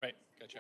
Right, gotcha.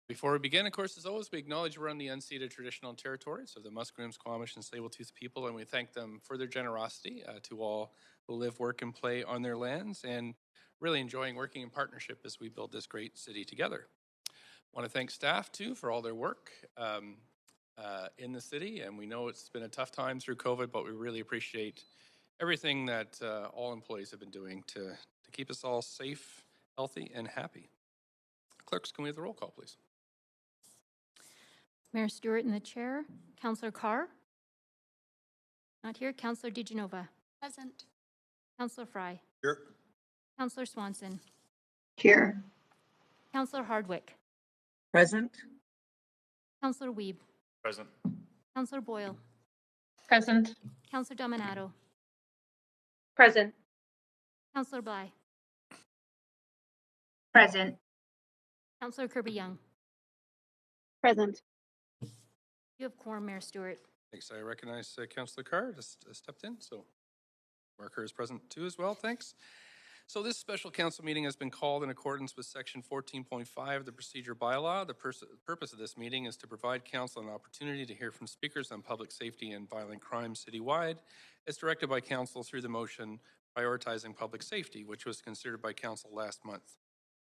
Before we begin, of course, as always, we acknowledge we're on the unceded traditional territories of the Musqueams, Squamish, and Tsleil-Waututh people, and we thank them for their generosity to all who live, work, and play on their lands, and really enjoying working in partnership as we build this great city together. I want to thank staff, too, for all their work in the city, and we know it's been a tough time through COVID, but we really appreciate everything that all employees have been doing to keep us all safe, healthy, and happy. Clerks, can we have the roll call, please? Mayor Stewart in the chair. Councillor Carr? Not here. Councillor DeGenova? Present. Councillor Fry? Here. Councillor Swanson? Here. Councillor Hardwick? Present. Councillor Wiebe? Present. Councillor Boyle? Present. Councillor Dominato? Present. Councillor Bly? Present. Councillor Kirby-Young? Present. You have quorum, Mayor Stewart. Thanks. I recognize Councillor Carr just stepped in, so Marker is present too as well. Thanks. So this special council meeting has been called in accordance with section 14.5 of the procedure bylaw. The purpose of this meeting is to provide council an opportunity to hear from speakers on public safety and violent crime citywide, as directed by council through the motion prioritizing public safety, which was considered by council last month.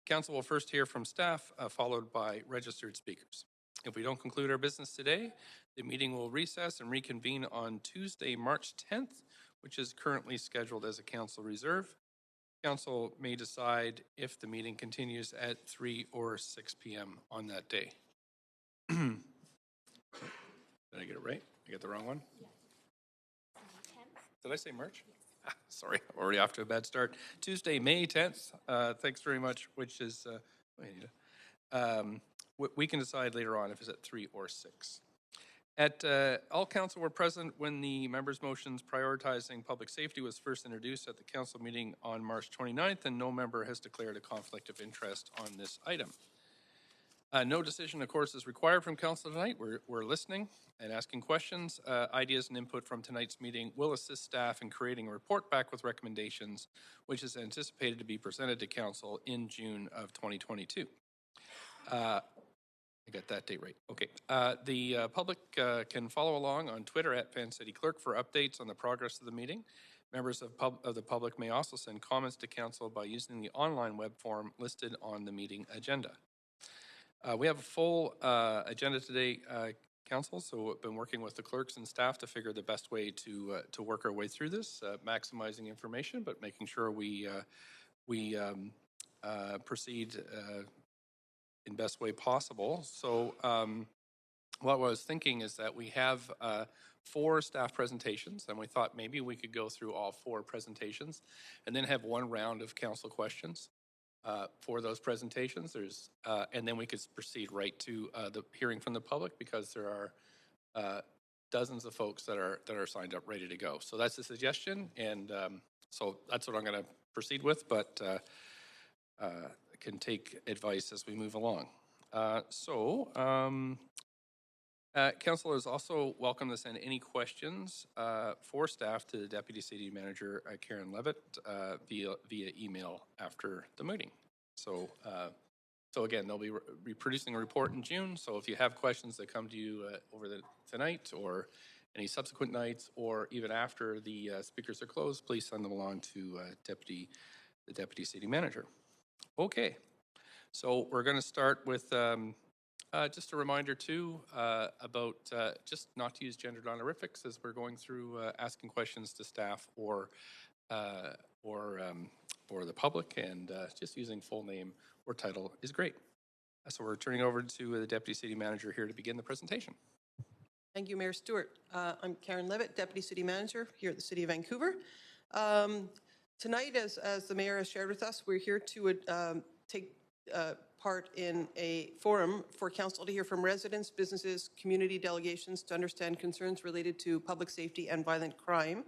Council will first hear from staff, followed by registered speakers. If we don't conclude our business today, the meeting will recess and reconvene on Tuesday, March 10th, which is currently scheduled as a council reserve. Council may decide if the meeting continues at 3 or 6 p.m. on that day. Did I get it right? I get the wrong one? Yes. Did I say March? Yes. Sorry, I'm already off to a bad start. Tuesday, May 10th. Thanks very much, which is, we can decide later on if it's at 3 or 6. All council were present when the members' motions prioritizing public safety was first introduced at the council meeting on March 29th, and no member has declared a conflict of interest on this item. No decision, of course, is required from council tonight. We're listening and asking questions. Ideas and input from tonight's meeting will assist staff in creating a report back with recommendations, which is anticipated to be presented to council in June of 2022. I got that date right. Okay. The public can follow along on Twitter at PanCityClerk for updates on the progress of the meeting. Members of the public may also send comments to council by using the online web form listed on the meeting agenda. We have a full agenda today, council, so we've been working with the clerks and staff to figure the best way to work our way through this, maximizing information, but making sure we proceed in best way possible. So what I was thinking is that we have 4 staff presentations, and we thought maybe we could go through all 4 presentations and then have one round of council questions for those presentations. And then we could proceed right to the hearing from the public, because there are dozens of folks that are signed up ready to go. So that's a suggestion, and so that's what I'm going to proceed with, but can take advice as we move along. Council is also welcome to send any questions for staff to the Deputy City Manager, Karen Levitt, via email after the meeting. So again, they'll be producing a report in June. So if you have questions that come to you over tonight or any subsequent nights, or even after the speakers are closed, please send them along to the Deputy City Manager. Okay, so we're going to start with Just a reminder too about just not to use gendered honorifics as we're going through asking questions to staff uh, or the public, and just using full name or title is great. So we're turning over to the Deputy City Manager here to begin the presentation. Thank you, Mayor Stewart. I'm Karen Levitt, Deputy City Manager here at the City of Vancouver. Tonight, as the Mayor has shared with us, we're here to take part in a forum for Council to hear from residents, businesses, community delegations to understand concerns related to public safety and violent crime.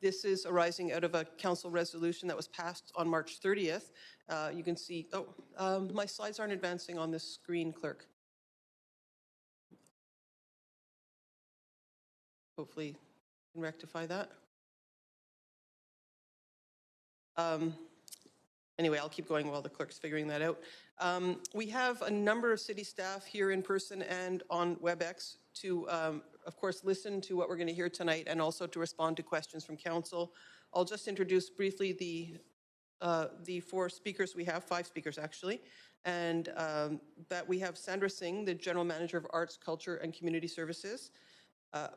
This is arising out of a Council resolution that was passed on March 30th. You can see, my slides aren't advancing on this screen, Clerk. Hopefully, you can rectify that. Anyway, I'll keep going while the clerk's figuring that out. We have a number of city staff here in person and on WebEx to, of course, listen to what we're going to hear tonight and also to respond to questions from council. I'll just introduce briefly the four speakers we have, five speakers actually, and that we have Sandra Singh, the General Manager of Arts, Culture and Community Services,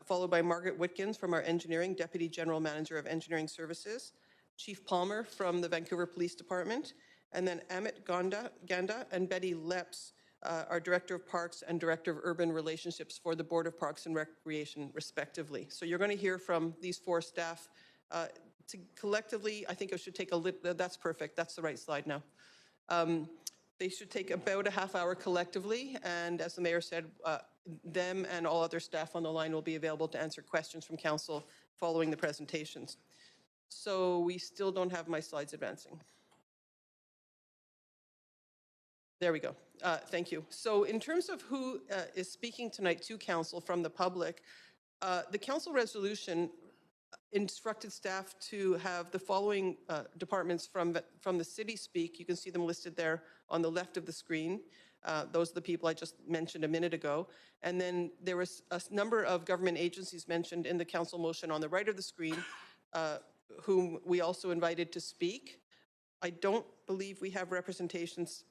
followed by Margaret Whitkins from our engineering, Deputy General Manager of Engineering Services, Chief Palmer from the Vancouver Police Department, and then Amit Ganda and Betty Leps, our Director of Parks and Director of Urban Relationships for the Board of Parks and Recreation, respectively. So you're going to hear from these four staff. Collectively, I think it should take that's perfect, that's the right slide now. They should take about a half hour collectively, and as the Mayor said, them and all other staff on the line will be available to answer questions from council following the presentations. So we still don't have my slides advancing. There we go. Thank you. So in terms of who is speaking tonight to council from the public, the council resolution instructed staff to have the following departments from the city speak. You can see them listed there on the left of the screen. Those are the people I just mentioned a minute ago. And then there was a number of government agencies mentioned in the council motion on the right of the screen, whom we also invited to speak. I don't believe we have representatives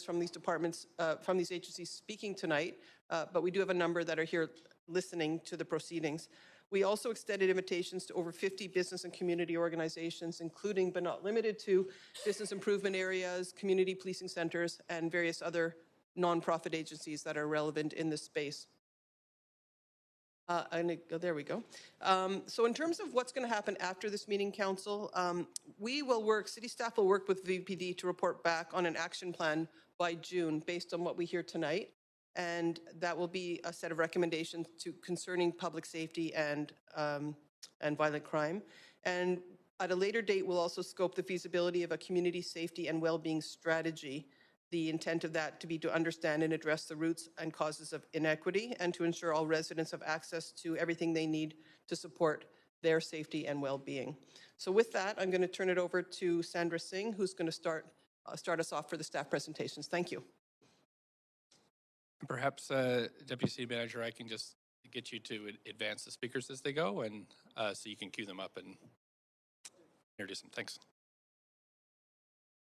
from these departments, from these agencies speaking tonight, but we do have a number that are here listening to the proceedings. We also extended invitations to over 50 business and community organizations, including but not limited to business improvement areas, community policing centers, and various other nonprofit agencies that are relevant in this space. There we go. So in terms of what's going to happen after this meeting, council, city staff will work with VPD to report back on an action plan by June based on what we hear tonight. And that will be a set of recommendations concerning public safety and violent crime. And at a later date, we'll also scope the feasibility of a community safety and well-being strategy. The intent of that to be to understand and address the roots and causes of inequity and to ensure all residents have access to everything they need to support their safety and well-being. So with that, I'm going to turn it over to Sandra Singh, who's going to start us off for the staff presentations. Thank you. Perhaps, Deputy City Manager, I can just get you to advance the speakers as they go, and so you can queue them up and introduce them. Thanks.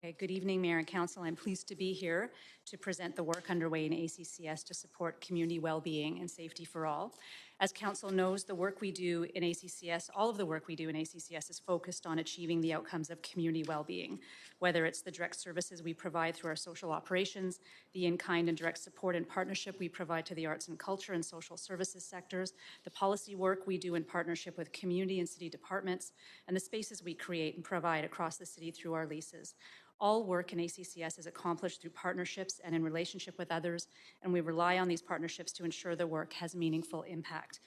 Okay, good evening, Mayor and Council. I'm pleased to be here to present the work underway in ACCS to support community well-being and safety for all. As Council knows, the work we do in ACCS, all of the work we do in ACCS is focused on achieving the outcomes of community well-being, whether it's the direct services we provide through our social operations, the in-kind and direct support and partnership we provide to the arts and culture and social services sectors, the policy work we do in partnership with community and city departments, and the spaces we create and provide across the city through our leases. All work in ACCS is accomplished through partnerships and in relationship with others, and we rely on these partnerships to ensure the work has meaningful impact.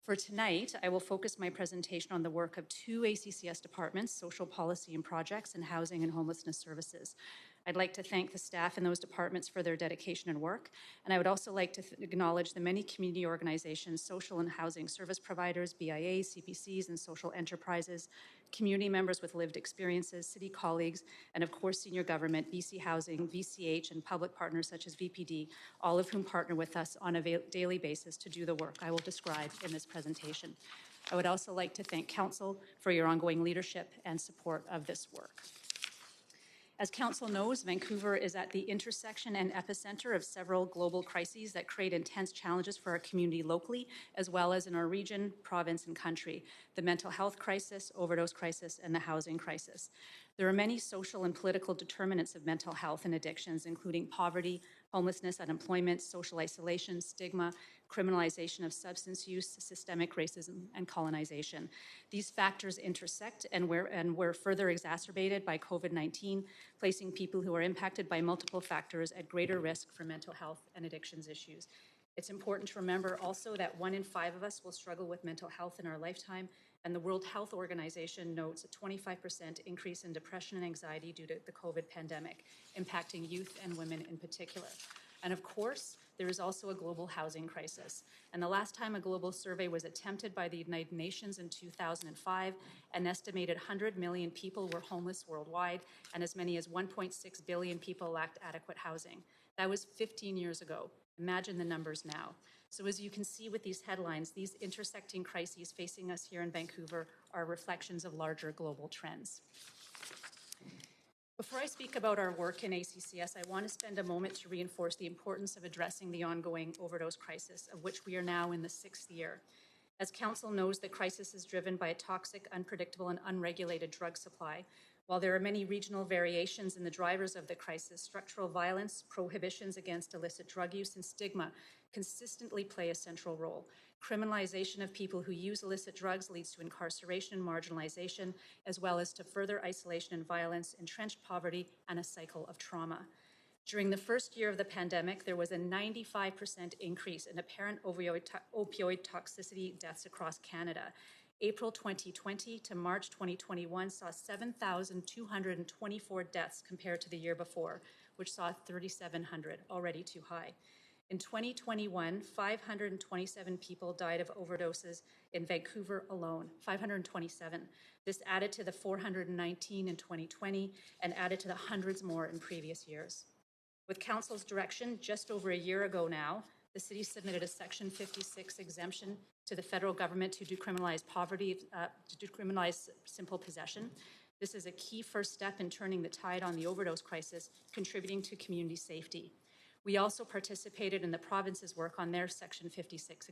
For tonight, I will focus my presentation on the work of two ACCS departments, Social Policy and Projects and Housing and Homelessness Services. I'd like to thank the staff in those departments for their dedication and work, and I would also like to acknowledge the many community organizations, social and housing service providers, BIAs, CPCs, and social enterprises, community members with lived experiences, city colleagues, and of course senior government, BC Housing, VCH, and public partners such as VPD, all of whom partner with us on a daily basis to do the work I will describe in this presentation. I would also like to thank Council for your ongoing leadership and support of this work. As Council knows, Vancouver is at the intersection and epicenter of several global crises that create intense challenges for our community locally, as well as in our region, province, and country: the mental health crisis, overdose crisis, and the housing crisis. There are many social and political determinants of mental health and addictions, including poverty, homelessness, unemployment, social isolation, stigma, criminalization of substance use, systemic racism, and colonization. These factors intersect and were further exacerbated by COVID-19, placing people who are impacted by multiple factors at greater risk for mental health and addictions issues. It's important to remember also that 1 in 5 of us will struggle with mental health in our lifetime, and the World Health Organization notes a 25% increase in depression and anxiety due to the COVID pandemic, impacting youth and women in particular. And of course, there is also a global housing crisis. And the last time a global survey was attempted by the United Nations in 2005, an estimated 100 million people were homeless worldwide, and as many as 1.6 billion people lacked adequate housing. That was 15 years ago. Imagine the numbers now. So as you can see with these headlines, these intersecting crises facing us here in Vancouver are reflections of larger global trends. Before I speak about our work in ACCS, I want to spend a moment to reinforce the importance of addressing the ongoing overdose crisis, of which we are now in the 6th year. As Council knows, the crisis is driven by a toxic, unpredictable, and unregulated drug supply. While there are many regional variations in the drivers of the crisis, structural violence, prohibitions against illicit drug use, and stigma consistently play a central role. Criminalization of people who use illicit drugs leads to incarceration and marginalization, as well as to further isolation and violence, entrenched poverty, and a cycle of trauma. During the first year of the pandemic, there was a 95% increase in apparent opioid toxicity deaths across Canada. April 2020 to March 2021 saw 7,224 deaths compared to the year before, which saw 3,700, already too high. In 2021, 527 people died of overdoses in Vancouver alone, 527. This added to the 419 in 2020 and added to the hundreds more in previous years. With Council's direction, just over a year ago now, the city submitted a Section 56 exemption to the federal government to decriminalize poverty, to decriminalize simple possession. This is a key first step in turning the tide on the overdose crisis, contributing to community safety. We also participated in the province's work on their Section 56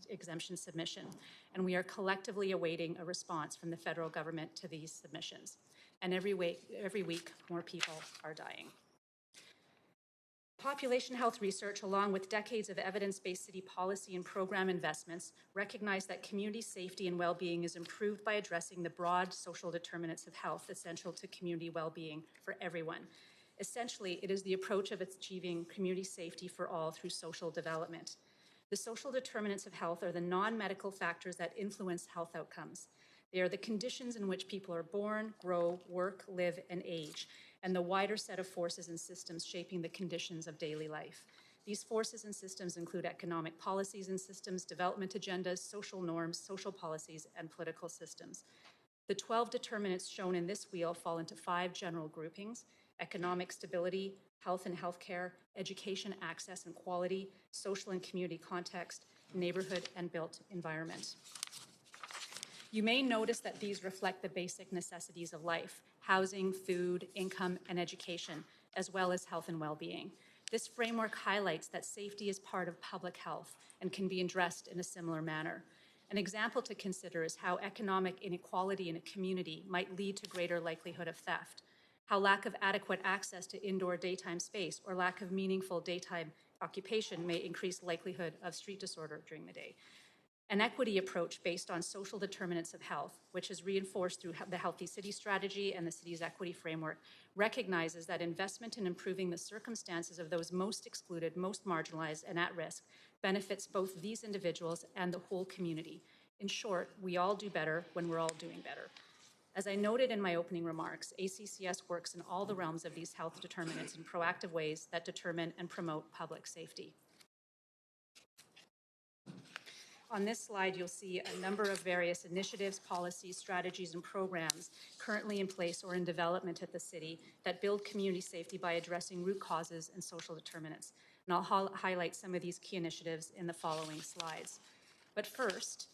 exemption submission, and we are collectively awaiting a response from the federal government to these submissions. And every week, more people are dying. Population health research, along with decades of evidence-based city policy and program investments, recognize that community safety and well-being is improved by addressing the broad social determinants of health essential to community well-being for everyone. Essentially, it is the approach of achieving community safety for all through social development. The social determinants of health are the non-medical factors that influence health outcomes. They are the conditions in which people are born, grow, work, live, and age, and the wider set of forces and systems shaping the conditions of daily life. These forces and systems include economic policies and systems, development agendas, social norms, social policies, and political systems. The 12 determinants shown in this wheel fall into 5 general groupings: economic stability, health and healthcare, education access and quality, social and community context, neighborhood and built environment. You may notice that these reflect the basic necessities of life: housing, food, income, and education, as well as health and well-being. This framework highlights that safety is part of public health and can be addressed in a similar manner. An example to consider is how economic inequality in a community might lead to greater likelihood of theft, how lack of adequate access to indoor daytime space or lack of meaningful daytime occupation may increase likelihood of street disorder during the day. An equity approach based on social determinants of health, which is reinforced through the Healthy City Strategy and the city's equity framework, recognizes that investment in improving the circumstances of those most excluded, most marginalized, and at risk benefits both these individuals and the whole community. In short, we all do better when we're all doing better. As I noted in my opening remarks, ACCS works in all the realms of these health determinants in proactive ways that determine and promote public safety. On this slide, you'll see a number of various initiatives, policies, strategies, and programs currently in place or in development at the city that build community safety by addressing root causes and social determinants. And I'll highlight some of these key initiatives in the following slides. But first,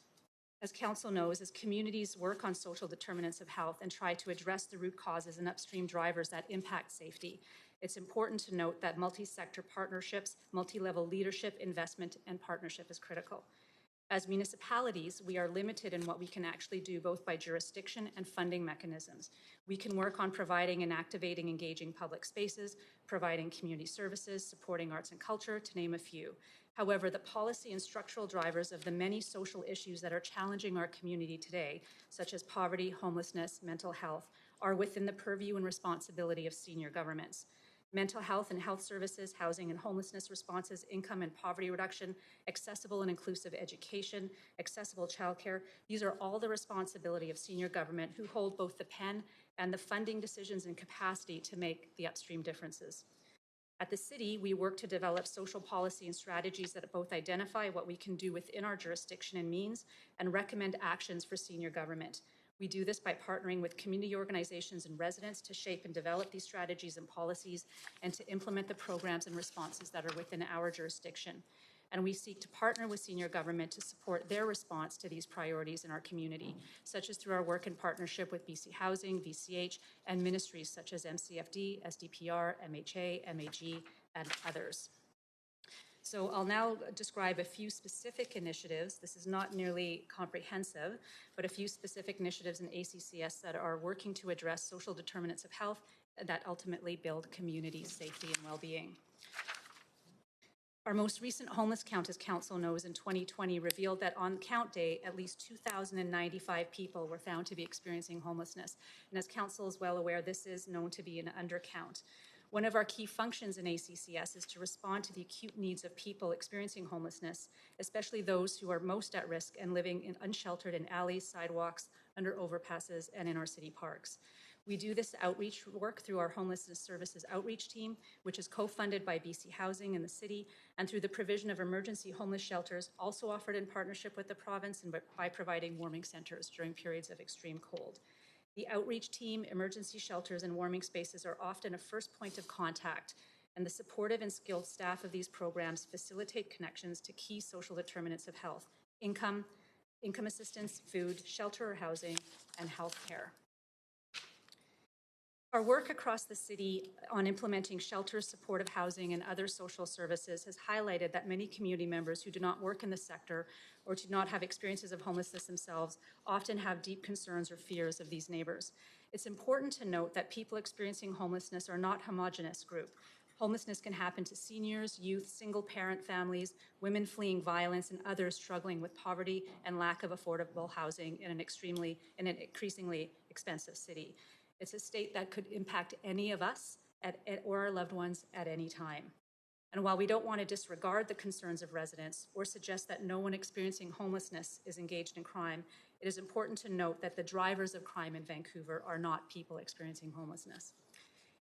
As Council knows, as communities work on social determinants of health and try to address the root causes and upstream drivers that impact safety, it's important to note that multi-sector partnerships, multi-level leadership, investment, and partnership is critical. As municipalities, we are limited in what we can actually do, both by jurisdiction and funding mechanisms. We can work on providing and activating engaging public spaces, providing community services, supporting arts and culture, to name a few. However, the policy and structural drivers of the many social issues that are challenging our community today, such as poverty, homelessness, mental health, are within the purview and responsibility of senior governments. Mental health and health services, housing and homelessness responses, income and poverty reduction, accessible and inclusive education, accessible childcare. These are all the responsibility of senior government, who hold both the pen and the funding decisions and capacity to make the upstream differences. At the city, we work to develop social policy and strategies that both identify what we can do within our jurisdiction and means and recommend actions for senior government. We do this by partnering with community organizations and residents to shape and develop these strategies and policies and to implement the programs and responses that are within our jurisdiction. And we seek to partner with senior government to support their response to these priorities in our community, such as through our work in partnership with BC Housing, VCH, and ministries such as MCFD, SDPR, MHA, MAG, and others. So I'll now describe a few specific initiatives. This is not nearly comprehensive, but a few specific initiatives in ACCS that are working to address social determinants of health that ultimately build community safety and well-being. Our most recent homeless count, as Council knows, in 2020 revealed that on count day, at least 2,095 people were found to be experiencing homelessness. And as Council is well aware, this is known to be an undercount. One of our key functions in ACCS is to respond to the acute needs of people experiencing homelessness, especially those who are most at risk and living unsheltered in alleys, sidewalks, under overpasses, and in our city parks. We do this outreach work through our Homelessness Services Outreach Team, which is co-funded by BC Housing and the city, and through the provision of emergency homeless shelters, also offered in partnership with the province and by providing warming centers during periods of extreme cold. The outreach team, emergency shelters, and warming spaces are often a first point of contact, and the supportive and skilled staff of these programs facilitate connections to key social determinants of health: income assistance, food, shelter or housing, and health care. Our work across the city on implementing shelters, supportive housing, and other social services has highlighted that many community members who do not work in the sector or do not have experiences of homelessness themselves often have deep concerns or fears of these neighbors. It's important to note that people experiencing homelessness are not a homogenous group. Homelessness can happen to seniors, youth, single-parent families, women fleeing violence, and others struggling with poverty and lack of affordable housing in an increasingly expensive city. It's a state that could impact any of us or our loved ones at any time. And while we don't want to disregard the concerns of residents or suggest that no one experiencing homelessness is engaged in crime, it is important to note that the drivers of crime in Vancouver are not people experiencing homelessness.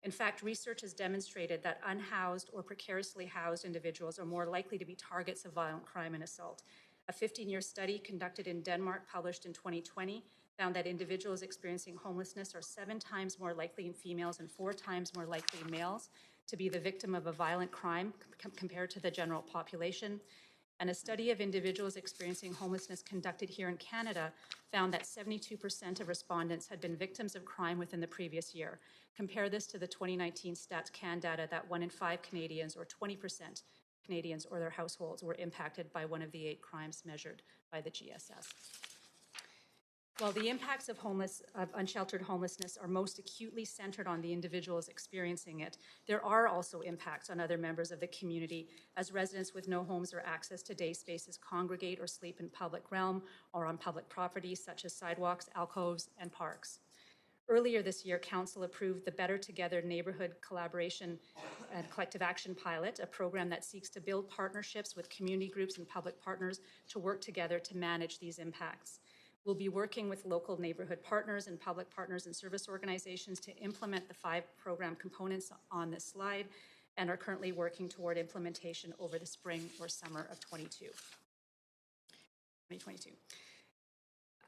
In fact, research has demonstrated that unhoused or precariously housed individuals are more likely to be targets of violent crime and assault. A 15-year study conducted in Denmark, published in 2020, found that individuals experiencing homelessness are 7 times more likely in females and 4 times more likely in males to be the victim of a violent crime compared to the general population. And a study of individuals experiencing homelessness conducted here in Canada found that 72% of respondents had been victims of crime within the previous year. Compare this to the 2019 Stats Can data that 1 in 5 Canadians, or 20% Canadians or their households, were impacted by one of the 8 crimes measured by the GSS. While the impacts of unsheltered homelessness are most acutely centered on the individuals experiencing it, there are also impacts on other members of the community, as residents with no homes or access to day spaces congregate or sleep in public realm or on public property, such as sidewalks, alcoves, and parks. Earlier this year, Council approved the Better Together Neighborhood Collaboration and Collective Action Pilot, a program that seeks to build partnerships with community groups and public partners to work together to manage these impacts. We'll be working with local neighborhood partners and public partners and service organizations to implement the 5 program components on this slide, and are currently working toward implementation over the spring or summer of 2022.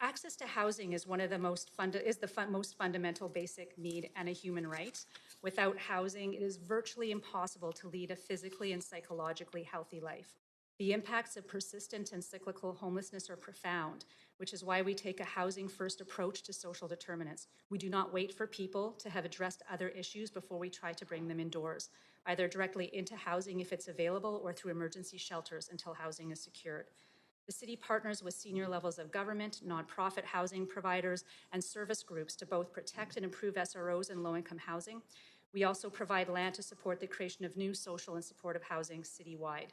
Access to housing is one of the most fundamental basic need and a human right. Without housing, it is virtually impossible to lead a physically and psychologically healthy life. The impacts of persistent and cyclical homelessness are profound, which is why we take a housing-first approach to social determinants. We do not wait for people to have addressed other issues before we try to bring them indoors, either directly into housing if it's available or through emergency shelters until housing is secured. The city partners with senior levels of government, nonprofit housing providers, and service groups to both protect and improve SROs and low-income housing. We also provide land to support the creation of new social and supportive housing citywide.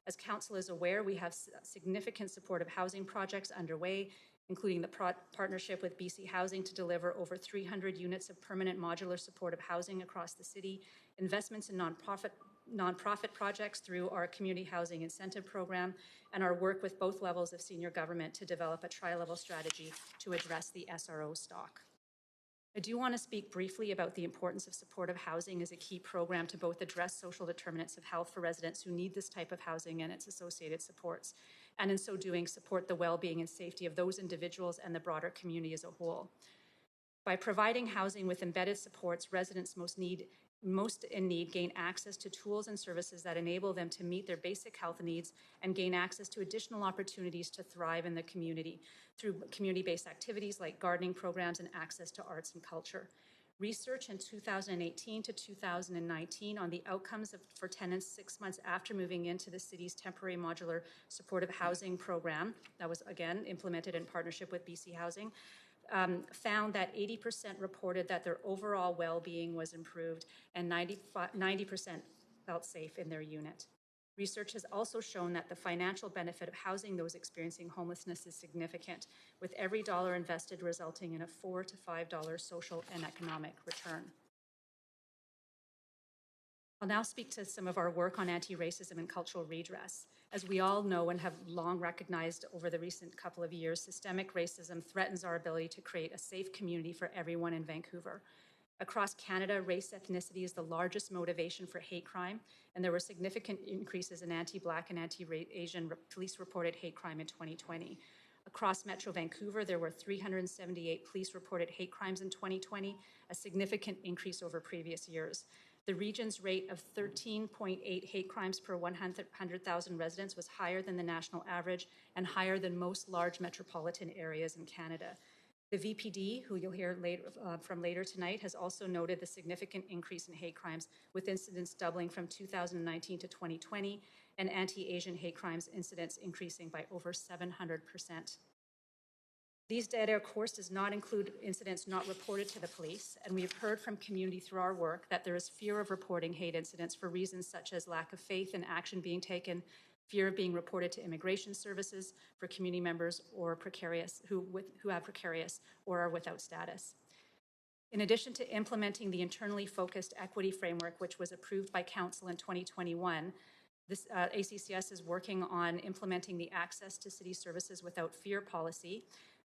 As Council is aware, we have significant supportive housing projects underway, including the partnership with BC Housing to deliver over 300 units of permanent modular supportive housing across the city, investments in nonprofit projects through our Community Housing Incentive Program, and our work with both levels of senior government to develop a tri-level strategy to address the SRO stock. I do want to speak briefly about the importance of supportive housing as a key program to both address social determinants of health for residents who need this type of housing and its associated supports, and in so doing, support the well-being and safety of those individuals and the broader community as a whole. By providing housing with embedded supports, residents most in need gain access to tools and services that enable them to meet their basic health needs and gain access to additional opportunities to thrive in the community through community-based activities like gardening programs and access to arts and culture. Research in 2018 to 2019 on the outcomes for tenants 6 months after moving into the city's temporary modular supportive housing program, that was again implemented in partnership with BC Housing, found that 80% reported that their overall well-being was improved and 90% felt safe in their unit. Research has also shown that the financial benefit of housing those experiencing homelessness is significant, with every dollar invested resulting in a $4 to $5 social and economic return. I'll now speak to some of our work on anti-racism and cultural redress. As we all know and have long recognized over the recent couple of years, systemic racism threatens our ability to create a safe community for everyone in Vancouver. Across Canada, race ethnicity is the largest motivation for hate crime, and there were significant increases in anti-Black and anti-Asian police-reported hate crime in 2020. Across Metro Vancouver, there were 378 police-reported hate crimes in 2020, a significant increase over previous years. The region's rate of 13.8 hate crimes per 100,000 residents was higher than the national average and higher than most large metropolitan areas in Canada. The VPD, who you'll hear from later tonight, has also noted the significant increase in hate crimes, with incidents doubling from 2019 to 2020, and anti-Asian hate crimes incidents increasing by over 700%. These data, of course, does not include incidents not reported to the police, and we have heard from community through our work that there is fear of reporting hate incidents for reasons such as lack of faith in action being taken, fear of being reported to immigration services for community members or precarious who have precarious or are without status. In addition to implementing the internally focused equity framework, which was approved by Council in 2021, this ACCS is working on implementing the Access to City Services Without Fear policy.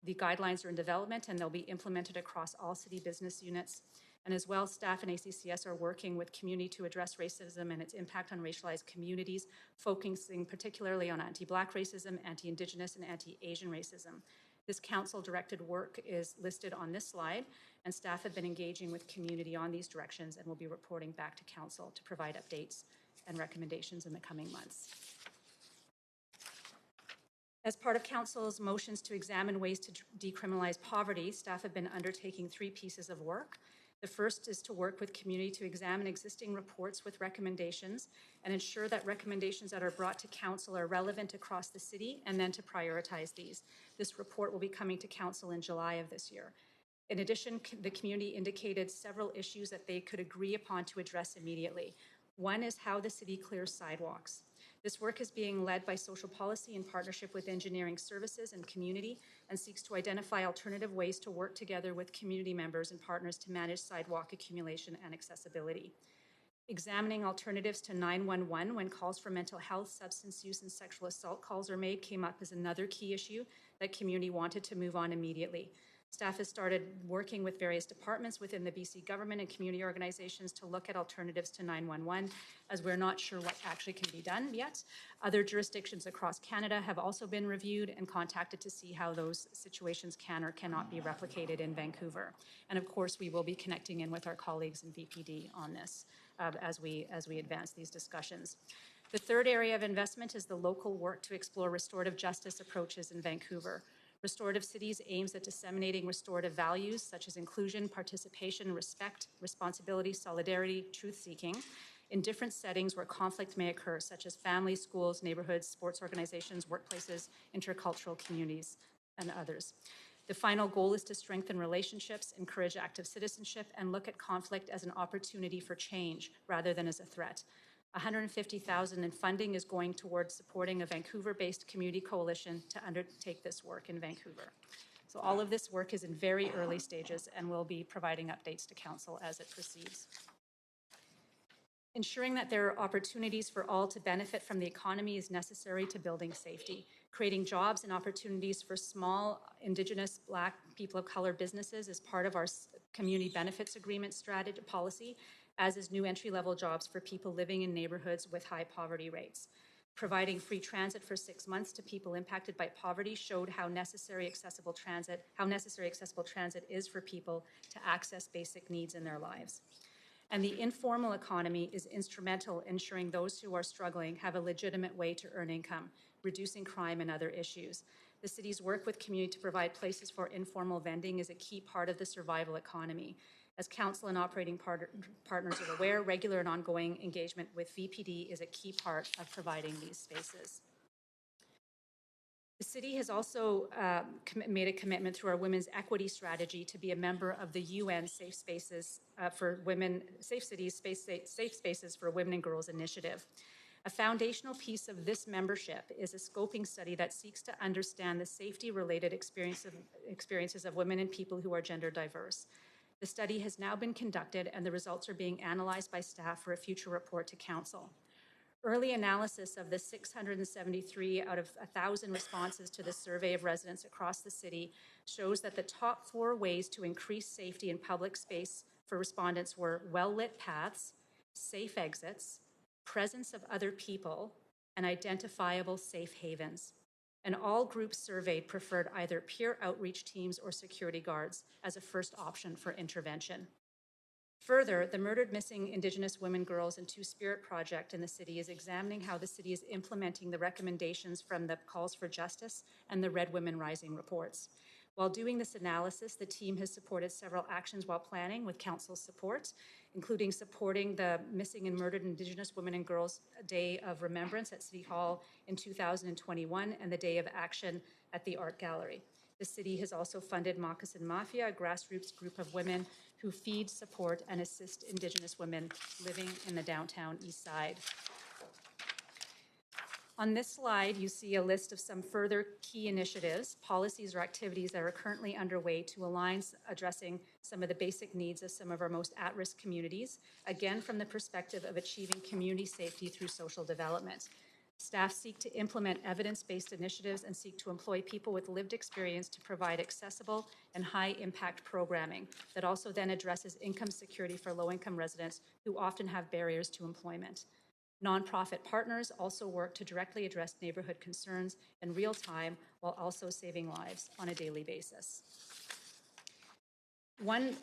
The guidelines are in development and they'll be implemented across all city business units. And as well, staff and ACCS are working with community to address racism and its impact on racialized communities, focusing particularly on anti-Black racism, anti-Indigenous, and anti-Asian racism. This council-directed work is listed on this slide, and staff have been engaging with community on these directions and will be reporting back to council to provide updates and recommendations in the coming months. As part of Council's motions to examine ways to decriminalize poverty, staff have been undertaking 3 pieces of work. The first is to work with community to examine existing reports with recommendations and ensure that recommendations that are brought to Council are relevant across the city, and then to prioritize these. This report will be coming to Council in July of this year. In addition, the community indicated several issues that they could agree upon to address immediately. One is how the city clears sidewalks. This work is being led by social policy in partnership with engineering services and community, and seeks to identify alternative ways to work together with community members and partners to manage sidewalk accumulation and accessibility. Examining alternatives to 911 when calls for mental health, substance use, and sexual assault calls are made came up as another key issue that community wanted to move on immediately. Staff has started working with various departments within the BC government and community organizations to look at alternatives to 911, as we're not sure what actually can be done yet. Other jurisdictions across Canada have also been reviewed and contacted to see how those situations can or cannot be replicated in Vancouver. And of course, we will be connecting in with our colleagues in VPD on this as we advance these discussions. The third area of investment is the local work to explore restorative justice approaches in Vancouver. Restorative Cities aims at disseminating restorative values such as inclusion, participation, respect, responsibility, solidarity, truth-seeking in different settings where conflict may occur, such as families, schools, neighborhoods, sports organizations, workplaces, intercultural communities, and others. The final goal is to strengthen relationships, encourage active citizenship, and look at conflict as an opportunity for change rather than as a threat. $150,000 in funding is going towards supporting a Vancouver-based community coalition to undertake this work in Vancouver. So all of this work is in very early stages, and we'll be providing updates to Council as it proceeds. Ensuring that there are opportunities for all to benefit from the economy is necessary to building safety. Creating jobs and opportunities for small Indigenous, Black, people of color businesses is part of our community benefits agreement strategy policy, as is new entry-level jobs for people living in neighborhoods with high poverty rates. Providing free transit for 6 months to people impacted by poverty showed how necessary accessible transit is for people to access basic needs in their lives. And the informal economy is instrumental in ensuring those who are struggling have a legitimate way to earn income, reducing crime and other issues. The city's work with community to provide places for informal vending is a key part of the survival economy. As council and operating partners are aware, regular and ongoing engagement with VPD is a key part of providing these spaces. The city has also made a commitment through our women's equity strategy to be a member of the UN Safe Spaces for Women, Safe Cities, Safe Spaces for Women and Girls initiative. A foundational piece of this membership is a scoping study that seeks to understand the safety-related experiences of women and people who are gender diverse. The study has now been conducted, and the results are being analyzed by staff for a future report to council. Early analysis of the 673 out of 1,000 responses to the survey of residents across the city shows that the top 4 ways to increase safety in public space for respondents were well-lit paths, safe exits, presence of other people, and identifiable safe havens. And all groups surveyed preferred either peer outreach teams or security guards as a first option for intervention. Further, the Murdered Missing Indigenous Women, Girls, and Two-Spirit Project in the city is examining how the city is implementing the recommendations from the Calls for Justice and the Red Women Rising reports. While doing this analysis, the team has supported several actions while planning with council's support, including supporting the Missing and Murdered Indigenous Women and Girls Day of Remembrance at City Hall in 2021 and the Day of Action at the Art Gallery. The city has also funded Moccasin Mafia, a grassroots group of women who feed, support, and assist Indigenous women living in the downtown East Side. On this slide, you see a list of some further key initiatives, policies, or activities that are currently underway to align addressing some of the basic needs of some of our most at-risk communities, again, from the perspective of achieving community safety through social development. Staff seek to implement evidence-based initiatives and seek to employ people with lived experience to provide accessible and high-impact programming that also then addresses income security for low-income residents who often have barriers to employment. Nonprofit partners also work to directly address neighborhood concerns in real time while also saving lives on a daily basis. One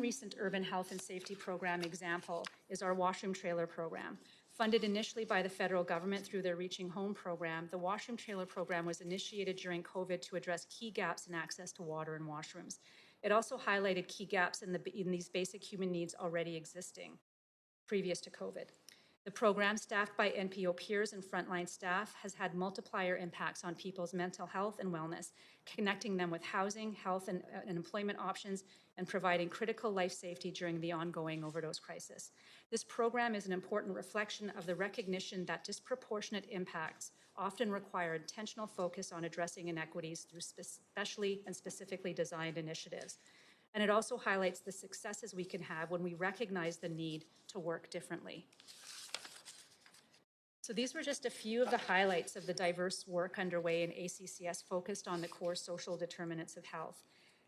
recent urban health and safety program example is our washroom trailer program. Funded initially by the federal government through their Reaching Home program, the washroom trailer program was initiated during COVID to address key gaps in access to water and washrooms. It also highlighted key gaps in these basic human needs already existing previous to COVID. The program, staffed by NPO peers and frontline staff, has had multiplier impacts on people's mental health and wellness, connecting them with housing, health, and employment options, and providing critical life safety during the ongoing overdose crisis. This program is an important reflection of the recognition that disproportionate impacts often require intentional focus on addressing inequities through specially and specifically designed initiatives. And it also highlights the successes we can have when we recognize the need to work differently. So these were just a few of the highlights of the diverse work underway in ACCS focused on the core social determinants of health.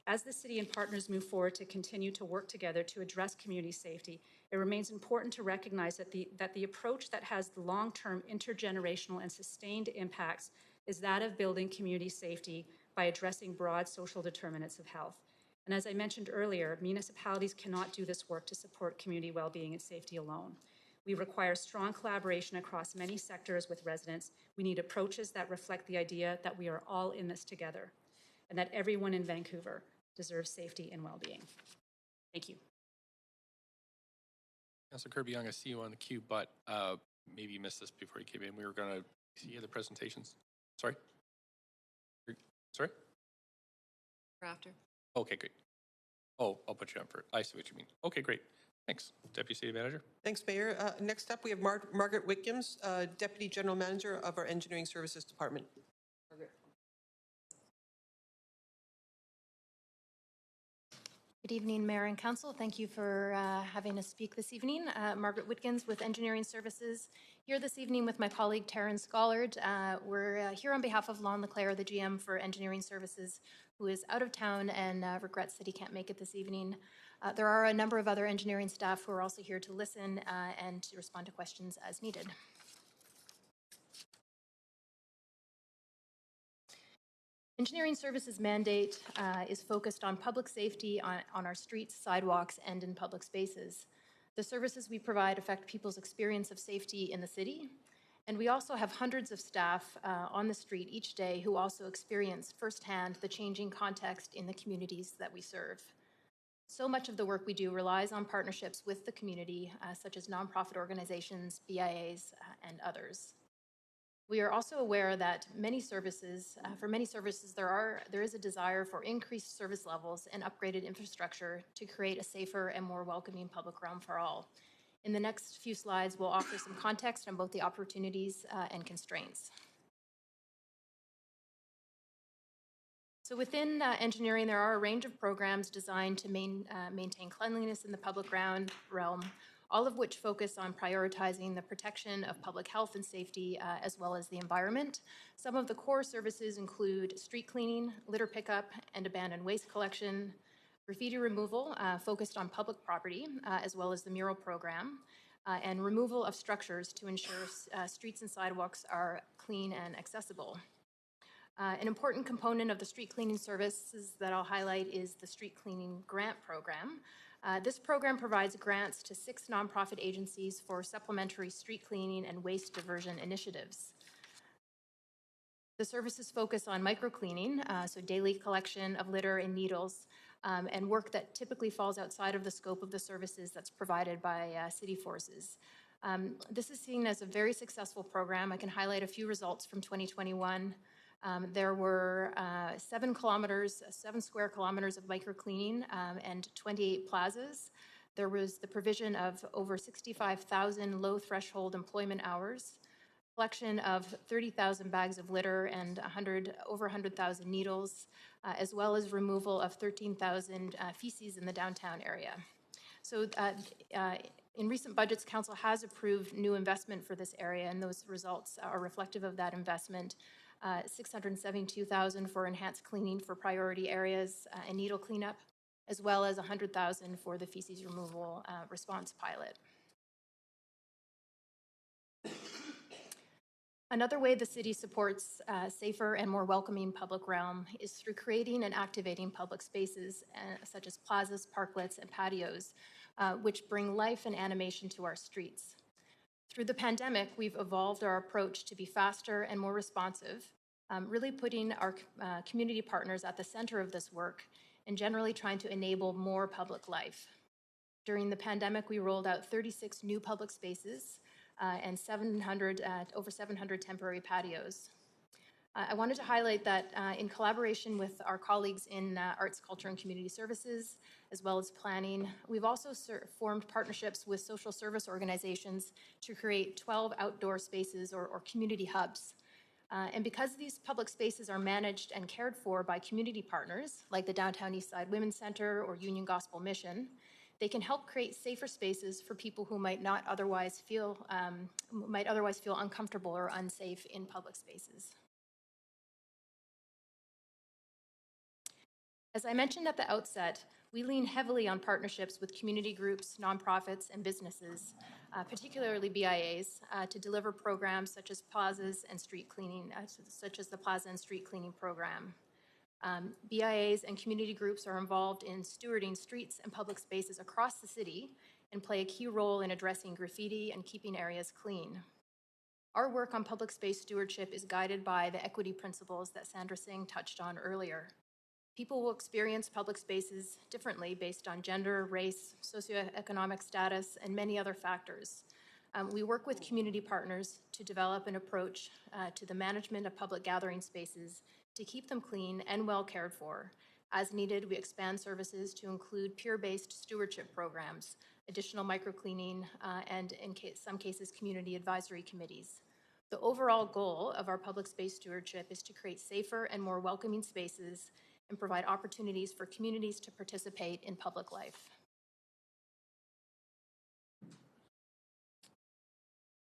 As the city and partners move forward to continue to work together to address community safety, it remains important to recognize that the approach that has the long-term intergenerational and sustained impacts is that of building community safety by addressing broad social determinants of health. And as I mentioned earlier, municipalities cannot do this work to support community well-being and safety alone. We require strong collaboration across many sectors with residents. We need approaches that reflect the idea that we are all in this together and that everyone in Vancouver deserves safety and well-being. Thank you. Councillor Kirby Young, I see you on the queue, but maybe you missed this before you came in. We were going to see the presentations. Sorry? Sorry? After. Okay, great. Oh, I'll put you on for, I see what you mean. Okay, great. Thanks. Deputy City Manager. Thanks, Mayor. Next up, we have Margaret Whitcombs, Deputy General Manager of our Engineering Services Department. Margaret. Good evening, Mayor and Council. Thank you for having us speak this evening. Margaret Whitkins with Engineering Services, here this evening with my colleague Taryn Scollard. We're here on behalf of Lon Leclerc, the GM for Engineering Services, who is out of town and regrets that he can't make it this evening. There are a number of other engineering staff who are also here to listen and to respond to questions as needed. Engineering Services mandate is focused on public safety on our streets, sidewalks, and in public spaces. The services we provide affect people's experience of safety in the city, and we also have hundreds of staff on the street each day who also experience firsthand the changing context in the communities that we serve. So much of the work we do relies on partnerships with the community, such as nonprofit organizations, BIAs, and others. We are also aware that many services, for many services, there is a desire for increased service levels and upgraded infrastructure to create a safer and more welcoming public realm for all. In the next few slides, we'll offer some context on both the opportunities and constraints. So within engineering, there are a range of programs designed to maintain cleanliness in the public realm, all of which focus on prioritizing the protection of public health and safety as well as the environment. Some of the core services include street cleaning, litter pickup and abandoned waste collection, graffiti removal focused on public property, as well as the mural program, and removal of structures to ensure streets and sidewalks are clean and accessible. An important component of the street cleaning services that I'll highlight is the street cleaning grant program. This program provides grants to 6 nonprofit agencies for supplementary street cleaning and waste diversion initiatives. The services focus on microcleaning, so daily collection of litter and needles, and work that typically falls outside of the scope of the services that's provided by city forces. This is seen as a very successful program. I can highlight a few results from 2021. There were 7 square kilometers of microcleaning and 28 plazas. There was the provision of over 65,000 low threshold employment hours, collection of 30,000 bags of litter and over 100,000 needles, as well as removal of 13,000 feces in the downtown area. So in recent budgets, Council has approved new investment for this area, and those results are reflective of that investment. $672,000 for enhanced cleaning for priority areas and needle cleanup, as well as $100,000 for the feces removal response pilot. Another way the city supports safer and more welcoming public realm is through creating and activating public spaces such as plazas, parklets, and patios, which bring life and animation to our streets. Through the pandemic, we've evolved our approach to be faster and more responsive, really putting our community partners at the center of this work and generally trying to enable more public life. During the pandemic, we rolled out 36 new public spaces and over 700 temporary patios. I wanted to highlight that in collaboration with our colleagues in Arts, Culture, and Community Services, as well as planning, we've also formed partnerships with social service organizations to create 12 outdoor spaces or community hubs. And because these public spaces are managed and cared for by community partners, like the Downtown Eastside Women's Center or Union Gospel Mission, they can help create safer spaces for people who might otherwise feel uncomfortable or unsafe in public spaces. As I mentioned at the outset, we lean heavily on partnerships with community groups, nonprofits, and businesses, particularly BIAs, to deliver programs such as plazas and street cleaning, such as the Plaza and Street Cleaning Program. BIAs and community groups are involved in stewarding streets and public spaces across the city and play a key role in addressing graffiti and keeping areas clean. Our work on public space stewardship is guided by the equity principles that Sandra Singh touched on earlier. People will experience public spaces differently based on gender, race, socioeconomic status, and many other factors. We work with community partners to develop an approach to the management of public gathering spaces to keep them clean and well cared for. As needed, we expand services to include peer-based stewardship programs, additional microcleaning, and in some cases, community advisory committees. The overall goal of our public space stewardship is to create safer and more welcoming spaces and provide opportunities for communities to participate in public life.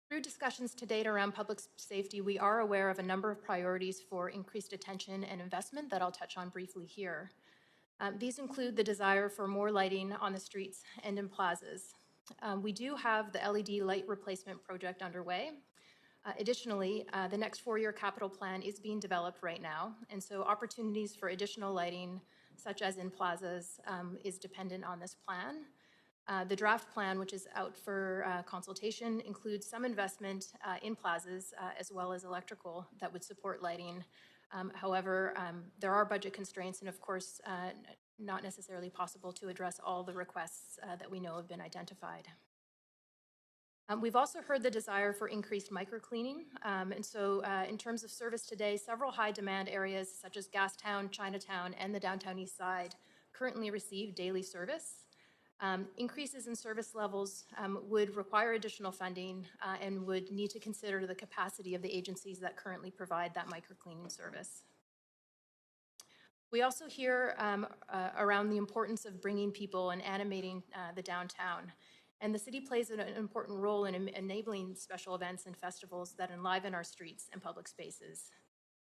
Through discussions to date around public safety, we are aware of a number of priorities for increased attention and investment that I'll touch on briefly here. These include the desire for more lighting on the streets and in plazas. We do have the LED light replacement project underway. Additionally, the next 4-year capital plan is being developed right now, and so opportunities for additional lighting, such as in plazas, is dependent on this plan. The draft plan, which is out for consultation, includes some investment in plazas as well as electrical that would support lighting. However, there are budget constraints and, of course, not necessarily possible to address all the requests that we know have been identified. We've also heard the desire for increased microcleaning. And so in terms of service today, several high-demand areas such as Gastown, Chinatown, and the downtown east side currently receive daily service. Increases in service levels would require additional funding and would need to consider the capacity of the agencies that currently provide that microcleaning service. We also hear around the importance of bringing people and animating the downtown. And the city plays an important role in enabling special events and festivals that enliven our streets and public spaces.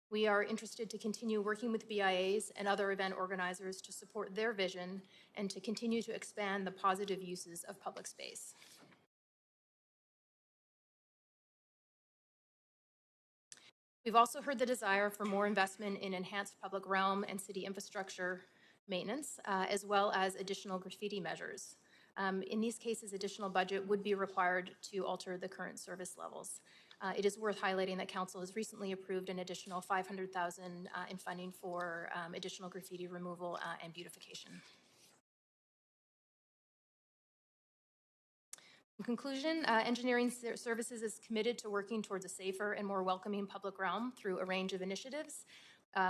We are interested to continue working with BIAs and other event organizers to support their vision and to continue to expand the positive uses of public space. We've also heard the desire for more investment in enhanced public realm and city infrastructure maintenance, as well as additional graffiti measures. In these cases, additional budget would be required to alter the current service levels. It is worth highlighting that Council has recently approved an additional $500,000 in funding for additional graffiti removal and beautification. In conclusion, Engineering Services is committed to working towards a safer and more welcoming public realm through a range of initiatives.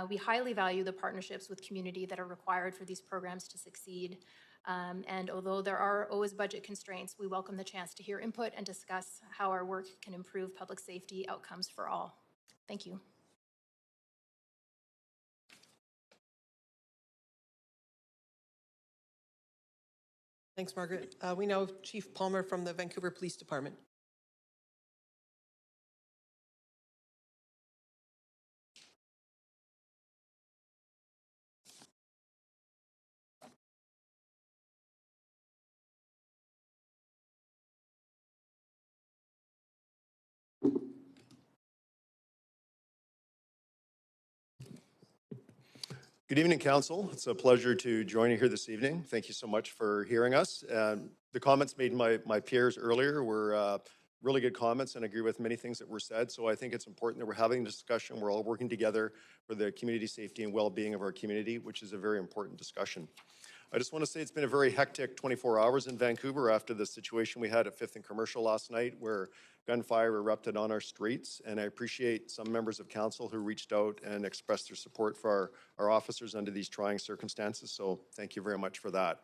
We highly value the partnerships with community that are required for these programs to succeed. And although there are always budget constraints, we welcome the chance to hear input and discuss how our work can improve public safety outcomes for all. Thank you. Thanks, Margaret. We now have Chief Palmer from the Vancouver Police Department. Good evening, Council. It's a pleasure to join you here this evening. Thank you so much for hearing us. The comments made by my peers earlier were really good comments, and I agree with many things that were said. So I think it's important that we're having this discussion. We're all working together for the community safety and well-being of our community, which is a very important discussion. I just want to say it's been a very hectic 24 hours in Vancouver after the situation we had at 5th and Commercial last night, where gunfire erupted on our streets. And I appreciate some members of council who reached out and expressed their support for our officers under these trying circumstances. So thank you very much for that.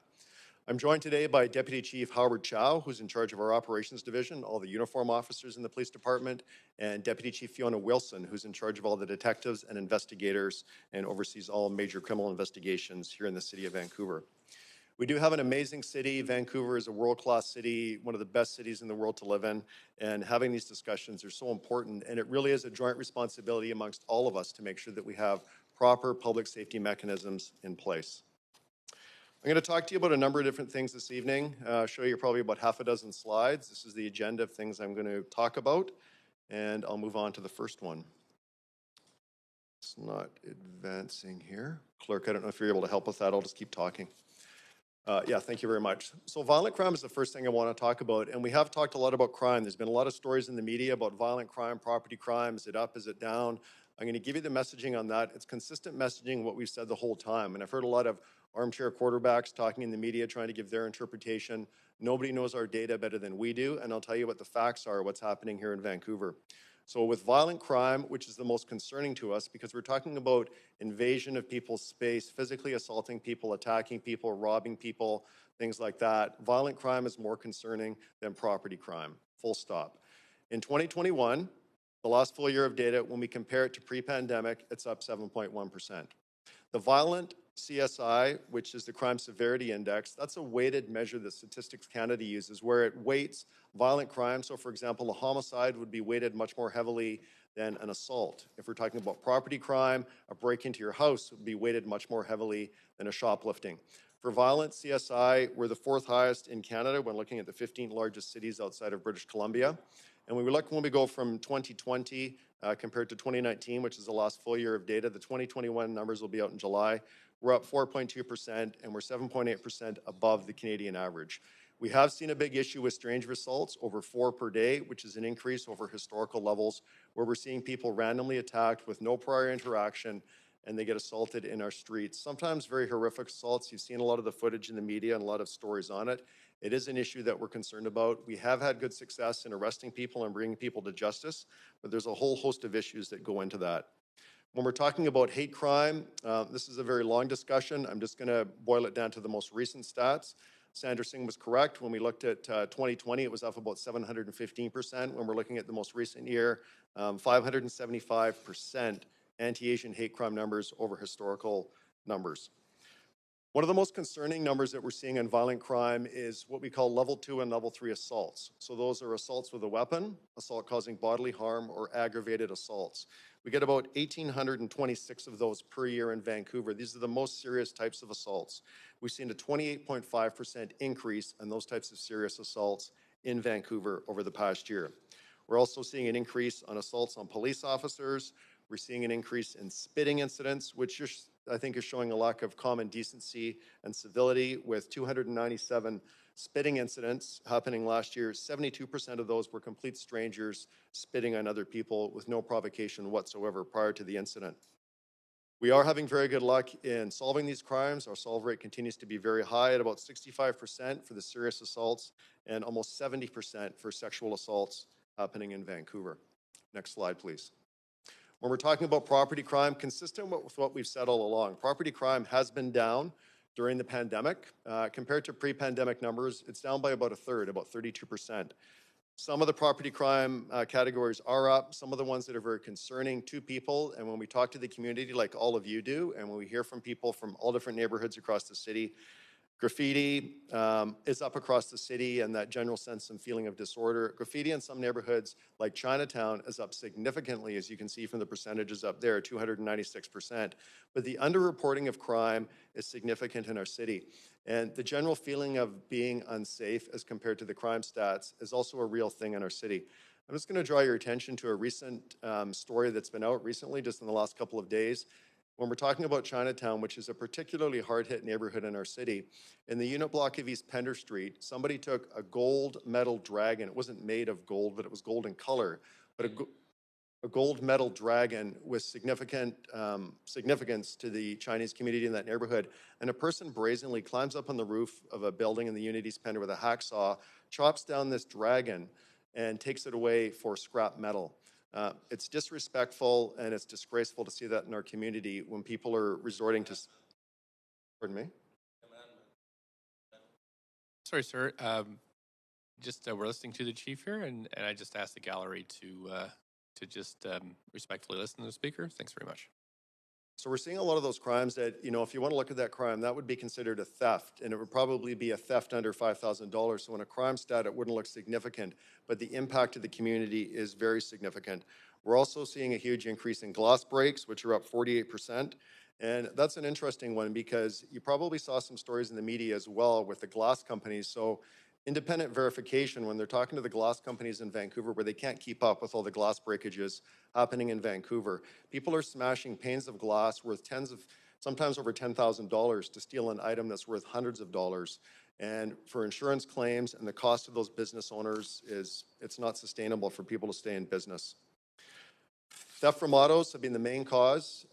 I'm joined today by Deputy Chief Howard Chow, who's in charge of our operations division, all the uniform officers in the police department, and Deputy Chief Fiona Wilson, who's in charge of all the detectives and investigators and oversees all major criminal investigations here in the city of Vancouver. We do have an amazing city. Vancouver is a world-class city, one of the best cities in the world to live in, and having these discussions are so important, and it really is a joint responsibility amongst all of us to make sure that we have proper public safety mechanisms in place. I'm going to talk to you about a number of different things this evening, show you probably about half a dozen slides. This is the agenda of things I'm going to talk about, and I'll move on to the first one. It's not advancing here. Clerk, I don't know if you're able to help with that. I'll just keep talking. Yeah, thank you very much. So violent crime is the first thing I want to talk about, and we have talked a lot about crime. There's been a lot of stories in the media about violent crime, property crime. Is it up? Is it down? I'm going to give you the messaging on that. It's consistent messaging, what we've said the whole time. And I've heard a lot of armchair quarterbacks talking in the media, trying to give their interpretation. Nobody knows our data better than we do, and I'll tell you what the facts are, what's happening here in Vancouver. So with violent crime, which is the most concerning to us, because we're talking about invasion of people's space, physically assaulting people, attacking people, robbing people, things like that. Violent crime is more concerning than property crime, full stop. In 2021, the last full year of data, when we compare it to pre-pandemic, it's up 7.1%. The violent CSI, which is the Crime Severity Index, that's a weighted measure that Statistics Canada uses where it weights violent crime. So for example, a homicide would be weighted much more heavily than an assault. If we're talking about property crime, a break into your house would be weighted much more heavily than a shoplifting. For violent CSI, we're the 4th highest in Canada when looking at the 15 largest cities outside of British Columbia. And when we go from 2020 compared to 2019, which is the last full year of data, the 2021 numbers will be out in July. We're up 4.2%, and we're 7.8% above the Canadian average. We have seen a big issue with stranger assaults, over 4 per day, which is an increase over historical levels, where we're seeing people randomly attacked with no prior interaction, and they get assaulted in our streets. Sometimes very horrific assaults. You've seen a lot of the footage in the media and a lot of stories on it. It is an issue that we're concerned about. We have had good success in arresting people and bringing people to justice, but there's a whole host of issues that go into that. When we're talking about hate crime, this is a very long discussion. I'm just going to boil it down to the most recent stats. Sandra Singh was correct. When we looked at 2020, it was up about 715%. When we're looking at the most recent year, 575% anti-Asian hate crime numbers over historical numbers. One of the most concerning numbers that we're seeing in violent crime is what we call level 2 and level 3 assaults. So those are assaults with a weapon, assault causing bodily harm, or aggravated assaults. We get about 1,826 of those per year in Vancouver. These are the most serious types of assaults. We've seen a 28.5% increase in those types of serious assaults in Vancouver over the past year. We're also seeing an increase on assaults on police officers. We're seeing an increase in spitting incidents, which I think is showing a lack of common decency and civility, with 297 spitting incidents happening last year. 72% of those were complete strangers spitting on other people with no provocation whatsoever prior to the incident. We are having very good luck in solving these crimes. Our solve rate continues to be very high at about 65% for the serious assaults and almost 70% for sexual assaults happening in Vancouver. Next slide, please. When we're talking about property crime, consistent with what we've said all along, property crime has been down during the pandemic. Compared to pre-pandemic numbers, it's down by about a third, about 32%. Some of the property crime categories are up, some of the ones that are very concerning to people, and when we talk to the community like all of you do, and when we hear from people from all different neighborhoods across the city, graffiti is up across the city, and that general sense and feeling of disorder. Graffiti in some neighborhoods like Chinatown is up significantly, as you can see from the percentages up there, 296%. But the underreporting of crime is significant in our city. And the general feeling of being unsafe as compared to the crime stats is also a real thing in our city. I'm just going to draw your attention to a recent story that's been out recently, just in the last couple of days. When we're talking about Chinatown, which is a particularly hard-hit neighborhood in our city, in the unit block of East Pender Street, somebody took a gold metal dragon. It wasn't made of gold, but it was gold in color. But a gold metal dragon with significant significance to the Chinese community in that neighborhood. And a person brazenly climbs up on the roof of a building in the unit East Pender with a hacksaw, chops down this dragon, and takes it away for scrap metal. It's disrespectful and it's disgraceful to see that in our community when people are resorting to, pardon me? Sorry, sir. We're listening to the chief here, and I just asked the gallery to just respectfully listen to the speaker. Thanks very much. So we're seeing a lot of those crimes that, if you want to look at that crime, that would be considered a theft, and it would probably be a theft under $5,000. So in a crime stat, it wouldn't look significant, but the impact to the community is very significant. We're also seeing a huge increase in glass breaks, which are up 48%. And that's an interesting one because you probably saw some stories in the media as well with the glass companies. So independent verification, when they're talking to the glass companies in Vancouver where they can't keep up with all the glass breakages happening in Vancouver, people are smashing panes of glass worth tens of sometimes over $10,000 to steal an item that's worth hundreds of dollars. And for insurance claims and the cost of those business owners it's not sustainable for people to stay in business. Theft from autos have been the main cause.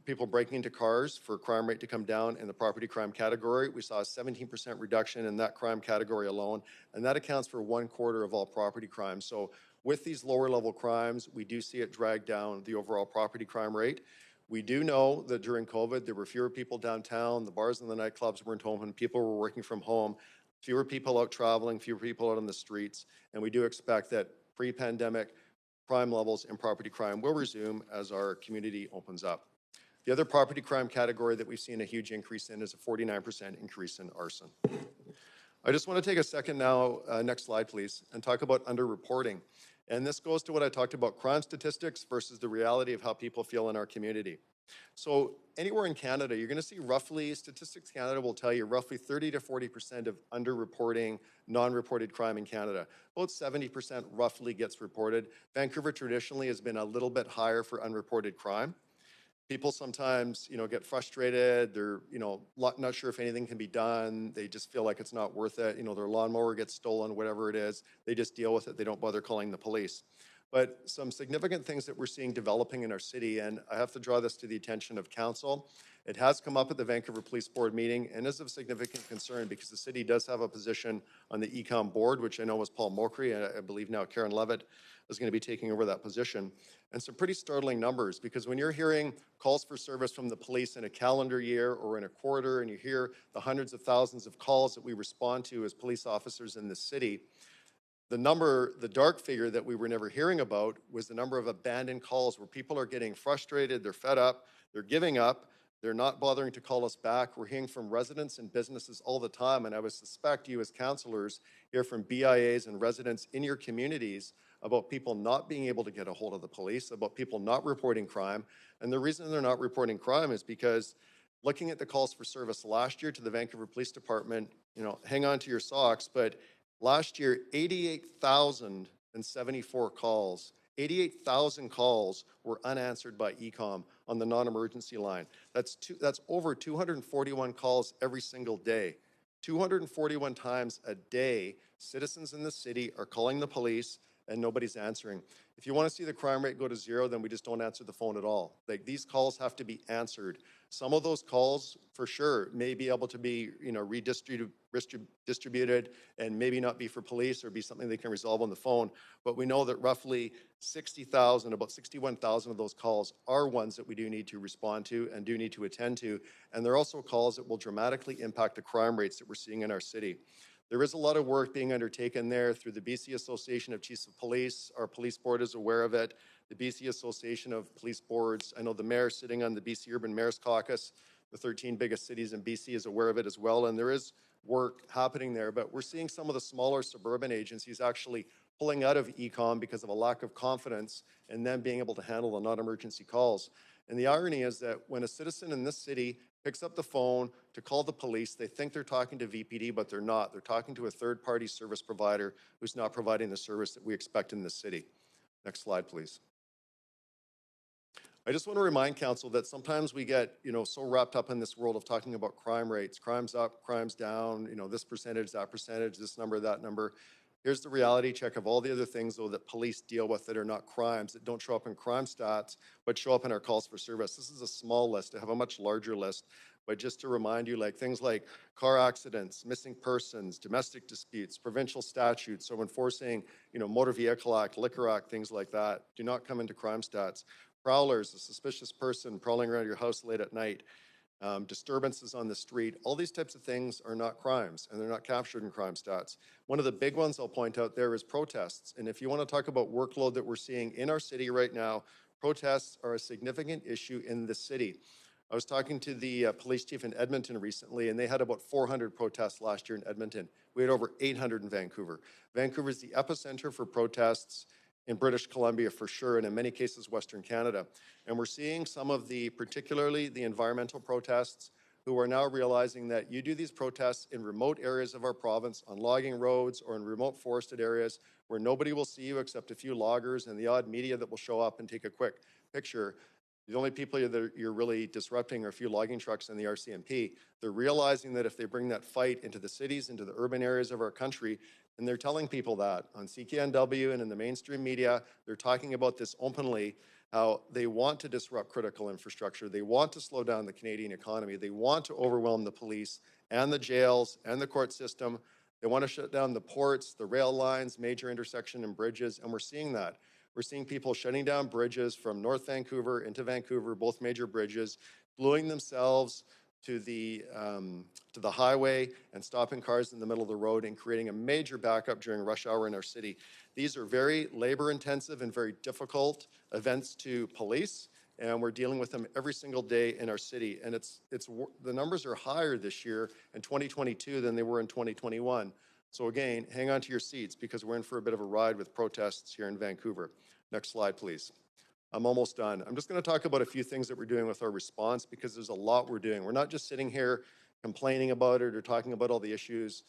People breaking into cars for crime rate to come down in the property crime category. We saw a 17% reduction in that crime category alone, and that accounts for 1/4 of all property crimes. So with these lower level crimes, we do see it drag down the overall property crime rate. We do know that during COVID, there were fewer people downtown, the bars and the nightclubs weren't open, people were working from home, fewer people out traveling, fewer people out on the streets, and we do expect that pre-pandemic crime levels and property crime will resume as our community opens up. The other property crime category that we've seen a huge increase in is a 49% increase in arson. I just want to take a second now, next slide please, and talk about underreporting. And this goes to what I talked about, crime statistics versus the reality of how people feel in our community. So anywhere in Canada, you're going to see roughly, Statistics Canada will tell you roughly 30 to 40% of underreporting, non-reported crime in Canada. About 70% roughly gets reported. Vancouver traditionally has been a little bit higher for unreported crime. People sometimes, get frustrated. They're, not sure if anything can be done. They just feel like it's not worth it. Their lawnmower gets stolen, whatever it is. They just deal with it. They don't bother calling the police. But some significant things that we're seeing developing in our city, and I have to draw this to the attention of council. It has come up at the Vancouver Police Board meeting and is of significant concern because the city does have a position on the ECOM board, which I know was Paul Mokry, and I believe now Karen Levitt is going to be taking over that position. And some pretty startling numbers, because when you're hearing calls for service from the police in a calendar year or in a quarter, and you hear the hundreds of thousands of calls that we respond to as police officers in this city, the dark figure that we were never hearing about was the number of abandoned calls where people are getting frustrated, they're fed up, they're giving up, they're not bothering to call us back. We're hearing from residents and businesses all the time, and I would suspect you as councillors hear from BIAs and residents in your communities about people not being able to get a hold of the police, about people not reporting crime. And the reason they're not reporting crime is because looking at the calls for service last year to the Vancouver Police Department, hang on to your socks, but last year, 88,074 calls. 88,000 calls were unanswered by ECOM on the non-emergency line. That's over 241 calls every single day. 241 times a day, citizens in the city are calling the police and nobody's answering. If you want to see the crime rate go to zero, then we just don't answer the phone at all. Like, these calls have to be answered. Some of those calls, for sure, may be able to be, distributed and maybe not be for police or be something they can resolve on the phone. But we know that roughly 60,000, about 61,000 of those calls are ones that we do need to respond to and do need to attend to. And they're also calls that will dramatically impact the crime rates that we're seeing in our city. There is a lot of work being undertaken there through the BC Association of Chiefs of Police. Our police board is aware of it. The BC Association of Police Boards, I know the mayor sitting on the BC Urban Mayor's Caucus, the 13 biggest cities in BC, is aware of it as well. And there is work happening there, but we're seeing some of the smaller suburban agencies actually pulling out of ECOM because of a lack of confidence in them being able to handle the non-emergency calls. And the irony is that when a citizen in this city picks up the phone to call the police, they think they're talking to VPD, but they're not. They're talking to a third-party service provider who's not providing the service that we expect in this city. Next slide, please. I just want to remind council that sometimes we get, so wrapped up in this world of talking about crime rates. Crime's up, crime's down, this percentage, this number, that number. Here's the reality check of all the other things, though, that police deal with that are not crimes, that don't show up in crime stats, but show up in our calls for service. This is a small list. I have a much larger list. But just to remind you, things like car accidents, missing persons, domestic disputes, provincial statutes, so enforcing, Motor Vehicle Act, Liquor Act, things like that, do not come into crime stats. Prowlers, a suspicious person prowling around your house late at night, disturbances on the street, all these types of things are not crimes, and they're not captured in crime stats. One of the big ones I'll point out there is protests. And if you want to talk about workload that we're seeing in our city right now, protests are a significant issue in the city. I was talking to the police chief in Edmonton recently, and they had about 400 protests last year in Edmonton. We had over 800 in Vancouver. Vancouver is the epicenter for protests in British Columbia for sure, and in many cases, Western Canada. And we're seeing some of particularly the environmental protests, who are now realizing that you do these protests in remote areas of our province, on logging roads or in remote forested areas where nobody will see you except a few loggers and the odd media that will show up and take a quick picture. The only people that you're really disrupting are a few logging trucks and the RCMP. They're realizing that if they bring that fight into the cities, into the urban areas of our country, and they're telling people that on CKNW and in the mainstream media, they're talking about this openly, how they want to disrupt critical infrastructure. They want to slow down the Canadian economy. They want to overwhelm the police and the jails and the court system. They want to shut down the ports, the rail lines, major intersection and bridges, and we're seeing that. We're seeing people shutting down bridges from North Vancouver into Vancouver, both major bridges, gluing themselves to the highway and stopping cars in the middle of the road and creating a major backup during rush hour in our city. These are very labor-intensive and very difficult events to police, and we're dealing with them every single day in our city. And the numbers are higher this year in 2022 than they were in 2021. So again, hang on to your seats because we're in for a bit of a ride with protests here in Vancouver. Next slide, please. I'm almost done. I'm just going to talk about a few things that we're doing with our response because there's a lot we're doing. We're not just sitting here complaining about it or talking about all the issues.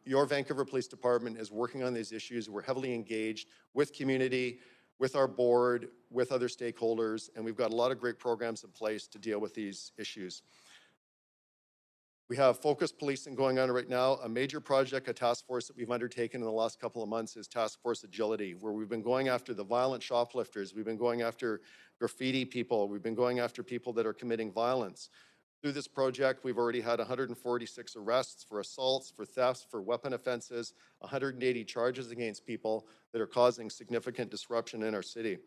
Your Vancouver Police Department is working on these issues. We're heavily engaged with community, with our board, with other stakeholders, and we've got a lot of great programs in place to deal with these issues. We have focused policing going on right now. A major project, a task force that we've undertaken in the last couple of months is Task Force Agility, where we've been going after the violent shoplifters. We've been going after graffiti people. We've been going after people that are committing violence. Through this project, we've already had 146 arrests for assaults, for thefts, for weapon offenses, 180 charges against people that are causing significant disruption in our city.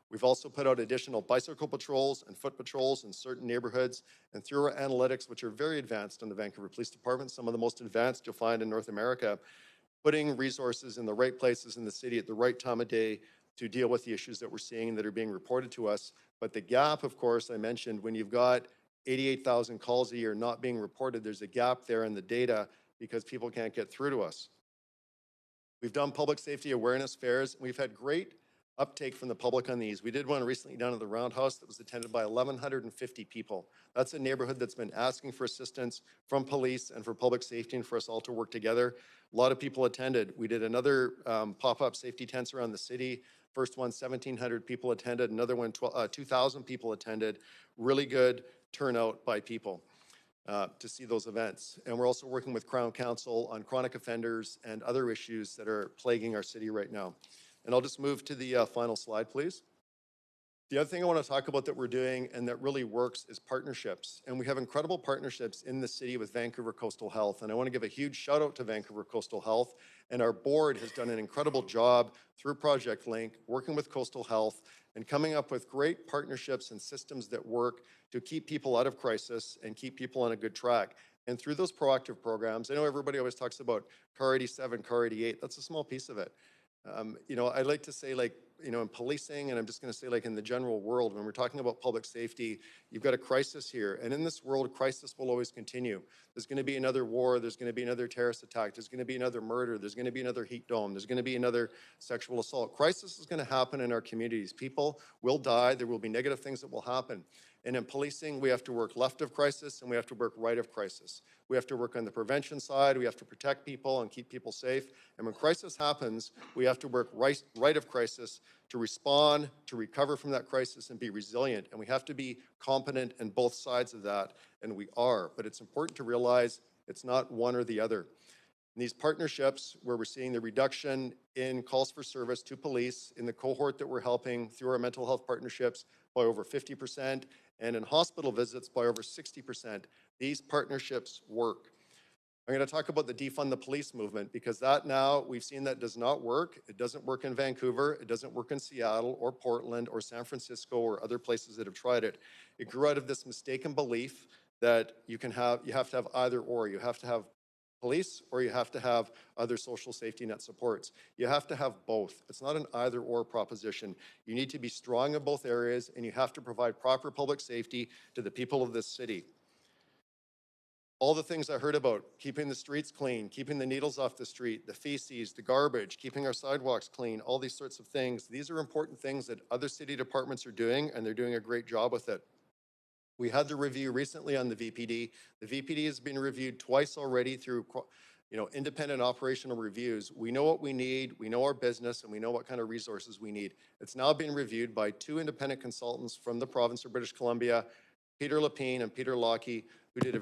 We've also put out additional bicycle patrols and foot patrols in certain neighborhoods, and through our analytics, which are very advanced in the Vancouver Police Department, some of the most advanced you'll find in North America, putting resources in the right places in the city at the right time of day to deal with the issues that we're seeing that are being reported to us. But the gap, of course, I mentioned, when you've got 88,000 calls a year not being reported, there's a gap there in the data because people can't get through to us. We've done public safety awareness fairs. We've had great uptake from the public on these. We did one recently down at the Roundhouse that was attended by 1,150 people. That's a neighborhood that's been asking for assistance from police and for public safety and for us all to work together. A lot of people attended. We did another pop-up safety tents around the city. First one, 1,700 people attended. Another one, 2,000 people attended. Really good turnout by people to see those events. And we're also working with Crown Council on chronic offenders and other issues that are plaguing our city right now. And I'll just move to the final slide, please. The other thing I want to talk about that we're doing and that really works is partnerships. And we have incredible partnerships in the city with Vancouver Coastal Health. And I want to give a huge shout out to Vancouver Coastal Health. And our board has done an incredible job through Project Link, working with Coastal Health and coming up with great partnerships and systems that work to keep people out of crisis and keep people on a good track. And through those proactive programs, I know everybody always talks about CAR 87, CAR 88. That's a small piece of it. I'd like to say, like, in policing, and I'm just going to say, like, in the general world, when we're talking about public safety, you've got a crisis here. And in this world, crisis will always continue. There's going to be another war. There's going to be another terrorist attack. There's going to be another murder. There's going to be another heat dome. There's going to be another sexual assault. Crisis is going to happen in our communities. People will die. There will be negative things that will happen. And in policing, we have to work left of crisis and we have to work right of crisis. We have to work on the prevention side. We have to protect people and keep people safe. And when crisis happens, we have to work right of crisis to respond, to recover from that crisis and be resilient. And we have to be competent in both sides of that, and we are. But it's important to realize it's not one or the other. In these partnerships, where we're seeing the reduction in calls for service to police in the cohort that we're helping through our mental health partnerships by over 50%, and in hospital visits by over 60%, these partnerships work. I'm going to talk about the defund the police movement because that now, we've seen that does not work. It doesn't work in Vancouver. It doesn't work in Seattle or Portland or San Francisco or other places that have tried it. It grew out of this mistaken belief that you have to have either or. You have to have police or you have to have other social safety net supports. You have to have both. It's not an either or proposition. You need to be strong in both areas and you have to provide proper public safety to the people of this city. All the things I heard about, keeping the streets clean, keeping the needles off the street, the feces, the garbage, keeping our sidewalks clean, all these sorts of things. These are important things that other city departments are doing, and they're doing a great job with it. We had the review recently on the VPD. The VPD has been reviewed twice already through independent operational reviews. We know what we need, we know our business, and we know what kind of resources we need. It's now being reviewed by two independent consultants from the province of British Columbia, Peter Lapine and Peter Lockie, who did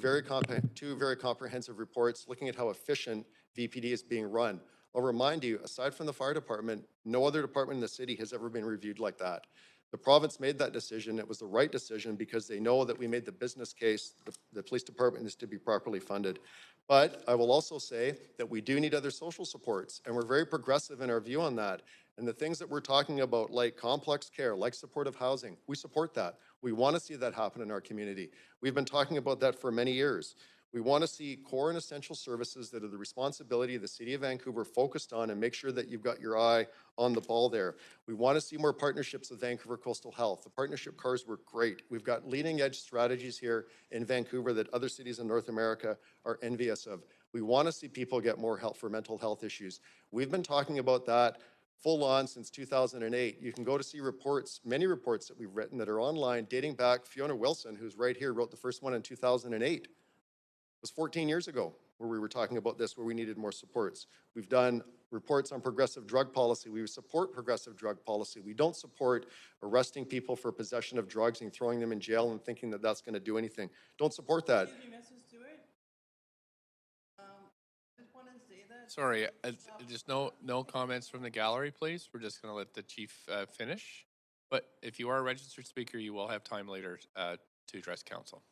two very comprehensive reports looking at how efficient VPD is being run. I'll remind you, aside from the fire department, no other department in the city has ever been reviewed like that. The province made that decision. It was the right decision because they know that we made the business case. The police department is to be properly funded. But I will also say that we do need other social supports, and we're very progressive in our view on that. And the things that we're talking about, like complex care, like supportive housing, we support that. We want to see that happen in our community. We've been talking about that for many years. We want to see core and essential services that are the responsibility of the City of Vancouver focused on, and make sure that you've got your eye on the ball there. We want to see more partnerships with Vancouver Coastal Health. The partnership cars were great. We've got leading edge strategies here in Vancouver that other cities in North America are envious of. We want to see people get more help for mental health issues. We've been talking about that full on since 2008. You can go to see reports, many reports that we've written that are online dating back. Fiona Wilson, who's right here, wrote the first one in 2008. It was 14 years ago where we were talking about this, where we needed more supports. We've done reports on progressive drug policy. We support progressive drug policy. We don't support arresting people for possession of drugs and throwing them in jail and thinking that that's going to do anything. Don't support that. Sorry, just no comments from the gallery, please. We're just going to let the chief finish. But if you are a registered speaker, you will have time later to address council.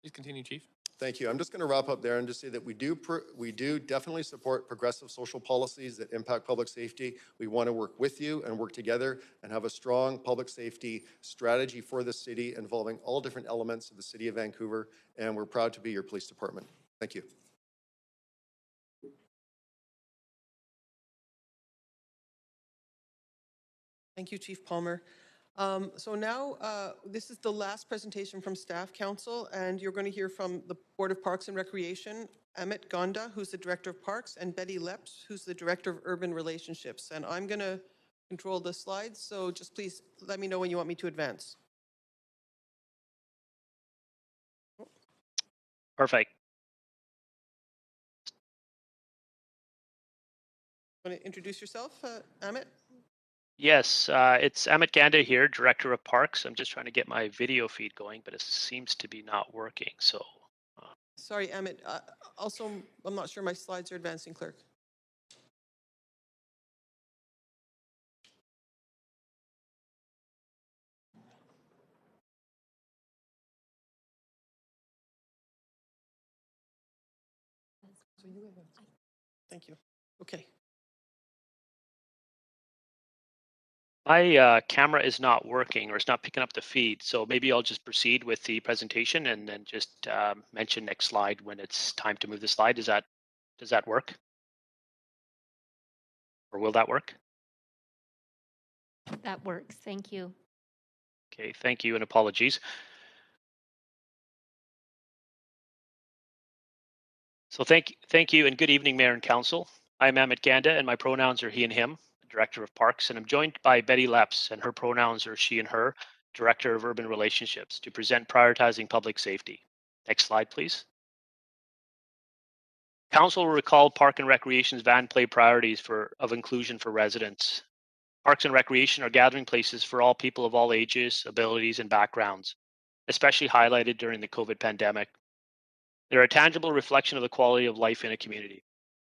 Please continue, Chief. Thank you. I'm just going to wrap up there and just say that we do definitely support progressive social policies that impact public safety. We want to work with you and work together and have a strong public safety strategy for the city involving all different elements of the City of Vancouver. And we're proud to be your police department. Thank you. Thank you, Chief Palmer. So now this is the last presentation from Staff Council, and you're going to hear from the Board of Parks and Recreation, Amit Gonda, who's the Director of Parks, and Betty Leps, who's the Director of Urban Relationships. And I'm going to control the slides, so just please let me know when you want me to advance. Perfect. Want to introduce yourself, Amit? Yes, it's Amit Ganda here, Director of Parks. I'm just trying to get my video feed going, but it seems to be not working. So, sorry, Amit. Also, I'm not sure my slides are advancing, Clerk. Thank you. Okay. my camera is not working, or it's not picking up the feed. So maybe I'll just proceed with the presentation and then just mention next slide when it's time to move the slide. Does that work? Or will that work? That works. Thank you. Okay, thank you and apologies. So thank you and good evening, Mayor and Council. I'm Amit Ganda and my pronouns are he and him, Director of Parks, and I'm joined by Betty Leps and her pronouns are she and her, Director of Urban Relationships, to present prioritizing public safety. Next slide, please. Council will recall Park and Recreation's van play priorities of inclusion for residents. Parks and Recreation are gathering places for all people of all ages, abilities, and backgrounds, especially highlighted during the COVID pandemic. They're a tangible reflection of the quality of life in a community.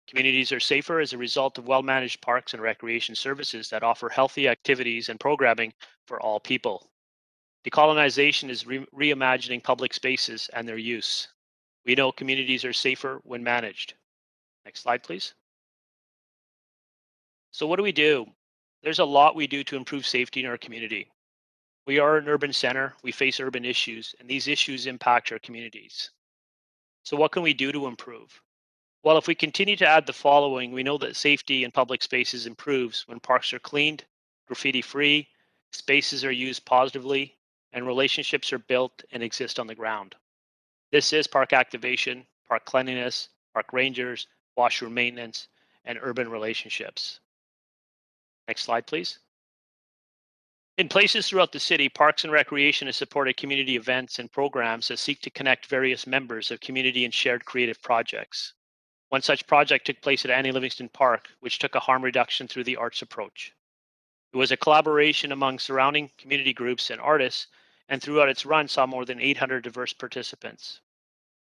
Communities are safer as a result of well-managed parks and recreation services that offer healthy activities and programming for all people. Decolonization is reimagining public spaces and their use. We know communities are safer when managed. Next slide, please. So what do? There's a lot we do to improve safety in our community. We are an urban center, we face urban issues, and these issues impact our communities. So what can we do to improve? Well, if we continue to add the following, we know that safety in public spaces improves when parks are cleaned, graffiti-free, spaces are used positively, and relationships are built and exist on the ground. This is park activation, park cleanliness, park rangers, washroom maintenance, and urban relationships. Next slide, please. In places throughout the city, Parks and Recreation has supported community events and programs that seek to connect various members of community and shared creative projects. One such project took place at Annie Livingston Park, which took a harm reduction through the arts approach. It was a collaboration among surrounding community groups and artists, and throughout its run saw more than 800 diverse participants.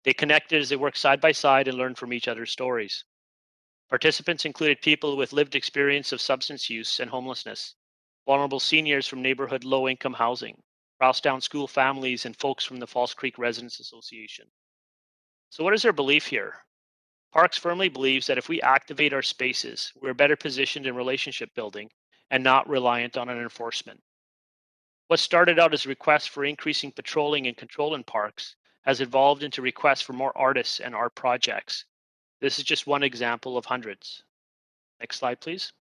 They connected as they worked side by side and learned from each other's stories. Participants included people with lived experience of substance use and homelessness, vulnerable seniors from neighborhood low-income housing, Rousedown school families, and folks from the False Creek Residents Association. So what is their belief here? Parks firmly believes that if we activate our spaces, we're better positioned in relationship building and not reliant on an enforcement. What started out as requests for increasing patrolling and control in parks has evolved into requests for more artists and art projects. This is just one example of hundreds. Next slide, please.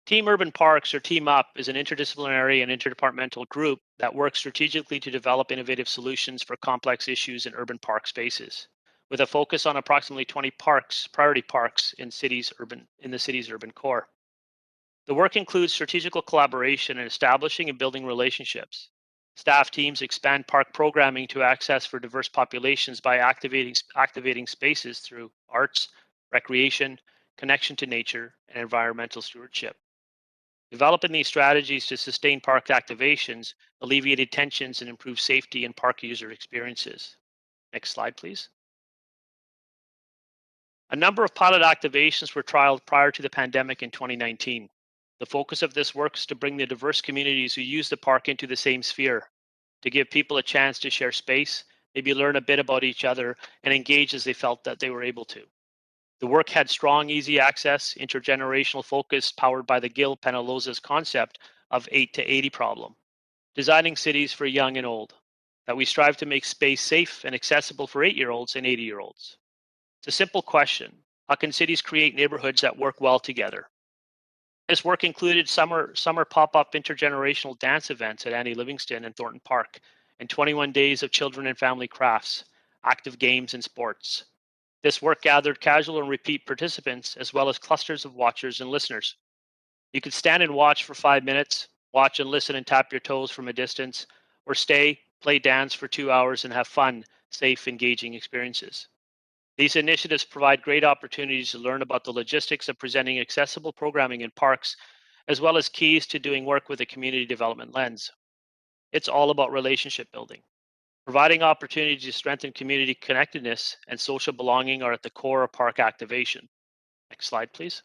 Team Urban Parks, or Team Up, is an interdisciplinary and interdepartmental group that works strategically to develop innovative solutions for complex issues in urban park spaces, with a focus on approximately 20 parks, priority parks in the city's urban core. The work includes strategical collaboration in establishing and building relationships. Staff teams expand park programming to access for diverse populations by activating spaces through arts, recreation, connection to nature, and environmental stewardship. Developing these strategies to sustain park activations alleviated tensions and improved safety and park user experiences. Next slide, please. A number of pilot activations were trialed prior to the pandemic in 2019. The focus of this work is to bring the diverse communities who use the park into the same sphere, to give people a chance to share space, maybe learn a bit about each other, and engage as they felt that they were able to. The work had strong, easy access, intergenerational focus powered by the Gil Penaloza's concept of 8 to 80 problem, designing cities for young and old, that we strive to make space safe and accessible for 8-year-olds and 80-year-olds. It's a simple question. How can cities create neighborhoods that work well together? This work included summer pop-up intergenerational dance events at Annie Livingston and Thornton Park, and 21 days of children and family crafts, active games and sports. This work gathered casual and repeat participants, as well as clusters of watchers and listeners. You could stand and watch for 5 minutes, watch and listen and tap your toes from a distance, or stay, play dance for 2 hours and have fun, safe, engaging experiences. These initiatives provide great opportunities to learn about the logistics of presenting accessible programming in parks, as well as keys to doing work with a community development lens. It's all about relationship building. Providing opportunities to strengthen community connectedness and social belonging are at the core of park activation. Next slide, please.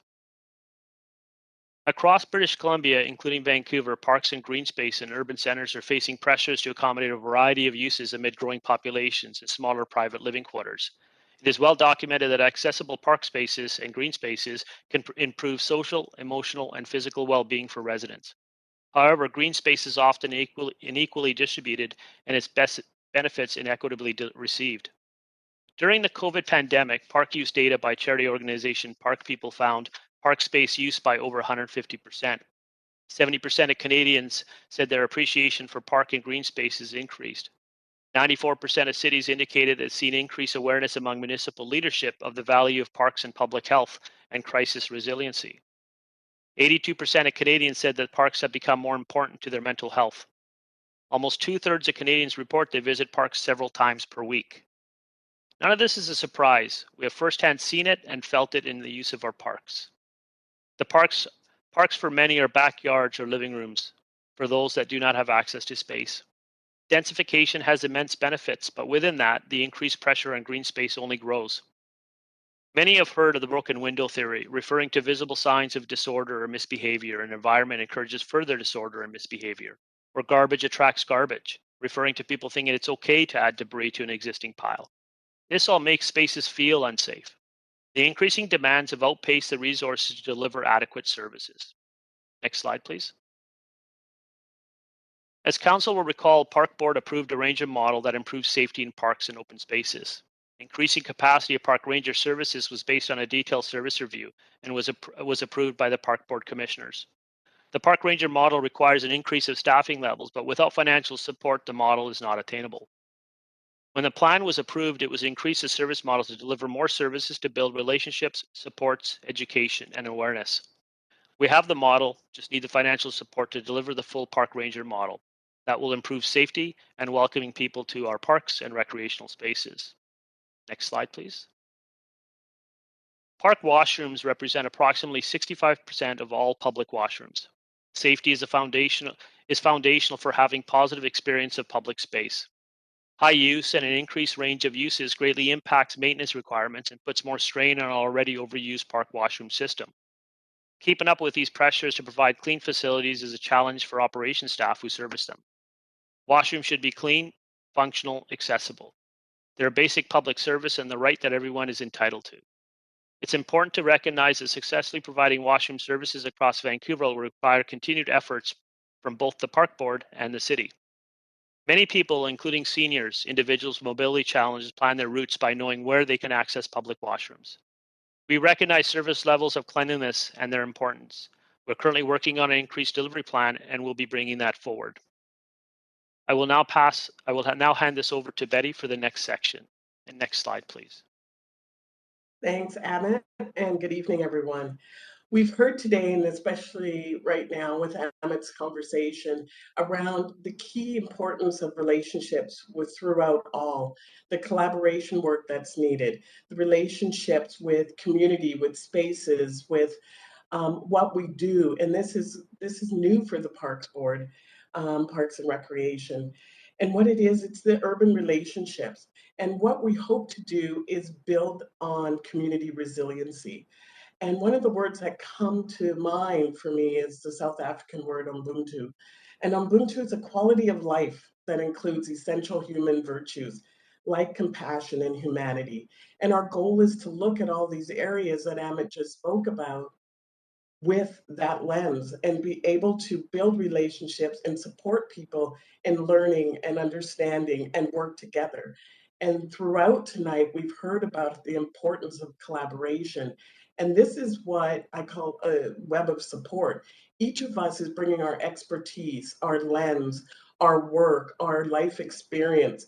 Across British Columbia, including Vancouver, parks and green space and urban centers are facing pressures to accommodate a variety of uses amid growing populations and smaller private living quarters. It is well documented that accessible park spaces and green spaces can improve social, emotional, and physical well-being for residents. However, green space is often unequally distributed and its benefits inequitably received. During the COVID pandemic, park use data by charity organization Park People found park space use by over 150%. 70% of Canadians said their appreciation for park and green spaces increased. 94% of cities indicated it's seen increased awareness among municipal leadership of the value of parks in public health and crisis resiliency. 82% of Canadians said that parks have become more important to their mental health. Almost 2/3 of Canadians report they visit parks several times per week. None of this is a surprise. We have firsthand seen it and felt it in the use of our parks. The parks for many are backyards or living rooms for those that do not have access to space. Densification has immense benefits, but within that, the increased pressure on green space only grows. Many have heard of the broken window theory, referring to visible signs of disorder or misbehavior. An environment encourages further disorder and misbehavior. Or garbage attracts garbage, referring to people thinking it's okay to add debris to an existing pile. This all makes spaces feel unsafe. The increasing demands have outpaced the resources to deliver adequate services. Next slide, please. As Council will recall, Park Board approved a ranger model that improves safety in parks and open spaces. Increasing capacity of park ranger services was based on a detailed service review and was approved by the Park Board Commissioners. The park ranger model requires an increase of staffing levels, but without financial support, the model is not attainable. When the plan was approved, it was increase the service model to deliver more services to build relationships, supports, education, and awareness. We have the model, just need the financial support to deliver the full park ranger model that will improve safety and welcoming people to our parks and recreational spaces. Next slide, please. Park washrooms represent approximately 65% of all public washrooms. Safety is foundational for having positive experience of public space. High use and an increased range of uses greatly impacts maintenance requirements and puts more strain on an already overused park washroom system. Keeping up with these pressures to provide clean facilities is a challenge for operations staff who service them. Washrooms should be clean, functional, accessible. They're a basic public service and the right that everyone is entitled to. It's important to recognize that successfully providing washroom services across Vancouver will require continued efforts from both the park board and the city. Many people, including seniors, individuals with mobility challenges, plan their routes by knowing where they can access public washrooms. We recognize service levels of cleanliness and their importance. We're currently working on an increased delivery plan and we'll be bringing that forward. I will now hand this over to Betty for the next section. And next slide, please. Thanks, Amit, and good evening, everyone. We've heard today, and especially right now with Amit's conversation, around the key importance of relationships throughout all, the collaboration work that's needed, the relationships with community, with spaces, with what we do. And this is new for the Parks Board, Parks and Recreation. And what it is, it's the urban relationships. And what we hope to do is build on community resiliency. And one of the words that come to mind for me is the South African word Ubuntu. And Ubuntu is a quality of life that includes essential human virtues like compassion and humanity. And our goal is to look at all these areas that Amit just spoke about with that lens and be able to build relationships and support people in learning and understanding and work together. And throughout tonight, we've heard about the importance of collaboration. And this is what I call a web of support. Each of us is bringing our expertise, our lens, our work, our life experience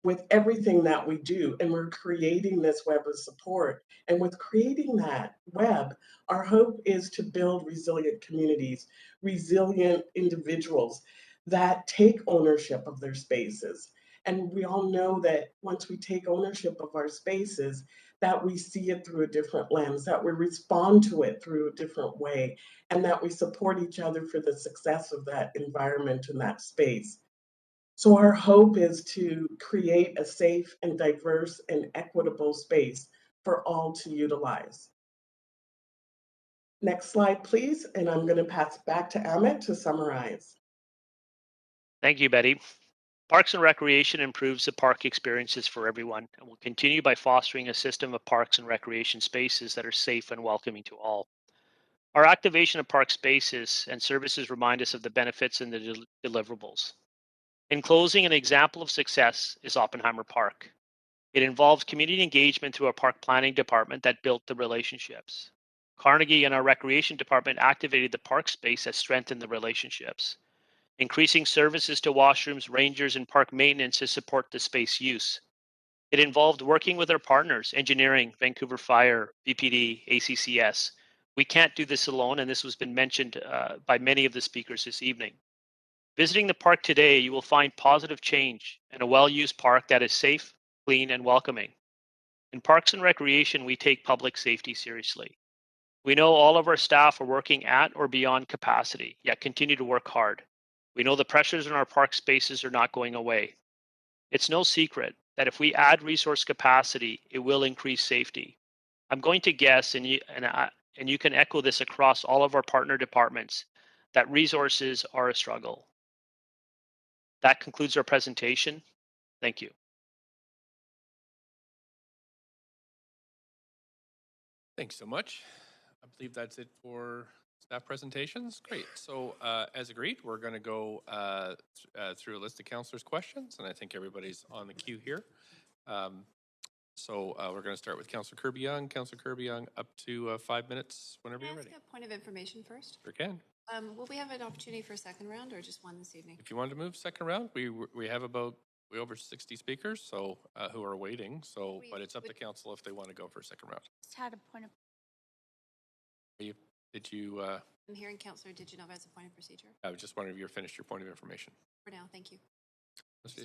with everything that we do, and we're creating this web of support. And with creating that web, our hope is to build resilient communities, resilient individuals that take ownership of their spaces. And we all know that once we take ownership of our spaces, that we see it through a different lens, that we respond to it through a different way, and that we support each other for the success of that environment and that space. So our hope is to create a safe and diverse and equitable space for all to utilize. Next slide, please, and I'm going to pass it back to Amit to summarize. Thank you, Betty. Parks and Recreation improves the park experiences for everyone and will continue by fostering a system of parks and recreation spaces that are safe and welcoming to all. Our activation of park spaces and services remind us of the benefits and the deliverables. In closing, an example of success is Oppenheimer Park. It involves community engagement through our park planning department that built the relationships. Carnegie and our recreation department activated the park space that strengthened the relationships. Increasing services to washrooms, rangers, and park maintenance to support the space use. It involved working with our partners, engineering, Vancouver Fire, BPD, ACCS. We can't do this alone, and this has been mentioned by many of the speakers this evening. Visiting the park today, you will find positive change and a well-used park that is safe, clean, and welcoming. In Parks and Recreation, we take public safety seriously. We know all of our staff are working at or beyond capacity, yet continue to work hard. We know the pressures in our park spaces are not going away. It's no secret that if we add resource capacity, it will increase safety. I'm going to guess, and you can echo this across all of our partner departments, that resources are a struggle. That concludes our presentation. Thank you. Thanks so much. I believe that's it for staff presentations. Great. So as agreed, we're going to go through a list of councillors' questions, and I think everybody's on the queue here. So we're going to start with Councillor Kirby-Young. Councillor Kirby-Young, up to 5 minutes whenever you're ready. Can I ask a point of information first? Sure can. Will we have an opportunity for a second round or just one this evening? If you want to move second round, we have about over 60 speakers, so who are waiting. So, but it's up to council if they want to go for a second round. Just had a point of. Did you? I'm hearing, Councillor, did you know as a point of procedure? I was just wondering if you finished your point of information. For now, thank you.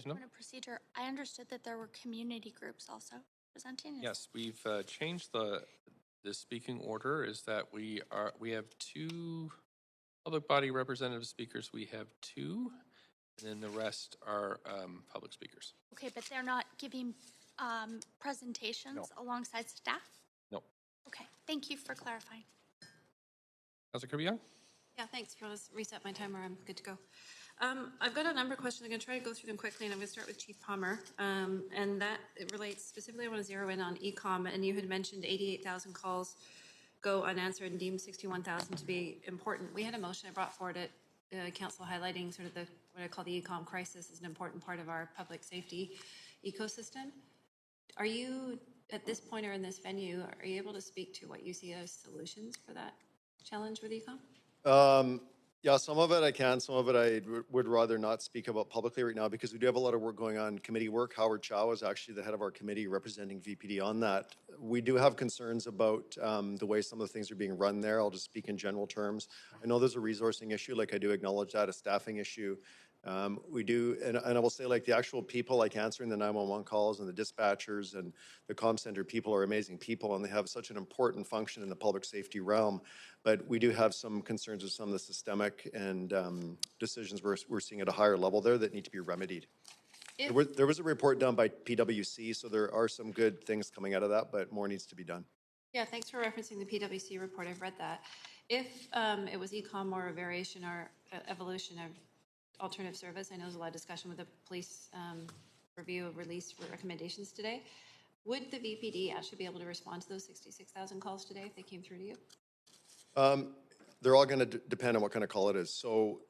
Point of procedure. I understood that there were community groups also. presenting? Yes, we've changed the speaking order is that we have two public body representative speakers. We have two, and then the rest are public speakers. Okay, but they're not giving presentations No. alongside staff? No. Okay, thank you for clarifying. Councilor Kirby-Young? Yeah, thanks. If you want to reset my timer, I'm good to go. I've got a number of questions. I'm going to try to go through them quickly, and I'm going to start with Chief Palmer. And that it relates specifically, I want to zero in on e-com. And you had mentioned 88,000 calls go unanswered and deemed 61,000 to be important. We had a motion I brought forward at council highlighting sort of what I call the e-com crisis as an important part of our public safety ecosystem. Are you, at this point or in this venue, are you able to speak to what you see as solutions for that challenge with e-com? Yeah, some of it I can, some of it I would rather not speak about publicly right now because we do have a lot of work going on, committee work. Howard Chow is actually the head of our committee representing VPD on that. We do have concerns about the way some of the things are being run there. I'll just speak in general terms. I know there's a resourcing issue, like I do acknowledge that, a staffing issue. We do, and I will say, like, the actual people, like answering the 911 calls and the dispatchers and the comm center people are amazing people, and they have such an important function in the public safety realm. But we do have some concerns with some of the systemic and decisions we're seeing at a higher level there that need to be remedied. There was a report done by PwC, so there are some good things coming out of that, but more needs to be done. Yeah, thanks for referencing the PwC report. I've read that. If it was e-com or a variation or evolution of alternative service, I know there's a lot of discussion with the police review of release recommendations today. Would the VPD actually be able to respond to those 66,000 calls today if they came through to you? They're all going to depend on what kind of call it is. So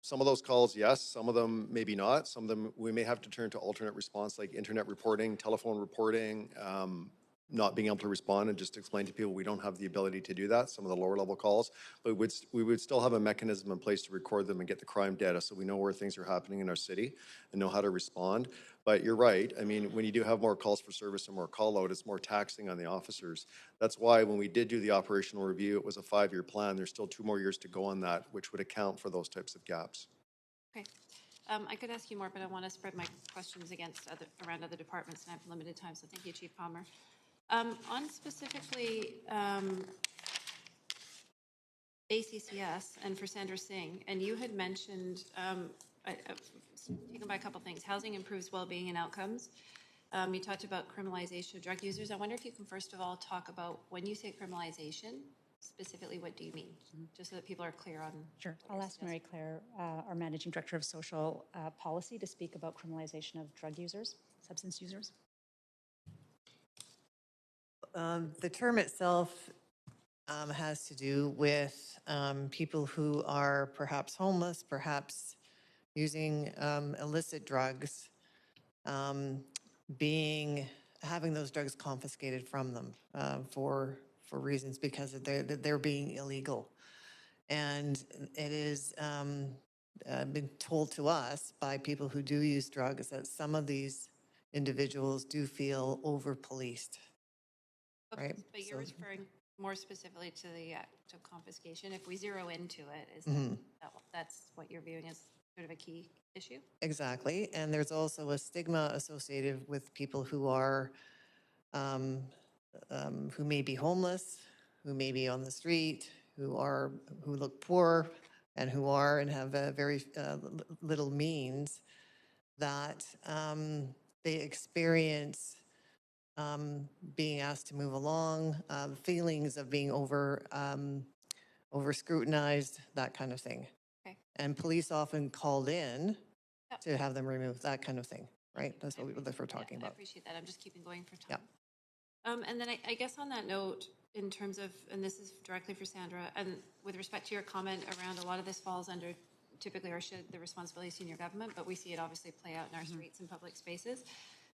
some of those calls, yes. Some of them, maybe not. Some of them, we may have to turn to alternate response, like internet reporting, telephone reporting, not being able to respond and just explain to people we don't have the ability to do that, some of the lower level calls. But we would still have a mechanism in place to record them and get the crime data so we know where things are happening in our city and know how to respond. But you're right. I mean, when you do have more calls for service and more call out, it's more taxing on the officers. That's why when we did do the operational review, it was a 5-year plan. There's still 2 more years to go on that, which would account for those types of gaps. Okay. I could ask you more, but I want to spread my questions around other departments, and I have limited time, so thank you, Chief Palmer. On specifically ACCS and for Sandra Singh, and you had mentioned, taken by a couple things, housing improves well-being and outcomes. You talked about criminalization of drug users. I wonder if you can first of all talk about when you say criminalization, specifically what do you mean? Just so that people are clear on. Sure. I'll ask Mary Claire, our Managing Director of Social Policy, to speak about criminalization of drug users, substance users. The term itself has to do with people who are perhaps homeless, perhaps using illicit drugs, having those drugs confiscated from them for reasons because they're being illegal. And it is been told to us by people who do use drugs that some of these individuals do feel over-policed. Okay, right? but you're referring more specifically to the act of confiscation. If we zero into it, is that's what you're viewing as sort of a key issue? Exactly. And there's also a stigma associated with people who are, who may be homeless, who may be on the street, who look poor, and who have very little means, that they experience being asked to move along, feelings of being over scrutinized, that kind of thing. Okay. And police often called in to have them removed, that kind of thing, right? That's what we're talking about. I appreciate that. I'm just keeping going for time. And then I guess on that note, in terms of, and this is directly for Sandra, and with respect to your comment around a lot of this falls under typically or should the responsibility of senior government, but we see it obviously play out in our streets and public spaces.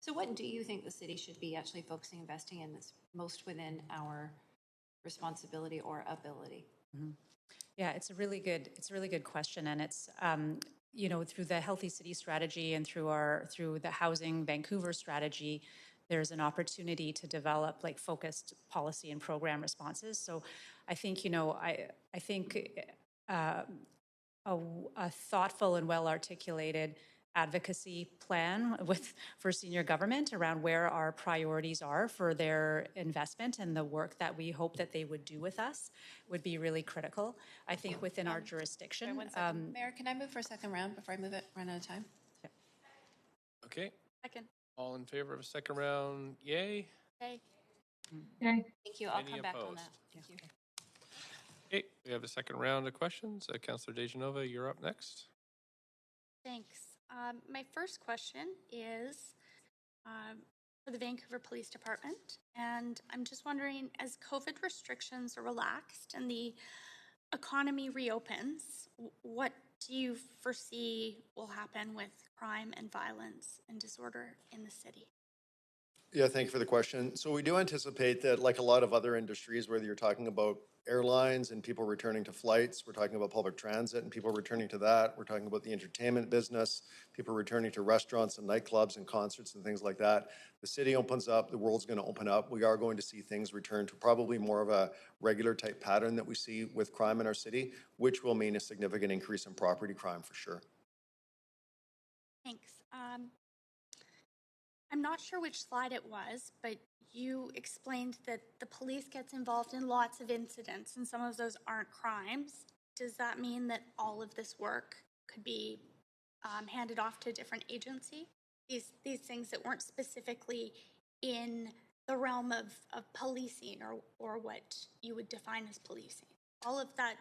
So what do you think the city should be actually focusing, investing in that's most within our responsibility or ability? Yeah, it's a really good question, and it's you know, through the Healthy City strategy and through the Housing Vancouver strategy, there's an opportunity to develop like focused policy and program responses. So I think, you know, I think a thoughtful and well articulated advocacy plan for senior government around where our priorities are for their investment, and the work that we hope that they would do with us would be really critical. I think within our jurisdiction. Sorry, 1 second. Mayor, can I move for a second round before I run out of time? Okay. Second. All in favor of a second round, yay? Okay. Okay. Thank you. I'll Any come back on opposed? that. Thank you. Okay, we have a second round of questions. Councillor Dejanova, you're up next. Thanks. My first question is for the Vancouver Police Department. And I'm just wondering, as COVID restrictions are relaxed and the economy reopens, what do you foresee will happen with crime and violence and disorder in the city? Yeah, thank you for the question. So we do anticipate that, like a lot of other industries, whether you're talking about airlines and people returning to flights, we're talking about public transit and people returning to that, we're talking about the entertainment business, people returning to restaurants and nightclubs and concerts and things like that. The city opens up, the world's going to open up. We are going to see things return to probably more of a regular type pattern that we see with crime in our city, which will mean a significant increase in property crime for sure. Thanks. I'm not sure which slide it was, but you explained that the police gets involved in lots of incidents and some of those aren't crimes. Does that mean that all of this work could be handed off to a different agency? These things that weren't specifically in the realm of policing or what you would define as policing. All of that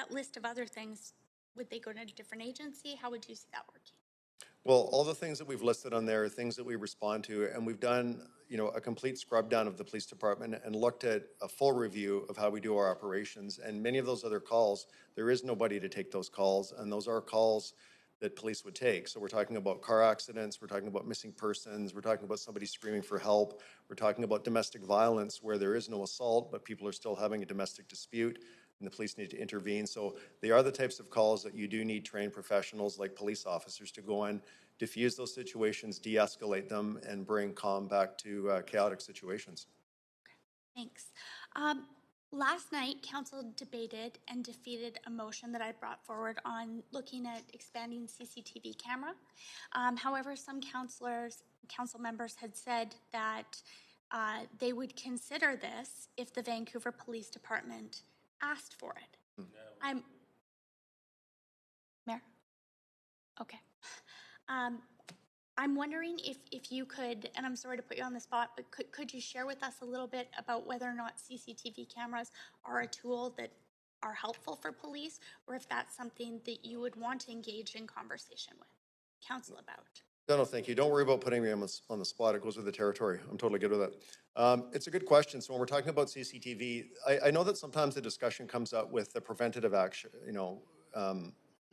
list of other things, would they go to a different agency? How would you see that working? Well, all the things that we've listed on there are things that we respond to, and we've done, a complete scrub down of the police department and looked at a full review of how we do our operations. And many of those other calls, there is nobody to take those calls, and those are calls that police would take. So we're talking about car accidents, we're talking about missing persons, we're talking about somebody screaming for help, we're talking about domestic violence where there is no assault, but people are still having a domestic dispute and the police need to intervene. So they are the types of calls that you do need trained professionals like police officers to go in, diffuse those situations, de-escalate them, and bring calm back to chaotic situations. Thanks. Last night, council debated and defeated a motion that I brought forward on looking at expanding CCTV camera. However, some council members had said that they would consider this if the Vancouver Police Department asked for it. No. Mayor? Okay. I'm wondering if you could, and I'm sorry to put you on the spot, but could you share with us a little bit about whether or not CCTV cameras are a tool that are helpful for police, or if that's something that you would want to engage in conversation with council about? No, thank you. Don't worry about putting me on the spot. It goes with the territory. I'm totally good with it. It's a good question. So when we're talking about CCTV, I know that sometimes the discussion comes up with the preventative action,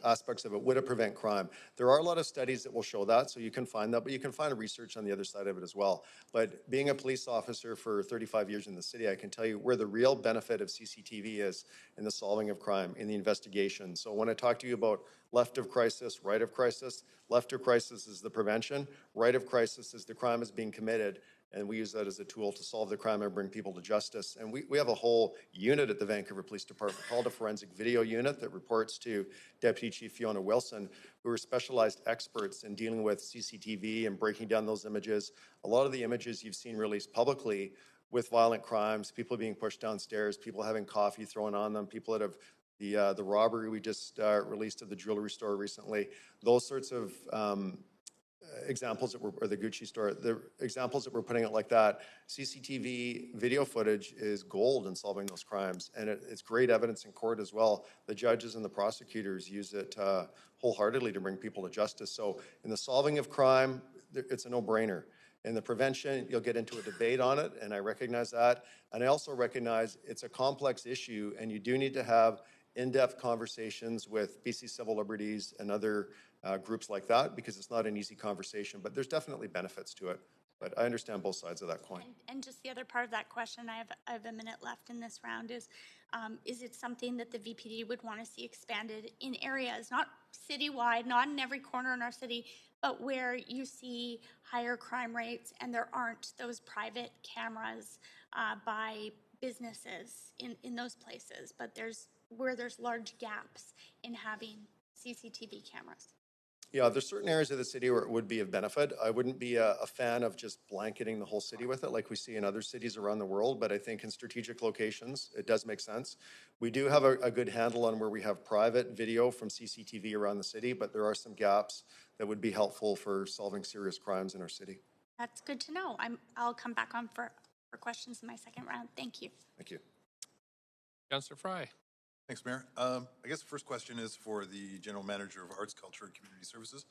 aspects of it. Would it prevent crime? There are a lot of studies that will show that, so you can find that, but you can find research on the other side of it as well. But being a police officer for 35 years in the city, I can tell you where the real benefit of CCTV is in the solving of crime, in the investigation. So when I talk to you about left of crisis, right of crisis, left of crisis is the prevention, right of crisis is the crime is being committed, and we use that as a tool to solve the crime and bring people to justice. And we have a whole unit at the Vancouver Police Department called a Forensic Video Unit that reports to Deputy Chief Fiona Wilson, who are specialized experts in dealing with CCTV and breaking down those images. A lot of the images you've seen released publicly with violent crimes, people being pushed downstairs, people having coffee thrown on them, people that have the robbery we just released at the jewelry store recently, those sorts of examples that were, or the Gucci store, the examples that we're putting out like that, CCTV video footage is gold in solving those crimes. And it's great evidence in court as well. The judges and the prosecutors use it wholeheartedly to bring people to justice. So in the solving of crime, it's a no-brainer. In the prevention, you'll get into a debate on it, and I recognize that. And I also recognize it's a complex issue, and you do need to have in-depth conversations with BC Civil Liberties and other groups like that, because it's not an easy conversation, but there's definitely benefits to it. But I understand both sides of that coin. And just the other part of that question, I have a minute left in this round, is it something that the VPD would want to see expanded in areas, not citywide, not in every corner in our city, but where you see higher crime rates and there aren't those private cameras by businesses in those places, but where there's large gaps in having CCTV cameras? Yeah, there's certain areas of the city where it would be of benefit. I wouldn't be a fan of just blanketing the whole city with it like we see in other cities around the world, but I think in strategic locations, it does make sense. We do have a good handle on where we have private video from CCTV around the city, but there are some gaps that would be helpful for solving serious crimes in our city. That's good to know. I'll come back on for questions in my second round. Thank you. Thank you. Councillor Fry. Thanks, Mayor. I guess the first question is for the General Manager of Arts, Culture, and Community Services.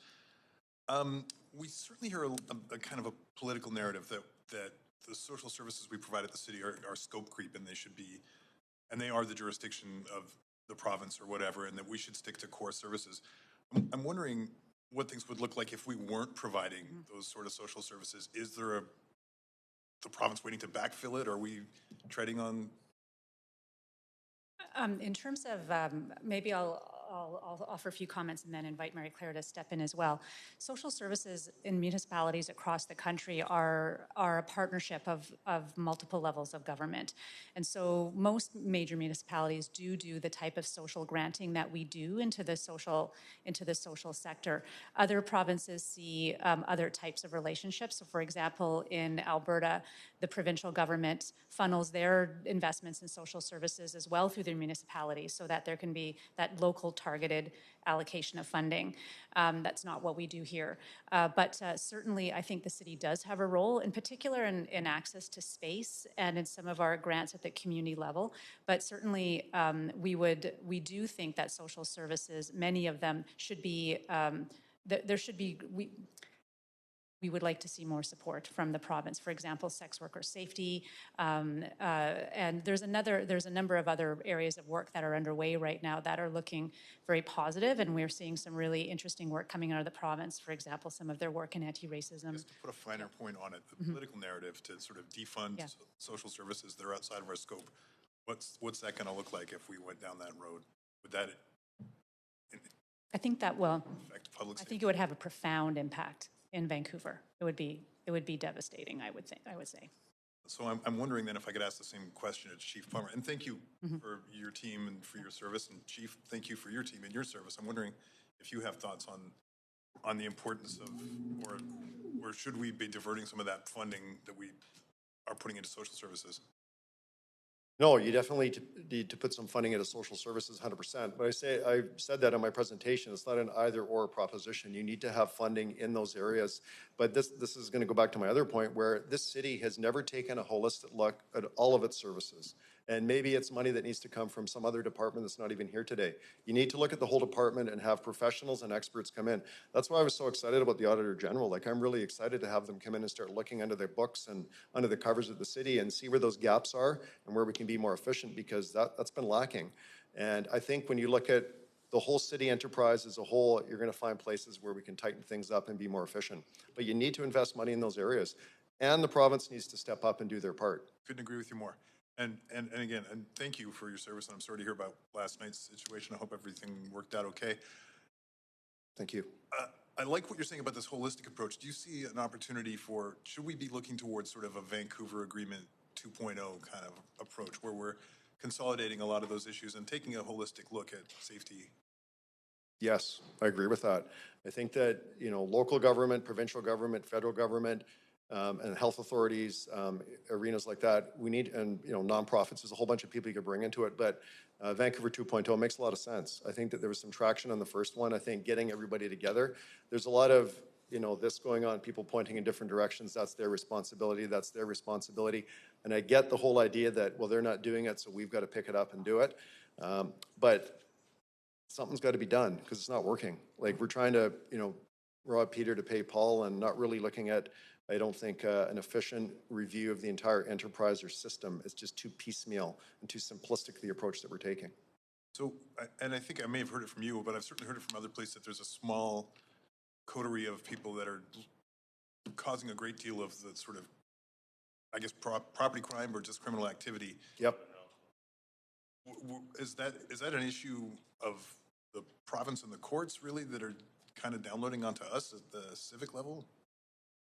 We certainly hear a kind of a political narrative that the social services we provide at the city are scope creep, and they are the jurisdiction of the province or whatever, and that we should stick to core services. I'm wondering what things would look like if we weren't providing those sort of social services. Is there the province waiting to backfill it? Are we treading on? In terms of, maybe I'll offer a few comments and then invite Mary Claire to step in as well. Social services in municipalities across the country are a partnership of multiple levels of government. And so most major municipalities do the type of social granting that we do into the social sector. Other provinces see other types of relationships. So for example, in Alberta, the provincial government funnels their investments in social services as well through their municipalities so that there can be that local targeted allocation of funding. That's not what we do here. But certainly I think the city does have a role, in particular in access to space and in some of our grants at the community level. But certainly we do think that social services, many of them should be, we would like to see more support from the province. For example, sex worker safety, and there's a number of other areas of work that are underway right now that are looking very positive, and we're seeing some really interesting work coming out of the province. For example, some of their work in anti-racism. Just to put a finer point on it, the political narrative to sort of defund social services that are outside of our scope, what's that going to look like if we went down that road? Would that I think that will affect public safety? I think it would have a profound impact in Vancouver. It would be devastating, I would say. So I'm wondering then if I could ask the same question to Chief Palmer. And thank you for your team and for your service. And Chief, thank you for your team and your service. I'm wondering if you have thoughts on the importance of, or should we be diverting some of that funding that we are putting into social services? No, you definitely need to put some funding into social services, 100%. But I said that in my presentation. It's not an either or proposition. You need to have funding in those areas. But this is going to go back to my other point, where this city has never taken a holistic look at all of its services. And maybe it's money that needs to come from some other department that's not even here today. You need to look at the whole department and have professionals and experts come in. That's why I was so excited about the Auditor General. Like, I'm really excited to have them come in and start looking under their books and under the covers of the city and see where those gaps are and where we can be more efficient, because that's been lacking. And I think when you look at the whole city enterprise as a whole, you're going to find places where we can tighten things up and be more efficient. But you need to invest money in those areas. And the province needs to step up and do their part. Couldn't agree with you more. And again, and thank you for your service. And I'm sorry to hear about last night's situation. I hope everything worked out okay. Thank you. I like what you're saying about this holistic approach. Do you see an opportunity should we be looking towards sort of a Vancouver Agreement 2.0 kind of approach, where we're consolidating a lot of those issues and taking a holistic look at safety? Yes, I agree with that. I think that, local government, provincial government, federal government, and health authorities, arenas like that, we need, and nonprofits, there's a whole bunch of people you could bring into it, but Vancouver 2.0 makes a lot of sense. I think that there was some traction on the first one. I think getting everybody together, there's a lot of this going on, people pointing in different directions. That's their responsibility. That's their responsibility. And I get the whole idea that, well, they're not doing it, so we've got to pick it up and do it. But something's got to be done, because it's not working. Like, we're trying to, rob Peter to pay Paul, and not really looking at, I don't think, an efficient review of the entire enterprise or system. It's just too piecemeal and too simplistic, the approach that we're taking. So, and I think I may have heard it from you, but I've certainly heard it from other places, that there's a small coterie of people that are causing a great deal of the sort of, I guess, property crime or just criminal activity. Yep. Is that an issue of the province and the courts, really, that are kind of downloading onto us at the civic level?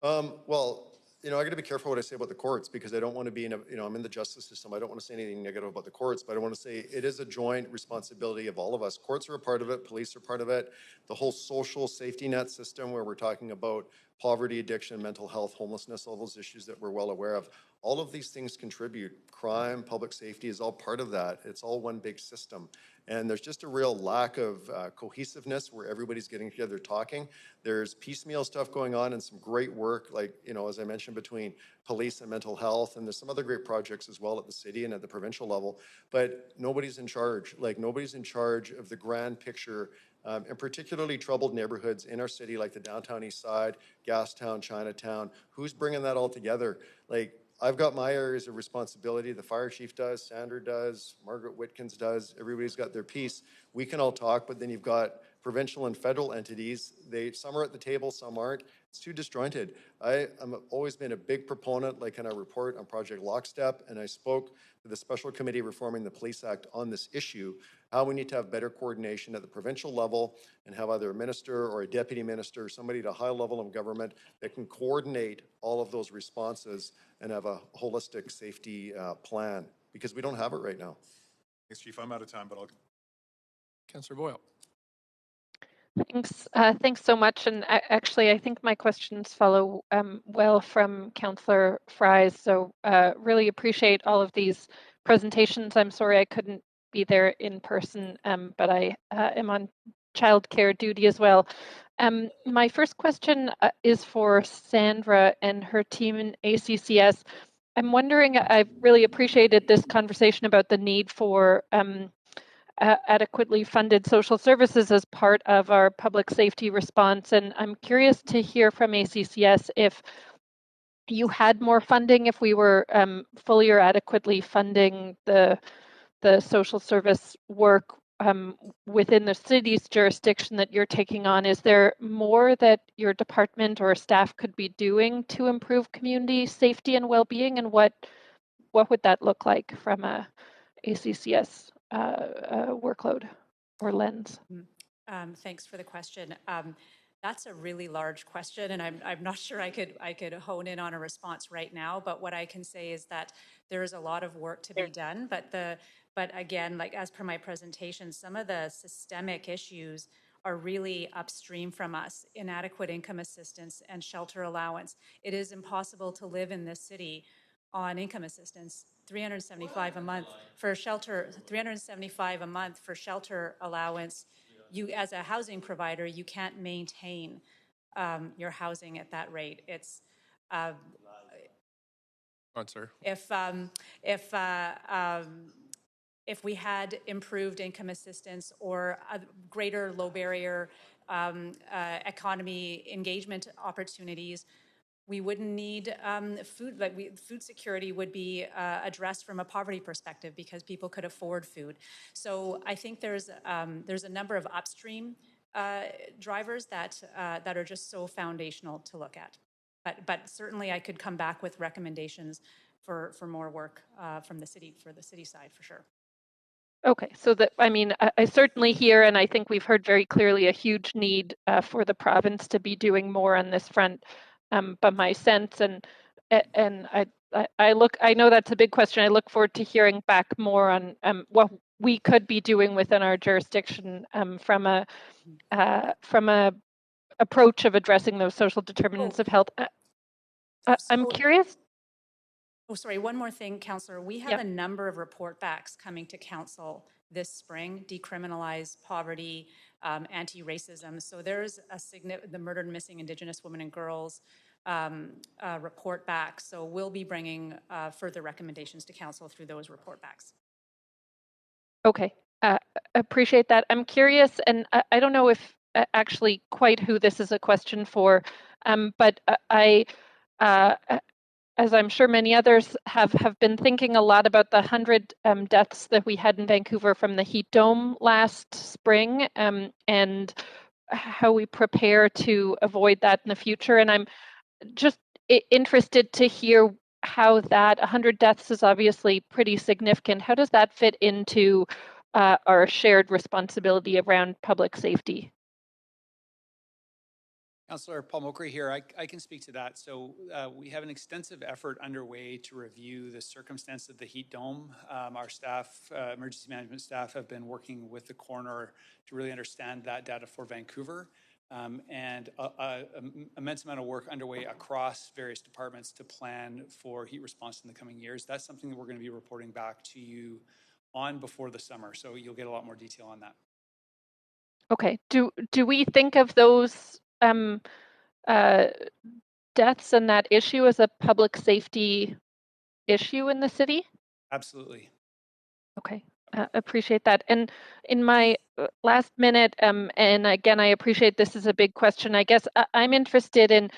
Well, you know, I got to be careful what I say about the courts because I don't want to be in a, you know, I'm in the justice system. I don't want to say anything negative about the courts, but I want to say it is a joint responsibility of all of us. Courts are a part of it. Police are part of it. The whole social safety net system where we're talking about poverty, addiction, mental health, homelessness, all those issues that we're well aware of. All of these things contribute. Crime, public safety is all part of that. It's all one big system. And there's just a real lack of cohesiveness where everybody's getting together talking. There's piecemeal stuff going on and some great work, like, you know, as I mentioned, between police and mental health. And there's some other great projects as well at the city and at the provincial level. But nobody's in charge. Like, nobody's in charge of the grand picture, and particularly troubled neighborhoods in our city, like the downtown east side, Gastown, Chinatown. Who's bringing that all together? Like, I've got my areas of responsibility. The fire chief does, Sandra does, Margaret Whitkins does. Everybody's got their piece. We can all talk, but then you've got provincial and federal entities. Some are at the table, some aren't. It's too disjointed. I have always been a big proponent, like in our report on Project Lockstep, and I spoke to the special committee reforming the Police Act on this issue, how we need to have better coordination at the provincial level and have either a minister or a deputy minister or somebody at a high level of government that can coordinate all of those responses and have a holistic safety plan, because we don't have it right now. Thanks, Chief. I'm out of time, but I'll. Councillor Boyle. Thanks. Thanks so much. And actually, I think my questions follow well from Councillor Fry's. So really appreciate all of these presentations. I'm sorry I couldn't be there in person, but I am on childcare duty as well. My first question is for Sandra and her team in ACCS. I'm wondering, I've really appreciated this conversation about the need for adequately funded social services as part of our public safety response. And I'm curious to hear from ACCS if you had more funding, if we were fully or adequately funding the social service work within the city's jurisdiction that you're taking on. Is there more that your department or staff could be doing to improve community safety and well-being, and what would that look like from a ACCS workload or lens? Thanks for the question. That's a really large question, and I'm not sure I could hone in on a response right now. But what I can say is that there is a lot of work to be done. But again, like as per my presentation, some of the systemic issues are really upstream from us: inadequate income assistance and shelter allowance. It is impossible to live in this city on income assistance. $375 a month for shelter, $375 a month for shelter allowance. You, as a housing provider, you can't maintain your housing at that rate. It's Sir. If we had improved income assistance or a greater low barrier economy engagement opportunities, we wouldn't need food. Food security would be addressed from a poverty perspective because people could afford food. So I think there's a number of upstream drivers that are just so foundational to look at. But certainly I could come back with recommendations for more work from the city, for the city side, for sure. Okay, so I certainly hear, and I think we've heard very clearly, a huge need for the province to be doing more on this front. But my sense, and I know that's a big question. I look forward to hearing back more on what we could be doing within our jurisdiction from a approach of addressing those social determinants of health. I'm curious. Oh, sorry, one more thing, Councillor. We have a number of report backs coming to Council this spring: decriminalize poverty, anti-racism. So there's the Murdered and Missing Indigenous Women and Girls report back. So we'll be bringing further recommendations to Council through those report backs. Okay, appreciate that. I'm curious, and I don't know if actually quite who this is a question for, but as I'm sure many others have been thinking a lot about the 100 deaths that we had in Vancouver from the heat dome last spring, and how we prepare to avoid that in the future. And I'm just interested to hear how that 100 deaths is obviously pretty significant. How does that fit into our shared responsibility around public safety? Councillor Paul Mokry here. I can speak to that. So we have an extensive effort underway to review the circumstance of the heat dome. Our staff, emergency management staff, have been working with the coroner to really understand that data for Vancouver. And an immense amount of work underway across various departments to plan for heat response in the coming years. That's something that we're going to be reporting back to you on before the summer. So you'll get a lot more detail on that. Okay. Do we think of those deaths and that issue as a public safety issue in the city? Absolutely. Okay. Appreciate that. And in my last minute, and again, I appreciate this is a big question. I guess I'm interested in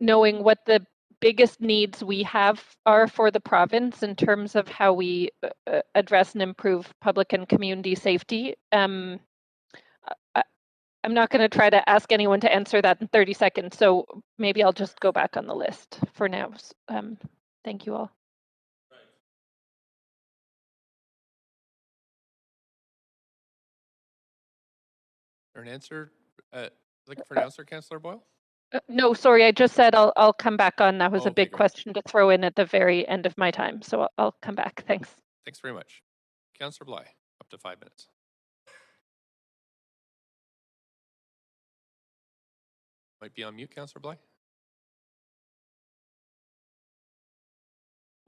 knowing what the biggest needs we have are for the province in terms of how we address and improve public and community safety. I'm not going to try to ask anyone to answer that in 30 seconds, so maybe I'll just go back on the list for now. Thank you all. For an answer, looking for an answer, Councillor Boyle? No, sorry, I just said I'll come back on. That was a Okay, big great. question to throw in at the very end of my time, so I'll come back. Thanks. Thanks very much. Councillor Bly, up to 5 minutes. Might be on mute, Councillor Bly.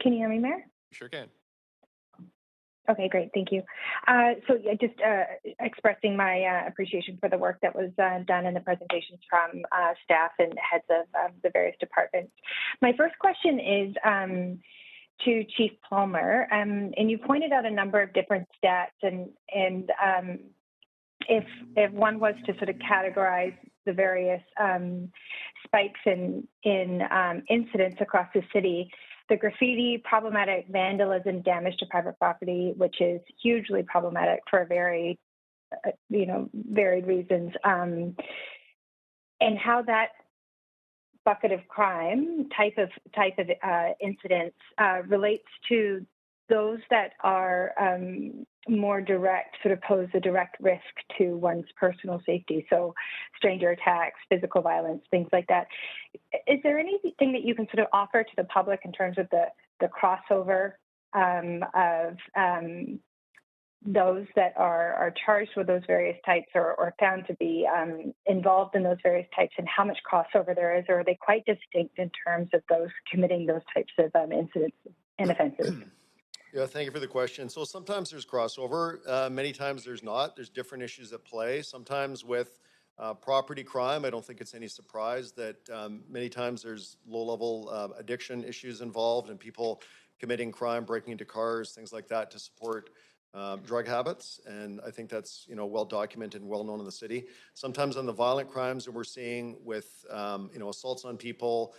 Can you hear me, Mayor? Sure can. Okay, great. Thank you. So yeah, just expressing my appreciation for the work that was done in the presentations from staff and heads of the various departments. My first question is to Chief Palmer, and you pointed out a number of different stats, and if one was to sort of categorize the various spikes in incidents across the city, the graffiti, problematic vandalism, damage to private property, which is hugely problematic for very, varied reasons, and how that bucket of crime type of incidents relates to those that are more direct, sort of pose a direct risk to one's personal safety. So stranger attacks, physical violence, things like that. Is there anything that you can sort of offer to the public in terms of the crossover of those that are charged with those various types or found to be involved in those various types, and how much crossover there is, or are they quite distinct in terms of those committing those types of incidents and offenses? Yeah, thank you for the question. So sometimes there's crossover. Many times there's not. There's different issues at play. Sometimes with property crime, I don't think it's any surprise that many times there's low-level addiction issues involved and people committing crime, breaking into cars, things like that to support drug habits. And I think that's well documented and well known in the city. Sometimes on the violent crimes that we're seeing with assaults on people,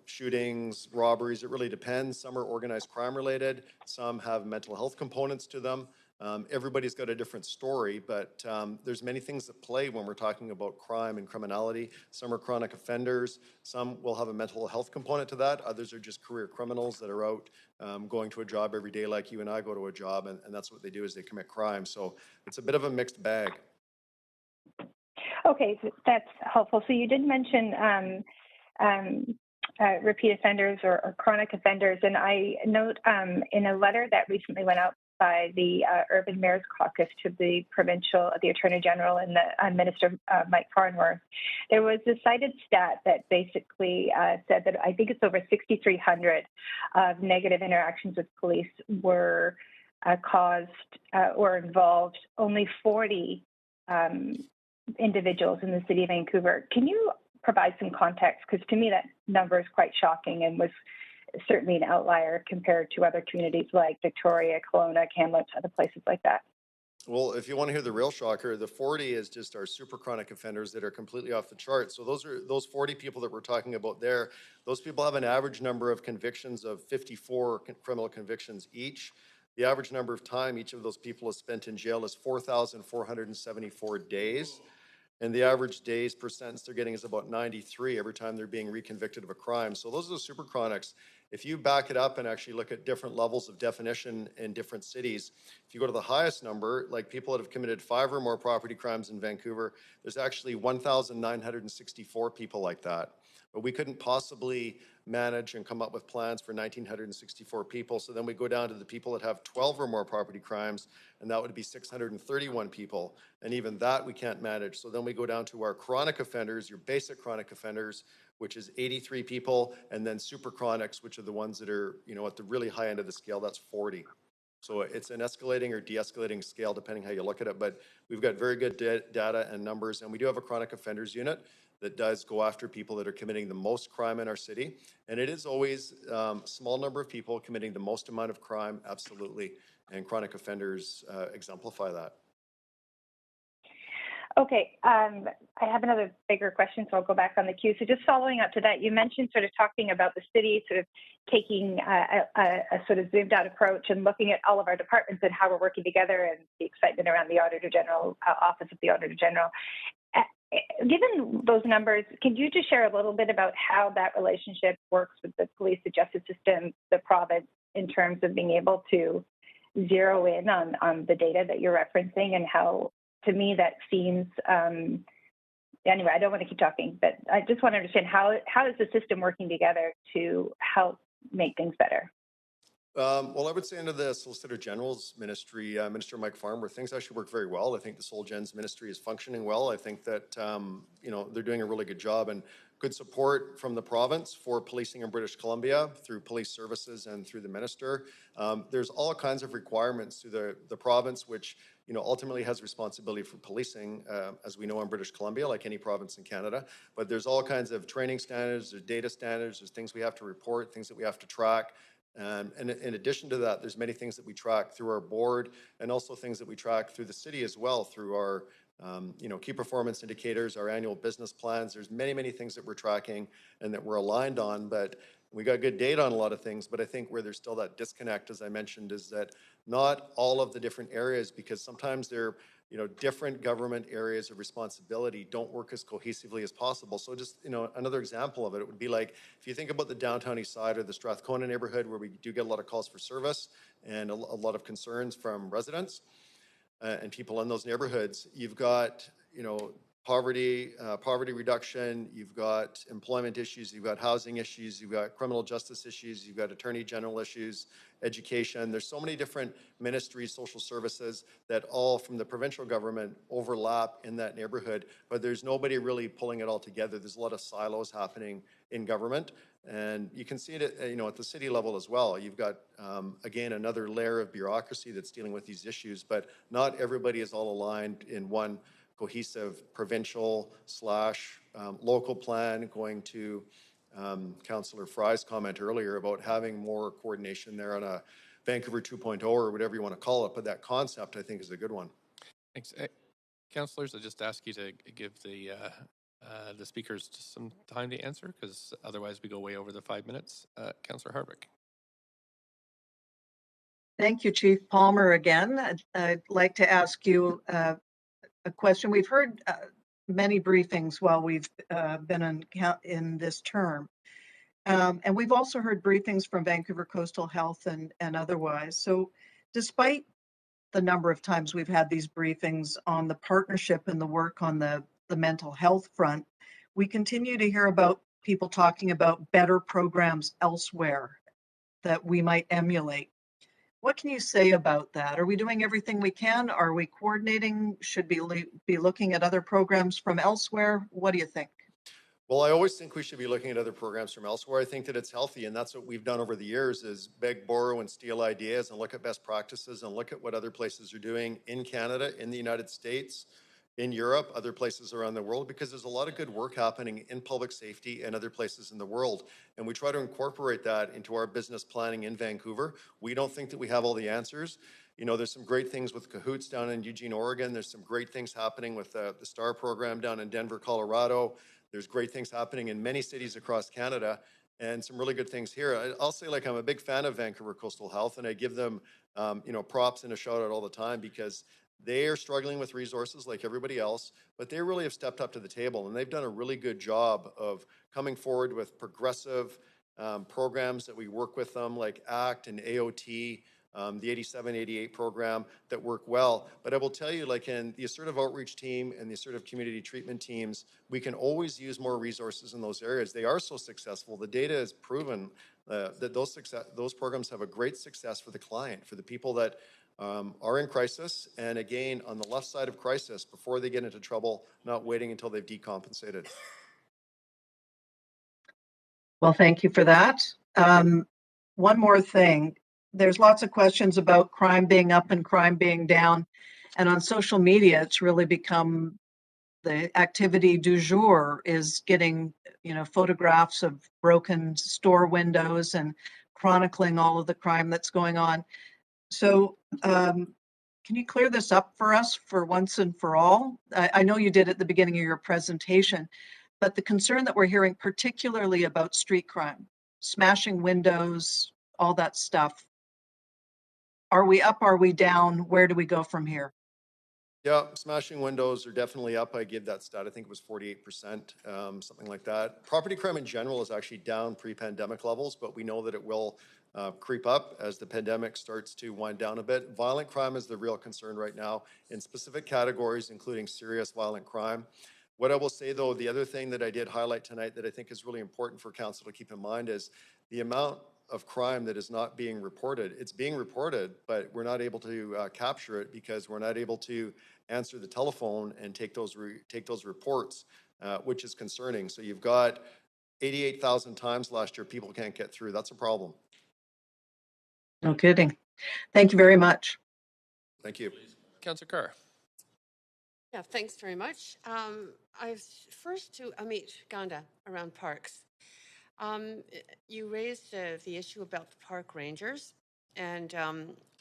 shootings, robberies, it really depends. Some are organized crime related. Some have mental health components to them. Everybody's got a different story, but there's many things that play when we're talking about crime and criminality. Some are chronic offenders. Some will have a mental health component to that. Others are just career criminals that are out going to a job every day like you and I go to a job, and that's what they do is they commit crime. So it's a bit of a mixed bag. Okay, so that's helpful. So you did mention repeat offenders or chronic offenders. And I note in a letter that recently went out by the Urban Mayors Caucus to the Attorney General and the Minister Mike Farnworth, there was a cited stat that basically said that I think it's over 6,300 of negative interactions with police were caused or involved only 40 individuals in the city of Vancouver. Can you provide some context? Because to me, that number is quite shocking and was certainly an outlier compared to other communities like Victoria, Kelowna, Kamloops, other places like that. Well, if you want to hear the real shocker, the 40 is just our super chronic offenders that are completely off the chart. So those 40 people that we're talking about there, those people have an average number of convictions of 54 criminal convictions each. The average number of time each of those people has spent in jail is 4,474 days. And the average days per sentence they're getting is about 93 every time they're being reconvicted of a crime. So those are the super chronics. If you back it up and actually look at different levels of definition in different cities, if you go to the highest number, like people that have committed 5 or more property crimes in Vancouver, there's actually 1,964 people like that. But we couldn't possibly manage and come up with plans for 1,964 people. So then we go down to the people that have 12 or more property crimes, and that would be 631 people. And even that we can't manage. So then we go down to our chronic offenders, your basic chronic offenders, which is 83 people, and then super chronics, which are the ones that are, at the really high end of the scale, that's 40. So it's an escalating or de-escalating scale, depending how you look at it. But we've got very good data and numbers, and we do have a chronic offenders unit that does go after people that are committing the most crime in our city. And it is always a small number of people committing the most amount of crime, absolutely. And chronic offenders exemplify that. Okay, I have another bigger question, so I'll go back on the queue. So just following up to that, you mentioned sort of talking about the city sort of taking a sort of zoomed out approach and looking at all of our departments and how we're working together and the excitement around the Auditor General, Office of the Auditor General. Given those numbers, can you just share a little bit about how that relationship works with the police, the justice system, the province, in terms of being able to zero in on the data that you're referencing, and how, to me, that seems, anyway, I don't want to keep talking, but I just want to understand how is the system working together to help make things better? Well, I would say under the Solicitor General's ministry, Minister Mike Farmer, things actually work very well. I think the Sol Gen's ministry is functioning well. I think that, they're doing a really good job, and good support from the province for policing in British Columbia through police services and through the minister. There's all kinds of requirements to the province, which ultimately has responsibility for policing, as we know in British Columbia, like any province in Canada. But there's all kinds of training standards, there's data standards, there's things we have to report, things that we have to track. And in addition to that, there's many things that we track through our board, and also things that we track through the city as well, through our key performance indicators, our annual business plans. There's many, many things that we're tracking and that we're aligned on, but we got good data on a lot of things. But I think where there's still that disconnect, as I mentioned, is that not all of the different areas, because sometimes they're different government areas of responsibility don't work as cohesively as possible. So just, another example of it would be like, if you think about the downtown east side or the Strathcona neighborhood, where we do get a lot of calls for service and a lot of concerns from residents and people in those neighborhoods, you've got, poverty reduction, you've got employment issues, you've got housing issues, you've got criminal justice issues, you've got attorney general issues, education. There's so many different ministries, social services that all from the provincial government overlap in that neighborhood, but there's nobody really pulling it all together. There's a lot of silos happening in government, and you can see it at the city level as well. You've got, again, another layer of bureaucracy that's dealing with these issues, but not everybody is all aligned in one cohesive provincial / local plan, going to Councillor Fry's comment earlier about having more coordination there on a Vancouver 2.0 or whatever you want to call it. But that concept, I think, is a good one. Thanks. Councillors, I just ask you to give the speakers just some time to answer, because otherwise we go way over the 5 minutes. Councillor Harvick. Thank you, Chief Palmer. Again, I'd like to ask you a question. We've heard many briefings while we've been in this term. And we've also heard briefings from Vancouver Coastal Health and otherwise. So despite the number of times we've had these briefings on the partnership and the work on the mental health front, we continue to hear about people talking about better programs elsewhere that we might emulate. What can you say about that? Are we doing everything we can? Are we coordinating? Should we be looking at other programs from elsewhere? What do you think? Well, I always think we should be looking at other programs from elsewhere. I think that it's healthy, and that's what we've done over the years, is beg, borrow, and steal ideas and look at best practices and look at what other places are doing in Canada, in the United States, in Europe, other places around the world, because there's a lot of good work happening in public safety and other places in the world. And we try to incorporate that into our business planning in Vancouver. We don't think that we have all the answers. There's some great things with Cahoots down in Eugene, Oregon. There's some great things happening with the STAR program down in Denver, Colorado. There's great things happening in many cities across Canada, and some really good things here. I'll say, I'm a big fan of Vancouver Coastal Health, and I give them, props and a shout out all the time, because They are struggling with resources like everybody else, but they really have stepped up to the table, and they've done a really good job of coming forward with progressive programs that we work with them, like ACT and AOT, the 87-88 program, that work well. But I will tell you, like in the assertive outreach team and the assertive community treatment teams, we can always use more resources in those areas. They are so successful. The data has proven that those programs have a great success for the client, for the people that are in crisis, and again, on the left side of crisis, before they get into trouble, not waiting until they've decompensated. Well, thank you for that. One more thing. There's lots of questions about crime being up and crime being down. And on social media, it's really become the activity du jour is getting, photographs of broken store windows and chronicling all of the crime that's going on. So can you clear this up for us for once and for all? I know you did at the beginning of your presentation, but the concern that we're hearing particularly about street crime, smashing windows, all that stuff. Are we up? Are we down? Where do we go from here? Yeah, smashing windows are definitely up. I gave that stat. I think it was 48%, something like that. Property crime in general is actually down pre-pandemic levels, but we know that it will creep up as the pandemic starts to wind down a bit. Violent crime is the real concern right now in specific categories, including serious violent crime. What I will say, though, the other thing that I did highlight tonight that I think is really important for council to keep in mind is the amount of crime that is not being reported. It's being reported, but we're not able to capture it because we're not able to answer the telephone and take those reports, which is concerning. So you've got 88,000 times last year people can't get through. That's a problem. No kidding. Thank you very much. Thank you. Councillor Carr. Yeah, thanks very much. First to Amit Ganda around parks. You raised the issue about the park rangers, and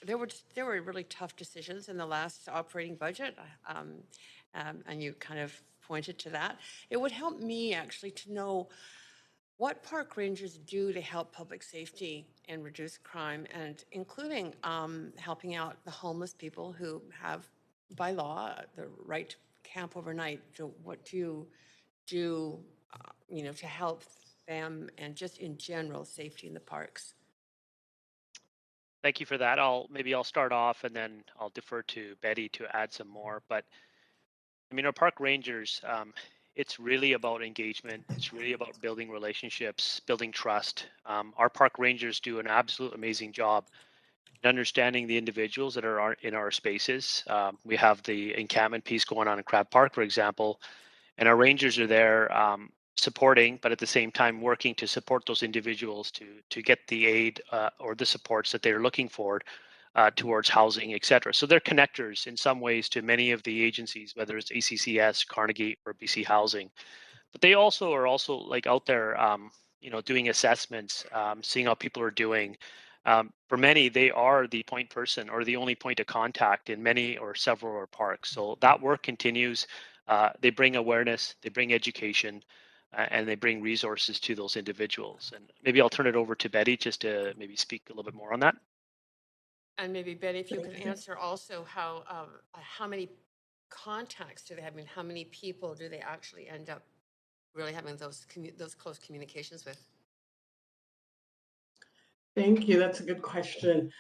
there were really tough decisions in the last operating budget, and you kind of pointed to that. It would help me actually to know what park rangers do to help public safety and reduce crime, and including helping out the homeless people who have, by law, the right to camp overnight. So what do you do, to help them and just in general safety in the parks? Thank you for that. Maybe I'll start off and then I'll defer to Betty to add some more. But I mean, our park rangers, it's really about engagement. It's really about building relationships, building trust. Our park rangers do an absolute amazing job in understanding the individuals that are in our spaces. We have the encampment piece going on in Crab Park, for example, and our rangers are there supporting, but at the same time working to support those individuals to get the aid or the supports that they're looking for towards housing, et cetera. So they're connectors in some ways to many of the agencies, whether it's ACCS, Carnegie, or BC Housing. But they also are like out there, doing assessments, seeing how people are doing. For many, they are the point person or the only point of contact in many or several of our parks. So that work continues. They bring awareness, they bring education, and they bring resources to those individuals. And maybe I'll turn it over to Betty just to maybe speak a little bit more on that. And maybe Betty, if you could answer also how many contacts do they have? I mean, how many people do they actually end up really having those close communications with? Thank you. That's a good question.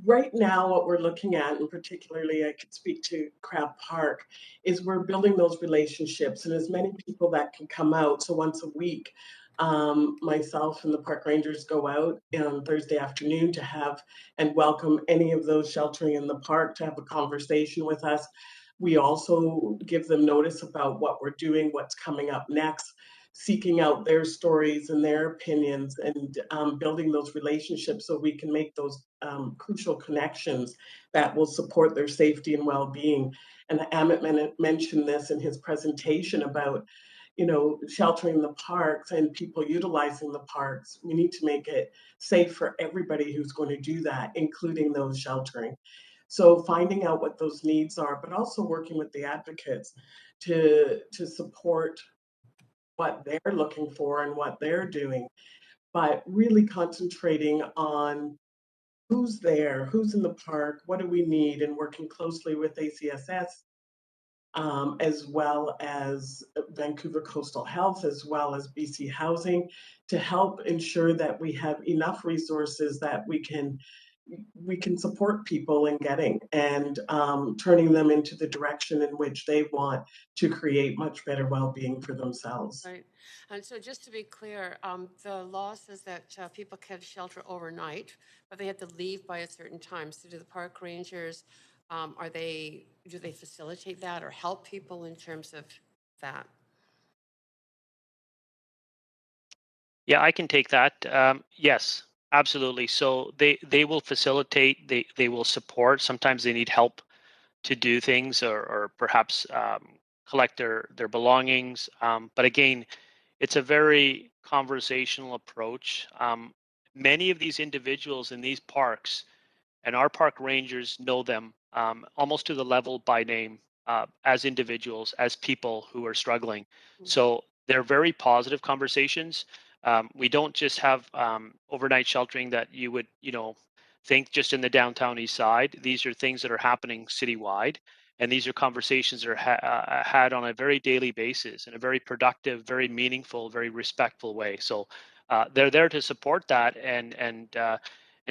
Right now, what we're looking at, and particularly I could speak to Crab Park, is we're building those relationships and as many people that can come out. So once a week, myself and the park rangers go out on Thursday afternoon to have and welcome any of those sheltering in the park to have a conversation with us. We also give them notice about what we're doing, what's coming up next, seeking out their stories and their opinions, and building those relationships so we can make those crucial connections that will support their safety and well-being. And Amit mentioned this in his presentation about, sheltering the parks and people utilizing the parks. We need to make it safe for everybody who's going to do that, including those sheltering. So finding out what those needs are, but also working with the advocates to support what they're looking for and what they're doing, but really concentrating on who's there, who's in the park, what do we need, and working closely with ACSS, as well as Vancouver Coastal Health, as well as BC Housing, to help ensure that we have enough resources that we can support people in getting and turning them into the direction in which they want to create much better well-being for themselves. Right. And so just to be clear, the law says that people can shelter overnight, but they have to leave by a certain time. So do the park rangers, do they facilitate that or help people in terms of that? Yeah, I can take that. Yes, absolutely. So they will facilitate, they will support. Sometimes they need help to do things or perhaps collect their belongings. But again, it's a very conversational approach. Many of these individuals in these parks and our park rangers know them almost to the level by name as individuals, as people who are struggling. So they're very positive conversations. We don't just have overnight sheltering that you would, think just in the downtown east side. These are things that are happening citywide. And these are conversations that are had on a very daily basis in a very productive, very meaningful, very respectful way. So they're there to support that, and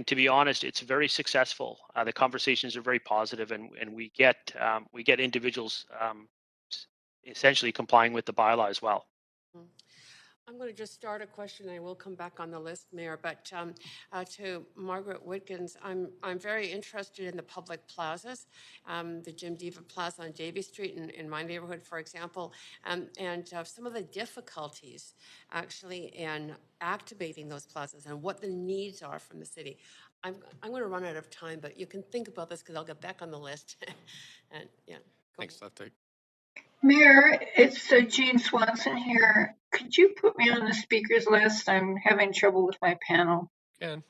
to be honest, it's very successful. The conversations are very positive, and we get individuals essentially complying with the bylaw as well. I'm going to just start a question. I will come back on the list, Mayor. But to Margaret Witkins, I'm very interested in the public plazas, the Jim Diva Plaza on Davie Street in my neighborhood, for example, and some of the difficulties actually in activating those plazas and what the needs are from the city. I'm going to run out of time, but you can think about this because I'll get back on the list. And yeah. Thanks, Lefty. Mayor, it's Jean Swanson here. Could you put me on the speakers list? I'm having trouble with my panel. Ken,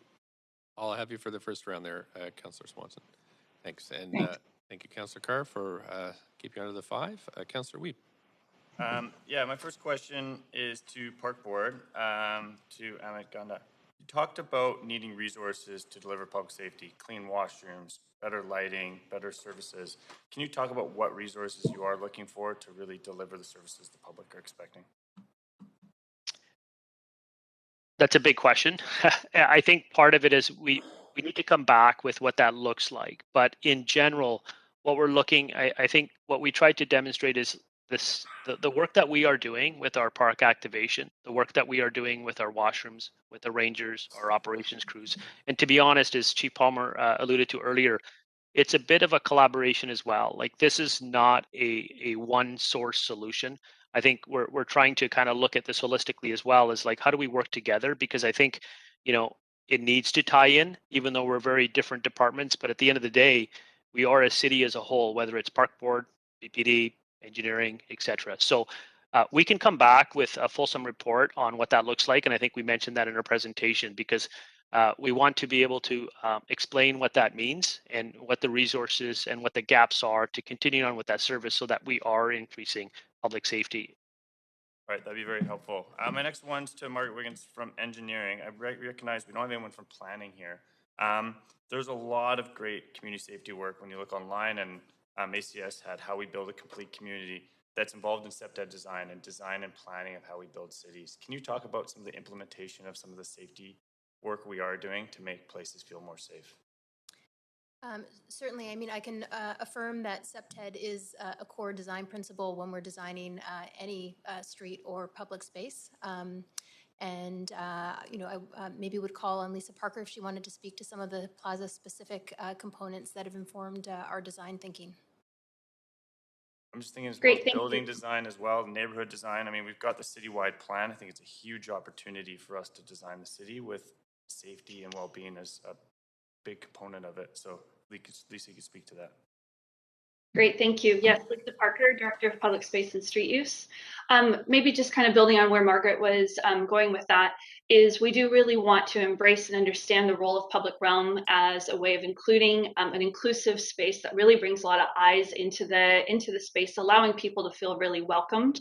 I'll have you for the first round there, Councillor Swanson. Thanks. And thank you, Councillor Carr, for keeping under the 5. Councillor Weep. Yeah, my first question is to Park Board, to Amit Ganda. You talked about needing resources to deliver public safety, clean washrooms, better lighting, better services. Can you talk about what resources you are looking for to really deliver the services the public are expecting? That's a big question. I think part of it is we need to come back with what that looks like. But in general, what we're looking, I think what we tried to demonstrate is the work that we are doing with our park activation, the work that we are doing with our washrooms, with the rangers, our operations crews. And to be honest, as Chief Palmer alluded to earlier, it's a bit of a collaboration as well. Like, this is not a one source solution. I think we're trying to kind of look at this holistically as well, as like, how do we work together? Because I think, it needs to tie in, even though we're very different departments. But at the end of the day, we are a city as a whole, whether it's Park Board, BPD, engineering, etc. So we can come back with a fulsome report on what that looks like. And I think we mentioned that in our presentation, because we want to be able to explain what that means and what the resources and what the gaps are to continue on with that service so that we are increasing public safety. All right, that'd be very helpful. My next one's to Margaret Wiggins from engineering. I recognize we don't have anyone from planning here. There's a lot of great community safety work when you look online, and ACS had How We Build a Complete Community that's involved in CEPTED design and planning of how we build cities. Can you talk about some of the implementation of some of the safety work we are doing to make places feel more safe? Certainly. I mean, I can affirm that CEPTED is a core design principle when we're designing any street or public space. And I maybe would call on Lisa Parker if she wanted to speak to some of the plaza-specific components that have informed our design thinking. I'm just thinking as well as building design as well, neighborhood design. I mean, we've got the citywide plan. I think it's a huge opportunity for us to design the city with safety and well-being as a big component of it. So Lisa, you could speak to that. Great, thank you. Yes, Lisa Parker, Director of Public Space and Street Use. Maybe just kind of building on where Margaret was going with that, is we do really want to embrace and understand the role of public realm as a way of including an inclusive space that really brings a lot of eyes into the space, allowing people to feel really welcomed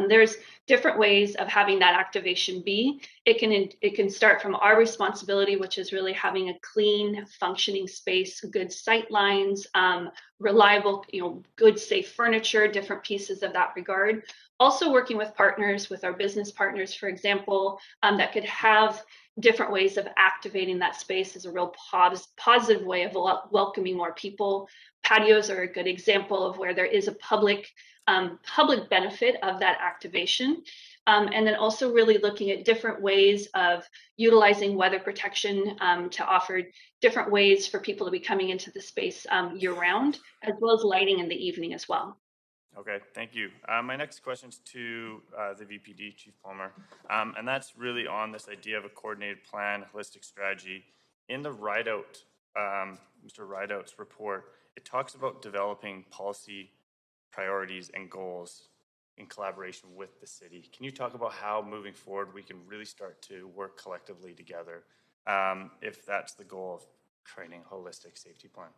There's different ways of having that activation be. It can start from our responsibility, which is really having a clean, functioning space, good sight lines, reliable, good, safe furniture, different pieces of that regard. Also working with partners, with our business partners, for example, that could have different ways of activating that space as a real positive way of welcoming more people. Patios are a good example of where there is a public benefit of that activation. And then also really looking at different ways of utilizing weather protection to offer different ways for people to be coming into the space year round, as well as lighting in the evening as well. Okay, thank you. My next question is to the VPD, Chief Palmer, and that's really on this idea of a coordinated plan, holistic strategy. In the Rideout, Mr. Rideout's report, it talks about developing policy priorities and goals in collaboration with the city. Can you talk about how moving forward we can really start to work collectively together if that's the goal of creating a holistic safety plan?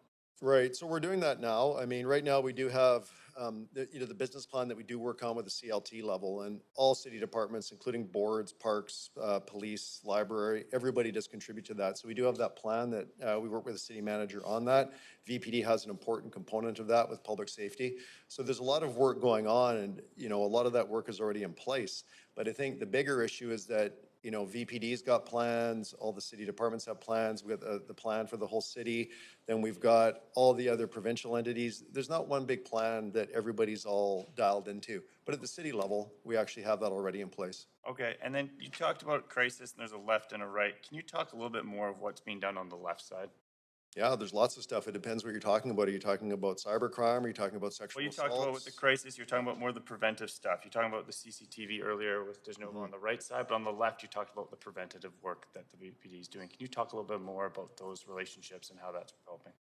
Right, so we're doing that now. I mean, right now we do have the business plan that we do work on with the CLT level, and all city departments, including boards, parks, police, library, everybody does contribute to that. So we do have that plan that we work with the city manager on that. VPD has an important component of that with public safety. So there's a lot of work going on, and a lot of that work is already in place. But I think the bigger issue is that VPD's got plans, all the city departments have plans, we got the plan for the whole city, then we've got all the other provincial entities. There's not one big plan that everybody's all dialed into, but at the city level, we actually have that already in place. Okay, and then you talked about crisis and there's a left and a right. Can you talk a little bit more of what's being done on the left side? Yeah, there's lots of stuff. It depends what you're talking about. Are you talking about cybercrime? Are you talking about sexual assaults? Well, you talked about with the crisis, you're talking about more of the preventive stuff. You're talking about the CCTV earlier with DeNovo on the right side, but on the left, you talked about the preventative work that the VPD is doing. Can you talk a little bit more about those relationships and how that's developing?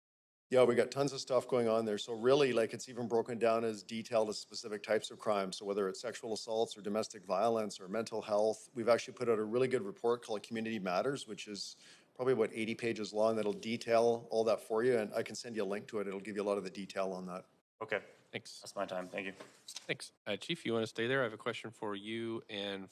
Yeah, we got tons of stuff going on there. So really, it's even broken down as detailed as specific types of crimes. So whether it's sexual assaults or domestic violence or mental health, we've actually put out a really good report called Community Matters, which is probably about 80 pages long. That'll detail all that for you, and I can send you a link to it. It'll give you a lot of the detail on that. Okay, thanks. That's my time. Thank you. Thanks. Chief, you want to stay there? I have a question for you and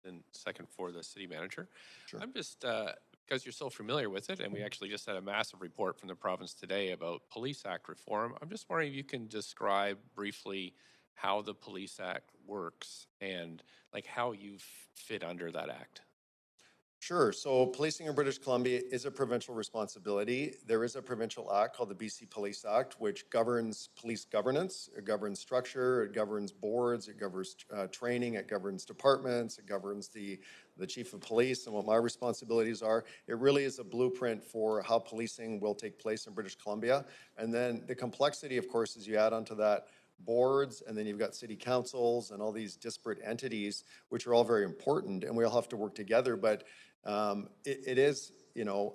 then second for the city manager. Sure. I'm just, because you're so familiar with it, and we actually just had a massive report from the province today about Police Act reform. I'm just wondering if you can describe briefly how the Police Act works and how you fit under that act. Sure. So policing in British Columbia is a provincial responsibility. There is a provincial act called the BC Police Act, which governs police governance. It governs structure, it governs boards, it governs training, it governs departments, it governs the chief of police and what my responsibilities are. It really is a blueprint for how policing will take place in British Columbia. And then the complexity, of course, is you add onto that boards, and then you've got city councils and all these disparate entities, which are all very important, and we all have to work together. But it is,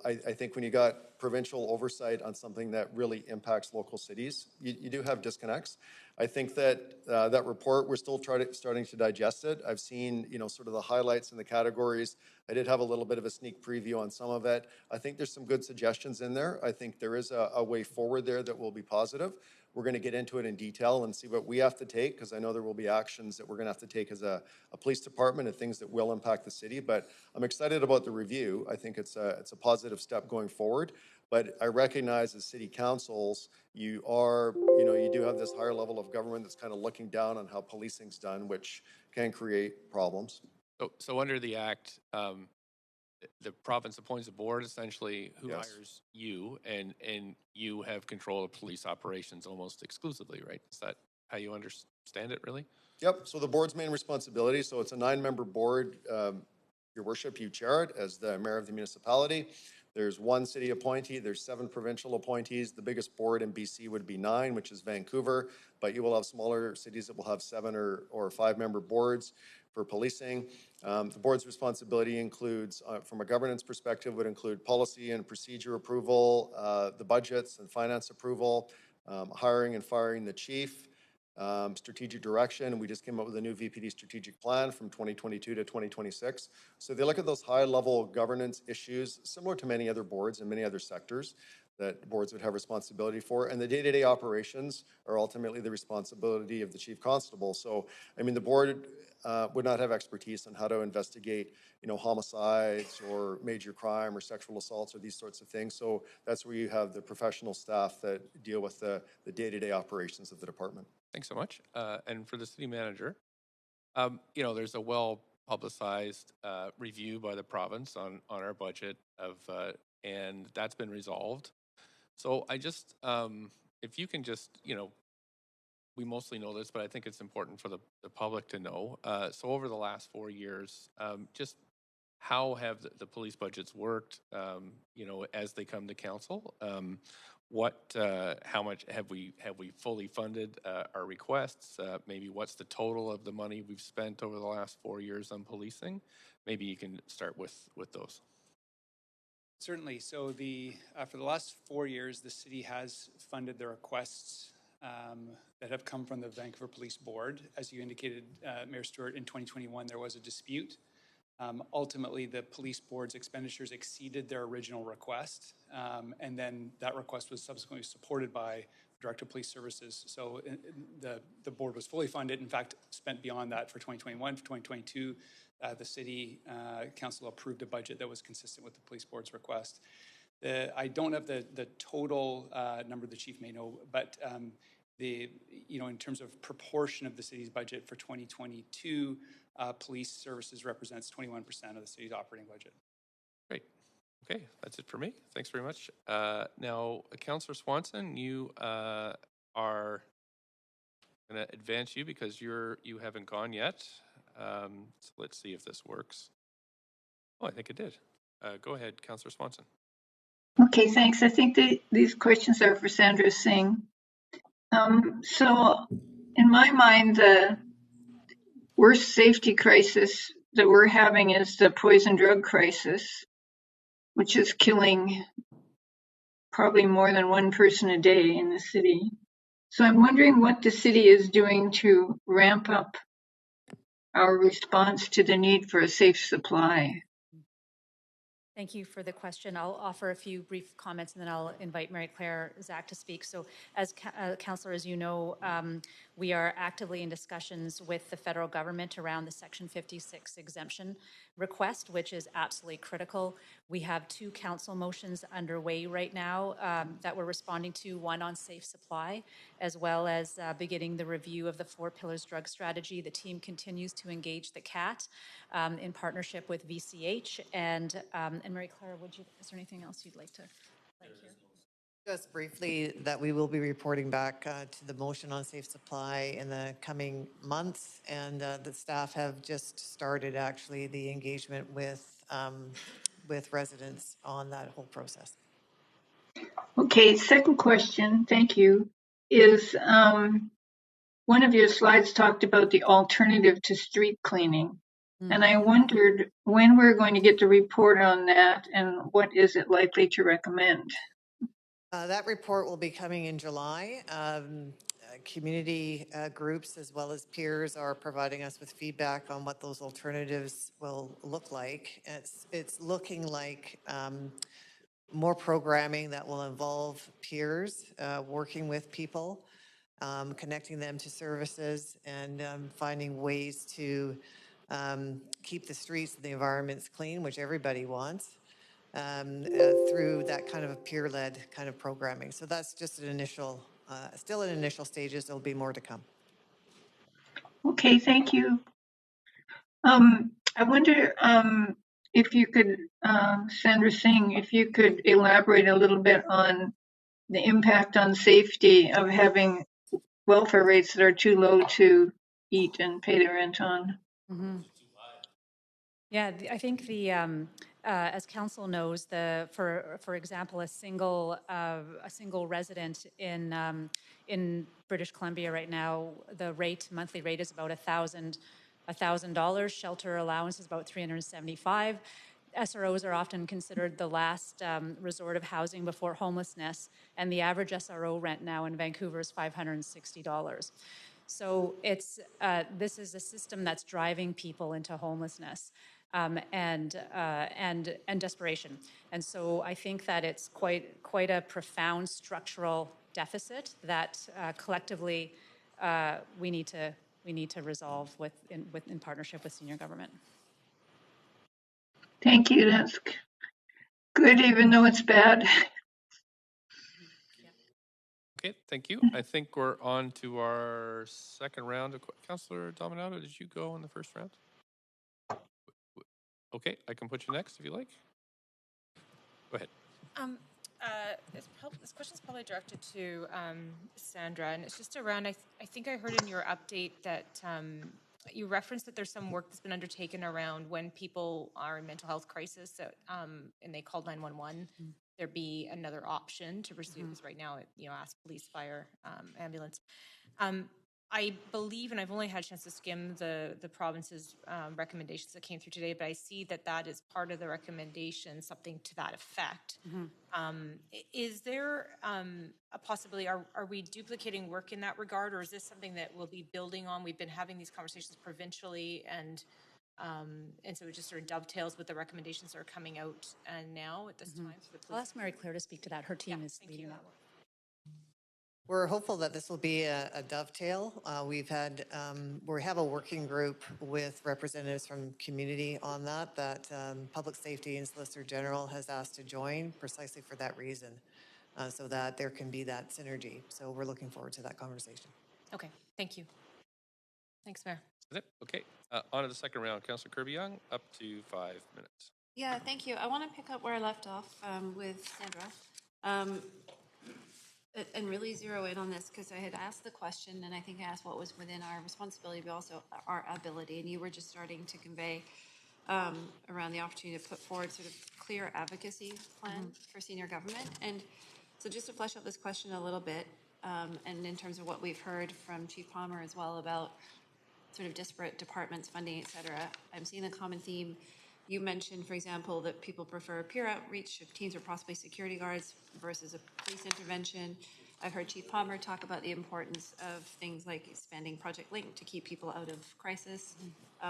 I think when you got provincial oversight on something that really impacts local cities, you do have disconnects. I think that that report, we're still starting to digest it. I've seen, sort of the highlights and the categories. I did have a little bit of a sneak preview on some of it. I think there's some good suggestions in there. I think there is a way forward there that will be positive. We're going to get into it in detail and see what we have to take, because I know there will be actions that we're going to have to take as a police department and things that will impact the city. But I'm excited about the review. I think it's a positive step going forward. But I recognize as city councils, you do have this higher level of government that's kind of looking down on how policing's done, which can create problems. So under the act, the province appoints a board essentially who hires you, and you have control of police operations almost exclusively, right? Is that how you understand it, really? Yep. So the board's main responsibility, so it's a 9-member board. Your worship, you chair it as the mayor of the municipality. There's 1 city appointee, there's 7 provincial appointees. The biggest board in BC would be 9, which is Vancouver, but you will have smaller cities that will have 7 or 5-member boards for policing. The board's responsibility includes, from a governance perspective, would include policy and procedure approval, the budgets and finance approval, hiring and firing the chief, strategic direction. We just came up with a new VPD strategic plan from 2022 to 2026. So they look at those high-level governance issues, similar to many other boards and many other sectors. that boards would have responsibility for. And the day-to-day operations are ultimately the responsibility of the chief constable. So, I mean, the board would not have expertise on how to investigate, homicides or major crime or sexual assaults or these sorts of things. So that's where you have the professional staff that deal with the day-to-day operations of the department. Thanks so much. And for the city manager, there's a well-publicized review by the province on our budget and that's been resolved. So I just, if you can just, we mostly know this, but I think it's important for the public to know. So over the last 4 years, just how have the police budgets worked, as they come to council? How much have we fully funded our requests? Maybe what's the total of the money we've spent over the last 4 years on policing? Maybe you can start with those. Certainly. So for the last 4 years, the city has funded the requests that have come from the Vancouver Police Board. As you indicated, Mayor Stewart, in 2021, there was a dispute. Ultimately, the police board's expenditures exceeded their original request, and then that request was subsequently supported by Director of Police Services. So the board was fully funded, in fact, spent beyond that for 2021. For 2022, the city council approved a budget that was consistent with the police board's request. I don't have the total number the chief may know, but in terms of proportion of the city's budget for 2022, police services represents 21% of the city's operating budget. Great. Okay, that's it for me. Thanks very much. Now, Councillor Swanson, you are going to advance you because you haven't gone yet. So let's see if this works. Oh, I think it did. Go ahead, Councillor Swanson. Okay, thanks. I think these questions are for Sandra Singh. So in my mind, the worst safety crisis that we're having is the poison drug crisis, which is killing probably more than one person a day in the city. So I'm wondering what the city is doing to ramp up our response to the need for a safe supply. Thank you for the question. I'll offer a few brief comments and then I'll invite Mary Claire Zach to speak. So as Councillor, as you know, we are actively in discussions with the federal government around the Section 56 exemption request, which is absolutely critical. We have 2 council motions underway right now that we're responding to, one on safe supply, as well as beginning the review of the 4 pillars drug strategy. The team continues to engage the CAT in partnership with VCH. And Mary Claire, is there anything else you'd like to hear? Just briefly, that we will be reporting back to the motion on safe supply in the coming months, and the staff have just started actually the engagement with residents on that whole process. Okay, second question, thank you, is one of your slides talked about the alternative to street cleaning. And I wondered when we're going to get the report on that and what is it likely to recommend? That report will be coming in July. Community groups as well as peers are providing us with feedback on what those alternatives will look like. It's looking like more programming that will involve peers working with people, connecting them to services, and finding ways to keep the streets and the environments clean, which everybody wants, through that kind of a peer-led kind of programming. So that's just an initial, still in initial stages. There'll be more to come. Okay, thank you. I wonder if you could, Sandra Singh, if you could elaborate a little bit on the impact on safety of having welfare rates that are too low to eat and pay the rent on. Mm-hmm. Yeah, I think as council knows, for example, a single resident in British Columbia right now, the monthly rate is about $1,000. Shelter allowance is about $375. SROs are often considered the last resort of housing before homelessness, and the average SRO rent now in Vancouver is $560. So this is a system that's driving people into homelessness. and desperation. And so I think that it's quite a profound structural deficit that collectively we need to resolve in partnership with senior government. Thank you. That's good, even though it's bad. Okay, thank you. I think we're on to our second round of Councillor Dominato. Did you go in the first round? Okay, I can put you next if you like. Go ahead. This question is probably directed to Sandra, and it's just around, I think I heard in your update that you referenced that there's some work that's been undertaken around when people are in mental health crisis and they called 911, there be another option to pursue, because right now, ask police, fire, ambulance. I believe, and I've only had a chance to skim the province's recommendations that came through today, but I see that is part of the recommendation, something to that effect. Is there a possibility, are we duplicating work in that regard, or is this something that we'll be building on? We've been having these conversations provincially, and so it just sort of dovetails with the recommendations that are coming out now at this time. For the police. I'll ask Mary Claire to speak to that. Her team is leading that work. We're hopeful that this will be a dovetail. We have a working group with representatives from community on that Public Safety and Solicitor General has asked to join precisely for that reason, so that there can be that synergy. So we're looking forward to that conversation. Okay, thank you. Thanks, Mayor. Is it? Okay, on to the second round. Councillor Kirby-Young, up to 5 minutes. Yeah, thank you. I want to pick up where I left off with Sandra. And really zero in on this, because I had asked the question, and I think I asked what was within our responsibility, but also our ability. And you were just starting to convey around the opportunity to put forward sort of clear advocacy plan for senior government. And so just to flesh out this question a little bit, and in terms of what we've heard from Chief Palmer as well about sort of disparate departments, funding, et cetera, I'm seeing a common theme. You mentioned, for example, that people prefer peer outreach of teams or possibly security guards versus a police intervention. I've heard Chief Palmer talk about the importance of things like expanding Project Link to keep people out of crisis,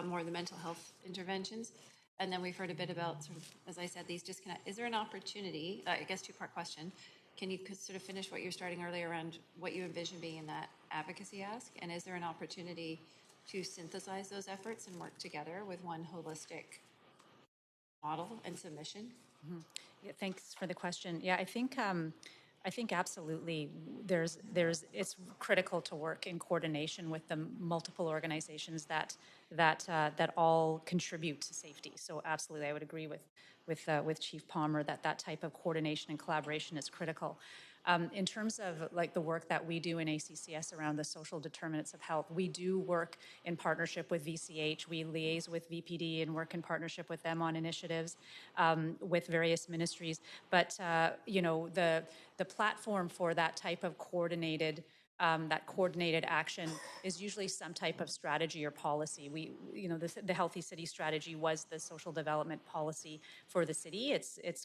more of the mental health interventions. And then we've heard a bit about, sort of, as I said, these disconnect. Is there an opportunity, I guess two-part question, can you sort of finish what you're starting earlier around what you envision being in that advocacy ask? And is there an opportunity to synthesize those efforts and work together with one holistic model and submission? Yeah, thanks for the question. Yeah, I think absolutely it's critical to work in coordination with the multiple organizations that all contribute to safety. So absolutely, I would agree with Chief Palmer that type of coordination and collaboration is critical. In terms of like the work that we do in ACCS around the social determinants of health, we do work in partnership with VCH. We liaise with VPD and work in partnership with them on initiatives with various ministries. But the platform for that type of coordinated action is usually some type of strategy or policy. The Healthy City strategy was the social development policy for the city.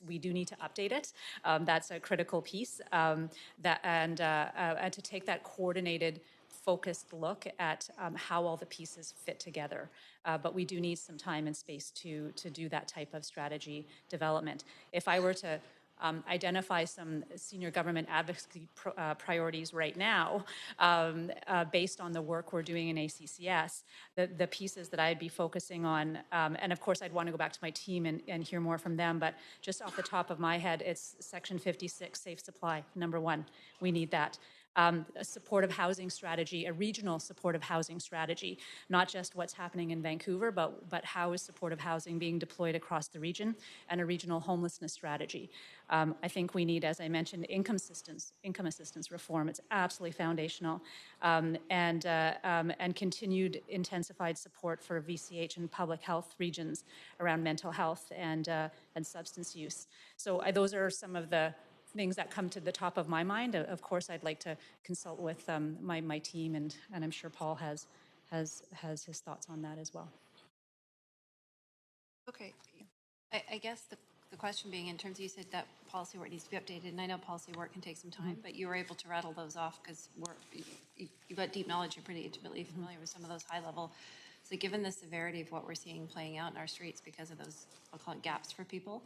We do need to update it. That's a critical piece. And to take that coordinated, focused look at how all the pieces fit together. But we do need some time and space to do that type of strategy development. If I were to identify some senior government advocacy priorities right now based on the work we're doing in ACCS, the pieces that I'd be focusing on, and of course I'd want to go back to my team and hear more from them, but just off the top of my head, it's Section 56, safe supply, number one. We need that. A supportive housing strategy, a regional supportive housing strategy, not just what's happening in Vancouver, but how is supportive housing being deployed across the region, and a regional homelessness strategy. I think we need, as I mentioned, income assistance reform. It's absolutely foundational, and continued intensified support for VCH and public health regions around mental health and substance use. So those are some of the things that come to the top of my mind. Of course, I'd like to consult with my team, and I'm sure Paul has his thoughts on that as well. Okay, I guess the question being, in terms of, you said that policy work needs to be updated, and I know policy work can take some time, but you were able to rattle those off because you've got deep knowledge, you're pretty intimately familiar with some of those high-level So given the severity of what we're seeing playing out in our streets because of those, I'll call it gaps for people,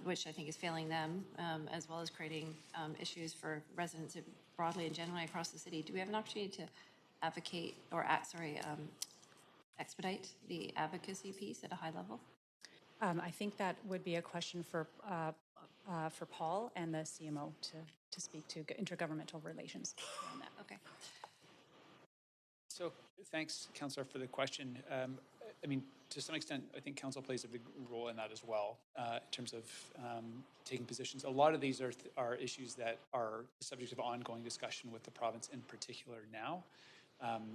which I think is failing them, as well as creating issues for residents broadly and generally across the city, do we have an opportunity to advocate or expedite the advocacy piece at a high level? I think that would be a question for Paul and the CMO to speak to intergovernmental relations around that. Okay. So thanks, Councillor, for the question. I mean, to some extent, I think council plays a big role in that as well, in terms of taking positions. A lot of these are issues that are the subject of ongoing discussion with the province in particular now.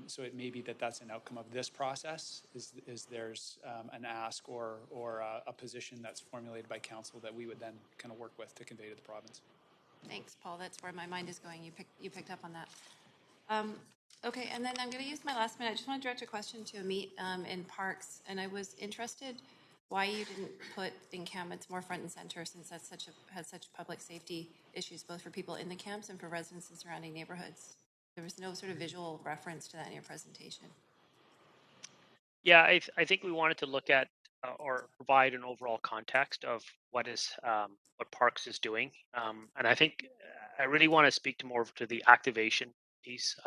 So it may be that that's an outcome of this process, is there's an ask or a position that's formulated by council that we would then kind of work with to convey to the province. Thanks, Paul. That's where my mind is going. You picked up on that. Okay, and then I'm going to use my last minute. I just want to direct a question to Amit in Parks, and I was interested why you didn't put encampments more front and center, since that's has such public safety issues, both for people in the camps and for residents in surrounding neighborhoods. There was no sort of visual reference to that in your presentation. Yeah, I think we wanted to look at or provide an overall context of what Parks is doing, and I think I really want to speak to more to the activation piece.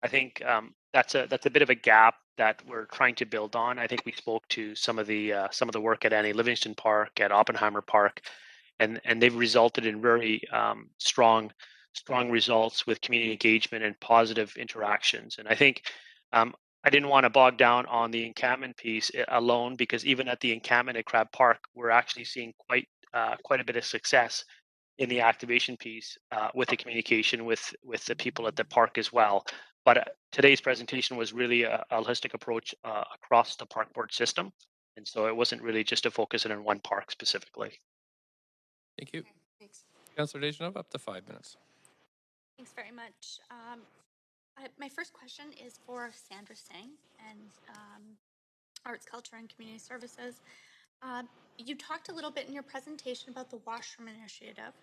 I think that's a bit of a gap that we're trying to build on. I think we spoke to some of the work at Annie Livingston Park, at Oppenheimer Park, and they've resulted in very strong results with community engagement and positive interactions. And I think I didn't want to bog down on the encampment piece alone, because even at the encampment at Crab Park, we're actually seeing quite a bit of success in the activation piece with the communication with the people at the park as well. But today's presentation was really a holistic approach across the park board system, and so it wasn't really just to focus it on one park specifically. Thank you. Okay, thanks. Councillor Dejanov, up to 5 minutes. Thanks very much. My first question is for Sandra Singh and Arts, Culture, and Community Services. You talked a little bit in your presentation about the washroom initiative.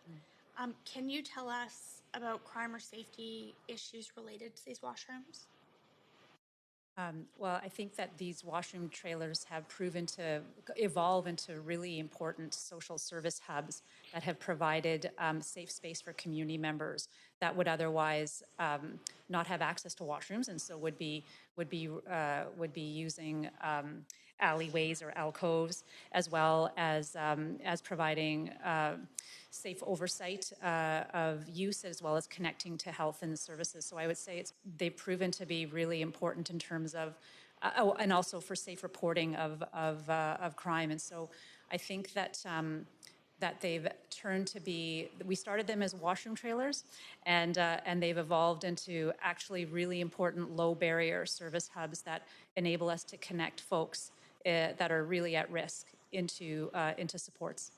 Can you tell us about crime or safety issues related to these washrooms? Well, I think that these washroom trailers have proven to evolve into really important social service hubs that have provided safe space for community members that would otherwise not have access to washrooms, and so would be using alleyways or alcoves, as well as providing safe oversight of use, as well as connecting to health and services. So I would say they've proven to be really important in terms of, and also for safe reporting of crime. And so I think that that they've turned to be, we started them as washroom trailers, and they've evolved into actually really important low barrier service hubs that enable us to connect folks that are really at risk into supports.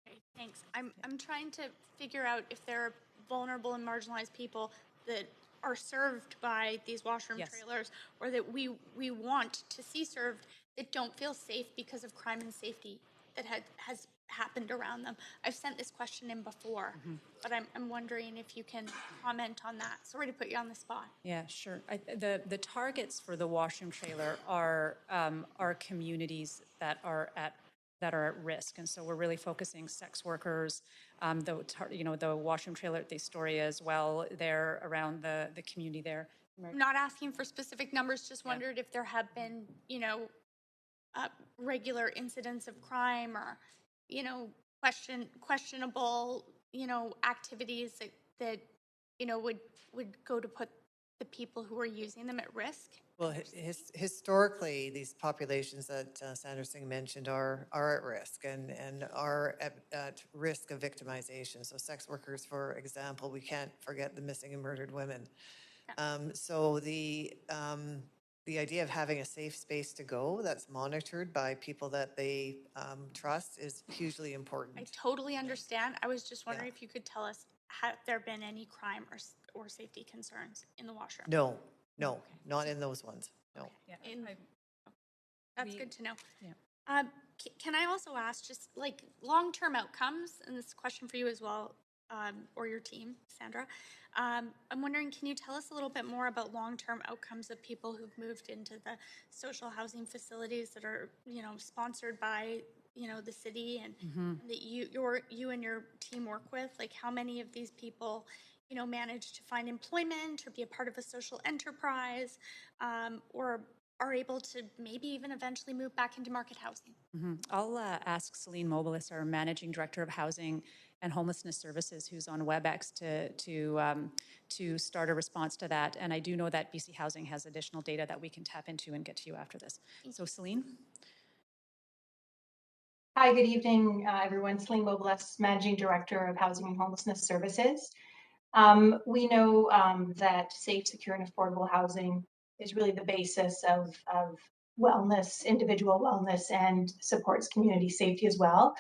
Okay, thanks. I'm trying to figure out if there are vulnerable and marginalized people that are served by these washroom trailers, or that we want to see served, that don't feel safe because of crime and safety that has happened around them. I've sent this question in before, but I'm wondering if you can comment on that. Sorry to put you on the spot. Yeah, sure. The targets for the washroom trailer are communities that are at risk, and so we're really focusing sex workers. The washroom trailer at the Astoria as well. They're around the community there. I'm not asking for specific numbers. Just wondered if there have been, regular incidents of crime or, questionable, activities that would go to put the people who are using them at risk. Well, historically, these populations that Sandra Singh mentioned are at risk and are at risk of victimization. So sex workers, for example, we can't forget the missing and murdered women. So the idea of having a safe space to go that's monitored by people that they trust is hugely important. I totally understand. I was just wondering if you could tell us, have there been any crime or safety concerns in the washroom? No, not in those ones. No. Okay. That's good to know. Yeah. Can I also ask, just like long-term outcomes, and this is a question for you as well, or your team, Sandra. I'm wondering, can you tell us a little bit more about long-term outcomes of people who've moved into the social housing facilities that are, sponsored by, the city and that you and your team work with? Like, how many of these people, manage to find employment or be a part of a social enterprise, or are able to maybe even eventually move back into market housing? I'll ask Celine Mobilis, our Managing Director of Housing and Homelessness Services, who's on WebEx, to start a response to that. And I do know that BC Housing has additional data that we can tap into and get to you after this. So, Celine? Hi, good evening, everyone. Celine Mobilis, Managing Director of Housing and Homelessness Services. We know that safe, secure, and affordable housing is really the basis of wellness, individual wellness, and supports community safety as well.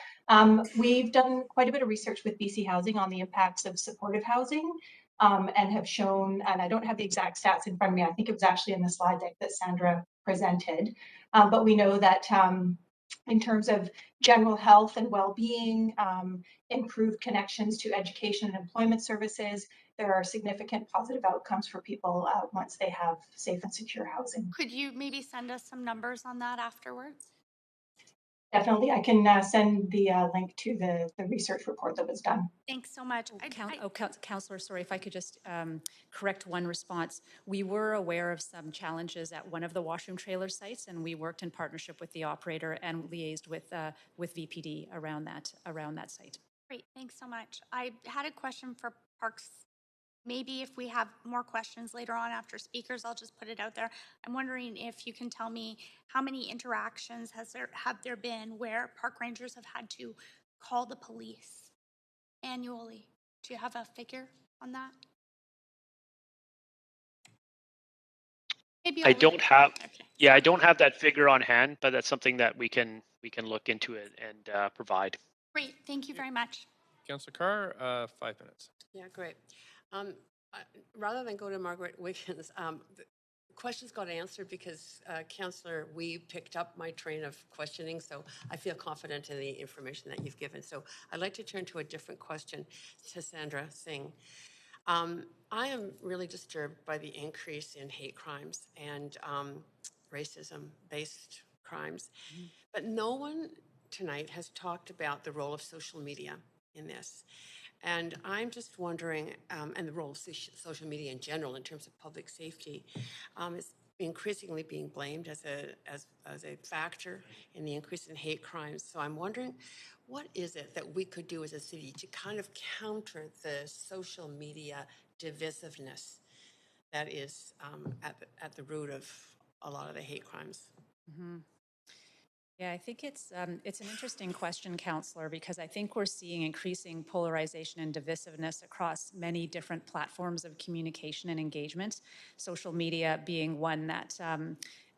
We've done quite a bit of research with BC Housing on the impacts of supportive housing and have shown, and I don't have the exact stats in front of me, I think it was actually in the slide deck that Sandra presented, but we know that in terms of general health and well-being, improved connections to education and employment services, there are significant positive outcomes for people once they have safe and secure housing. Could you maybe send us some numbers on that afterwards? Definitely, I can send the link to the research report that was done. Thanks so much. Councillor, sorry, if I could just correct one response. We were aware of some challenges at one of the washroom trailer sites, and we worked in partnership with the operator and liaised with VPD around that site. Great, thanks so much. I had a question for Parks. Maybe if we have more questions later on after speakers, I'll just put it out there. I'm wondering if you can tell me how many interactions have there been where park rangers have had to call the police annually? Do you have a figure on that? Maybe I don't have. Okay. Yeah, I don't have that figure on hand, but that's something that we can look into it and provide. Great, thank you very much. Councillor Carr, 5 minutes. Yeah, great. Rather than go to Margaret Wiggins, the questions got answered because Councillor Wee picked up my train of questioning, so I feel confident in the information that you've given. So I'd like to turn to a different question to Sandra Singh. I am really disturbed by the increase in hate crimes and racism-based crimes, but no one tonight has talked about the role of social media in this. And I'm just wondering, and the role of social media in general in terms of public safety is increasingly being blamed as a factor in the increase in hate crimes. So I'm wondering, what is it that we could do as a city to kind of counter the social media divisiveness that is at the root of a lot of the hate crimes? Mm-hmm. Yeah, I think it's an interesting question, Councillor, because I think we're seeing increasing polarization and divisiveness across many different platforms of communication and engagement, social media being one that,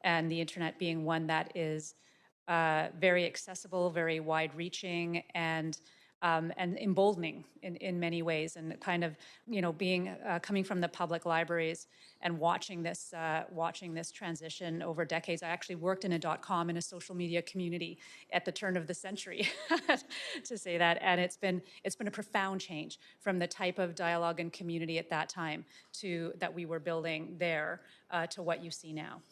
and the internet being one that is very accessible, very wide-reaching, and emboldening in many ways, and kind of being coming from the public libraries and watching this transition over decades. I actually worked in a .com in a social media community at the turn of the century, to say that, and it's been a profound change from the type of dialogue and community at that time to that we were building there to what you see now.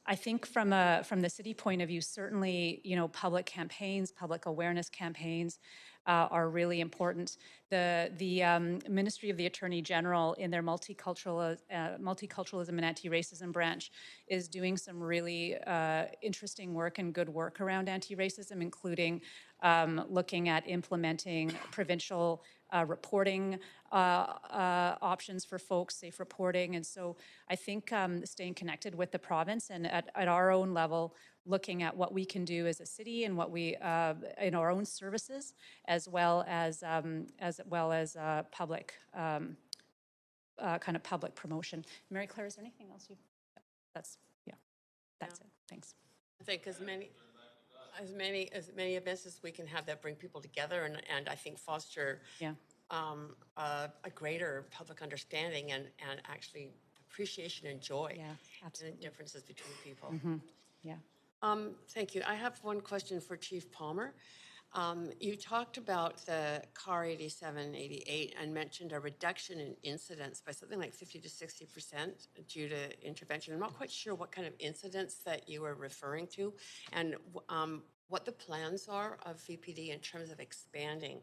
I think from the city point of view, certainly, public campaigns, public awareness campaigns are really important. The Ministry of the Attorney General in their multiculturalism and anti-racism branch is doing some really interesting work and good work around anti-racism, including looking at implementing provincial reporting options for folks, safe reporting. And so I think staying connected with the province and at our own level, looking at what we can do as a city and what we in our own services, as well as public kind of public promotion. Mary Claire, is there anything else you? That's it. Thanks. I think as many events as we can have that bring people together and I think foster a greater public understanding and actually appreciation and joy in the differences between people. Mm-hmm. Yeah. Thank you. I have one question for Chief Palmer. You talked about the CAR 8788 and mentioned a reduction in incidents by something like 50 to 60% due to intervention. I'm not quite sure what kind of incidents that you were referring to and what the plans are of VPD in terms of expanding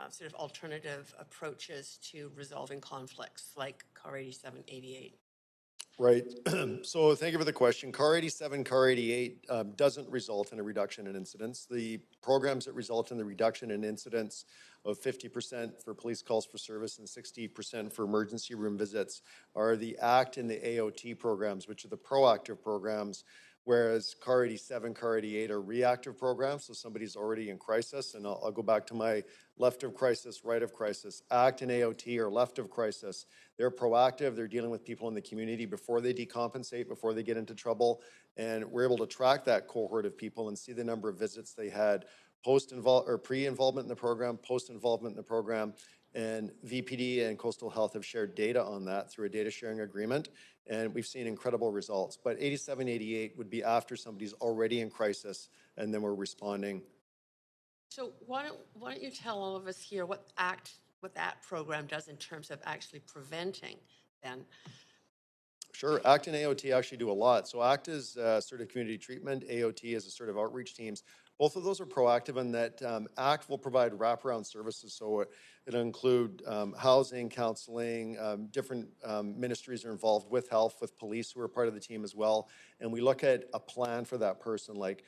sort of alternative approaches to resolving conflicts like CAR 8788. Right. So thank you for the question. CAR 87, CAR 88 doesn't result in a reduction in incidents. The programs that result in the reduction in incidents of 50% for police calls for service and 60% for emergency room visits are the ACT and the AOT programs, which are the proactive programs, whereas CAR 87, CAR 88 are reactive programs, so somebody's already in crisis. And I'll go back to my left of crisis, right of crisis. ACT and AOT are left of crisis. They're proactive. They're dealing with people in the community before they decompensate, before they get into trouble. And we're able to track that cohort of people and see the number of visits they had pre-involvement in the program, post-involvement in the program. And VPD and Coastal Health have shared data on that through a data sharing agreement. And we've seen incredible results. But 87, 88 would be after somebody's already in crisis and then we're responding. So why don't you tell all of us here what that program does in terms of actually preventing then? Sure. ACT and AOT actually do a lot. So ACT is sort of community treatment. AOT is a sort of outreach teams. Both of those are proactive in that ACT will provide wraparound services. So it'll include housing, counseling, different ministries are involved with health, with police who are part of the team as well. And we look at a plan for that person. Like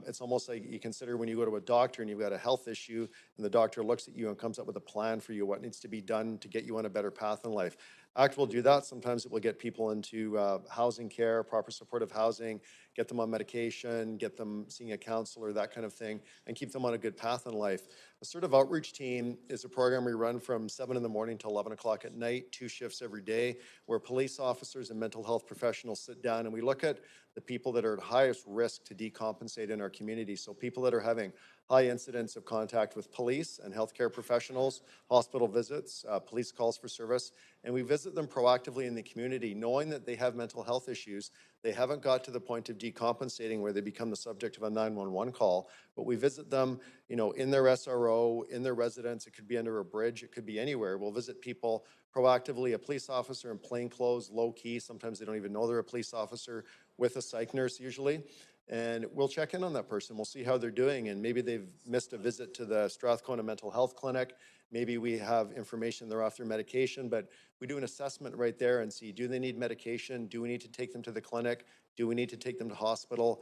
it's almost like you consider when you go to a doctor and you've got a health issue and the doctor looks at you and comes up with a plan for you, what needs to be done to get you on a better path in life. ACT will do that. Sometimes it will get people into housing care, proper supportive housing, get them on medication, get them seeing a counselor, that kind of thing, and keep them on a good path in life. Assertive Outreach Team is a program we run from 7 in the morning to 11 o'clock at night, 2 shifts every day, where police officers and mental health professionals sit down and we look at the people that are at highest risk to decompensate in our community. So people that are having high incidents of contact with police and healthcare professionals, hospital visits, police calls for service, and we visit them proactively in the community, knowing that they have mental health issues. They haven't got to the point of decompensating where they become the subject of a 911 call, but we visit them, you know, in their SRO, in their residence. It could be under a bridge. It could be anywhere. We'll visit people proactively, a police officer in plain clothes, low key. Sometimes they don't even know they're a police officer, with a psych nurse usually. And we'll check in on that person. We'll see how they're doing. And maybe they've missed a visit to the Strathcona Mental Health Clinic. Maybe we have information they're off their medication, but we do an assessment right there and see, do they need medication? Do we need to take them to the clinic? Do we need to take them to hospital?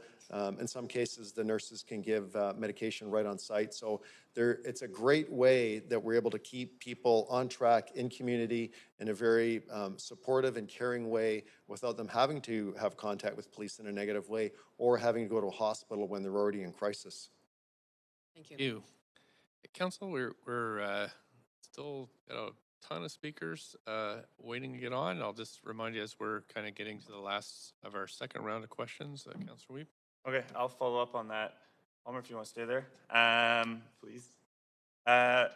In some cases, the nurses can give medication right on site. So it's a great way that we're able to keep people on track in community in a very supportive and caring way without them having to have contact with police in a negative way or having to go to a hospital when they're already in crisis. Thank you. Thank you. Council, we're still got a ton of speakers waiting to get on. I'll just remind you as we're kind of getting to the last of our second round of questions, Councilor Weep. Okay, I'll follow up on that. Palmer, if you want to stay there, please. The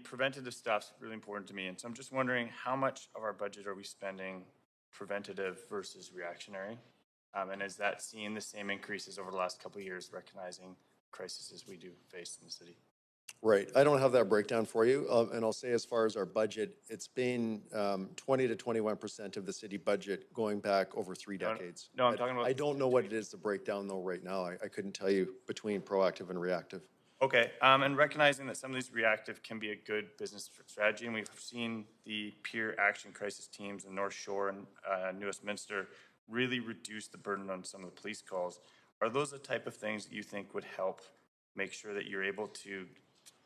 preventative stuff's really important to me, and so I'm just wondering how much of our budget are we spending preventative versus reactionary, and is that seeing the same increases over the last couple of years, recognizing crises we do face in the city? Right. I don't have that breakdown for you. And I'll say as far as our budget, it's been 20 to 21% of the city budget going back over 3 decades. No, I'm talking about... I don't know what it is, the breakdown though right now. I couldn't tell you between proactive and reactive. Okay, and recognizing that some of these reactive can be a good business strategy, and we've seen the peer action crisis teams in North Shore and New Westminster really reduce the burden on some of the police calls. Are those the type of things that you think would help make sure that you're able to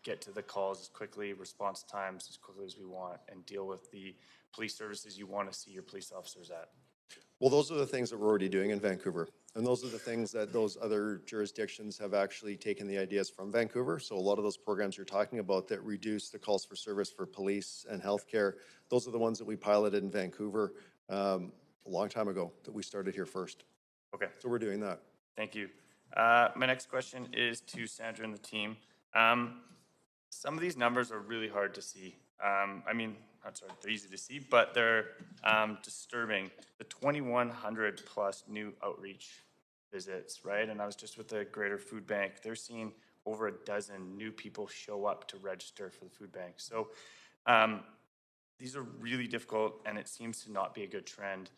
get to the calls as quickly, response times as quickly as we want, and deal with the police services you want to see your police officers at? Well, those are the things that we're already doing in Vancouver. And those are the things that those other jurisdictions have actually taken the ideas from Vancouver. So a lot of those programs you're talking about that reduce the calls for service for police and healthcare, those are the ones that we piloted in Vancouver a long time ago that we started here first. Okay. So we're doing that. Thank you. My next question is to Sandra and the team. Some of these numbers are really hard to see. They're easy to see, but they're disturbing. The 2,100 plus new outreach visits, right? And I was just with the Greater Food Bank. They're seeing over a dozen new people show up to register for the food bank. So these are really difficult, and it seems to not be a good trend.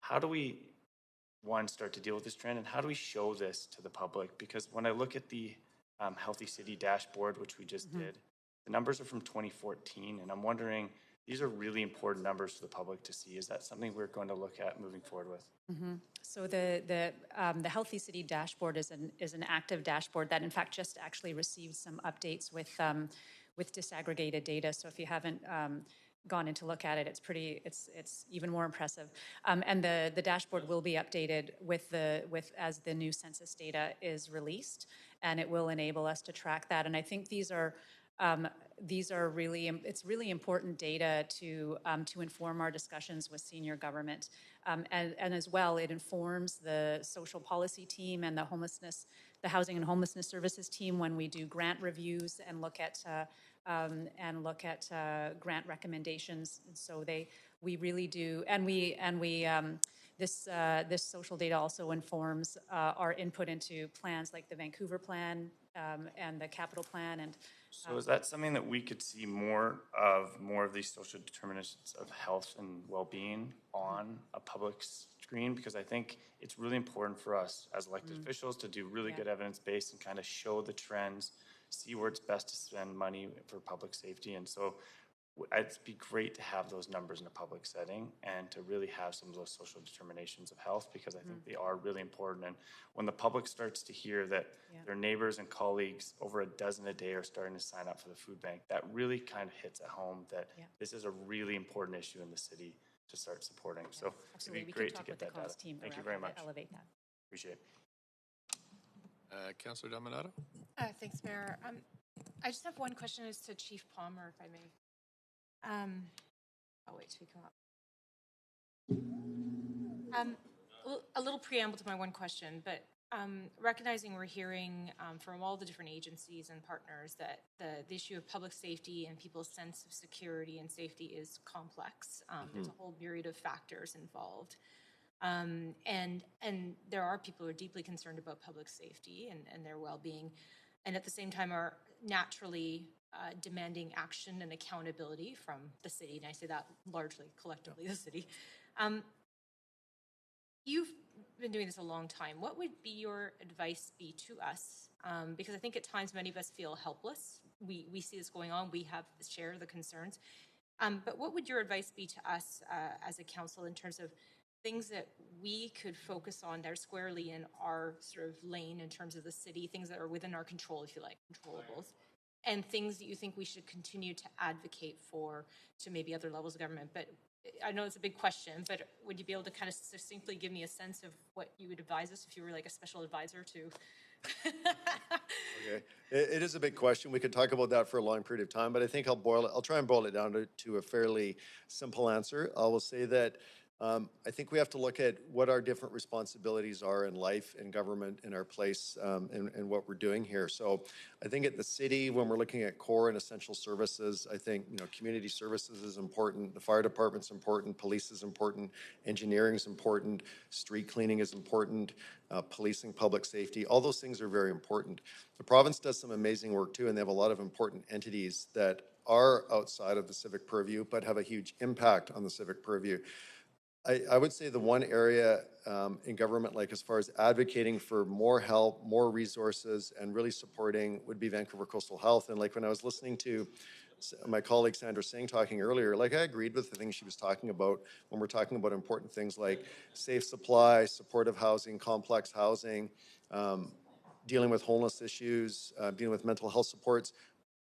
How do we, one, start to deal with this trend, and how do we show this to the public? Because when I look at the Healthy City dashboard, which we just did, the numbers are from 2014, and I'm wondering, these are really important numbers for the public to see. Is that something we're going to look at moving forward with? So the Healthy City dashboard is an active dashboard that, in fact, just actually received some updates with disaggregated data. So if you haven't gone in to look at it, it's even more impressive. And the dashboard will be updated with as the new census data is released, and it will enable us to track that. And I think these are really, it's really important data to inform our discussions with senior government. And as well, it informs the social policy team and the housing and homelessness services team when we do grant reviews and look at grant recommendations. And so we really do, this social data also informs our input into plans like the Vancouver plan and the capital plan. And so is that something that we could see more of these social determinants of health and well-being on a public screen? Because I think it's really important for us as elected officials to do really good evidence-based and kind of show the trends, see where it's best to spend money for public safety. And so it'd be great to have those numbers in a public setting and to really have some of those social determinations of health, because I think they are really important. And when the public starts to hear that their neighbors and colleagues over a dozen a day are starting to sign up for the food bank, that really kind of hits at home that this is a really important issue in the city to start supporting. So absolutely, it'd be great to get that data. Thank you very much. Elevate that. Appreciate it. Councillor Dominato? Thanks, Mayor. I just have one question as to Chief Palmer, if I may. I'll wait till we come up. A little preamble to my one question, but recognizing we're hearing from all the different agencies and partners that the issue of public safety and people's sense of security and safety is complex. There's a whole myriad of factors involved. And there are people who are deeply concerned about public safety and their well-being, and at the same time are naturally demanding action and accountability from the city. And I say that largely, collectively, the city. You've been doing this a long time. What would be your advice be to us? Because I think at times many of us feel helpless. We see this going on. We have share the concerns. But what would your advice be to us as a council in terms of things that we could focus on that are squarely in our sort of lane in terms of the city, things that are within our control, if you like, controllables, and things that you think we should continue to advocate for to maybe other levels of government? But I know it's a big question, but would you be able to kind of succinctly give me a sense of what you would advise us if you were like a special advisor to? Okay, it is a big question. We could talk about that for a long period of time, but I think I'll try and boil it down to a fairly simple answer. I will say that I think we have to look at what our different responsibilities are in life, in government, in our place, and what we're doing here. So I think at the city, when we're looking at core and essential services, I think, community services is important, the fire department's important, police is important, engineering is important, street cleaning is important, policing, public safety, all those things are very important. The province does some amazing work too, and they have a lot of important entities that are outside of the civic purview, but have a huge impact on the civic purview. I would say the one area in government, like as far as advocating for more help, more resources, and really supporting would be Vancouver Coastal Health. And like when I was listening to my colleague Sandra Singh talking earlier, like I agreed with the things she was talking about when we're talking about important things like safe supply, supportive housing, complex housing, dealing with homeless issues, dealing with mental health supports.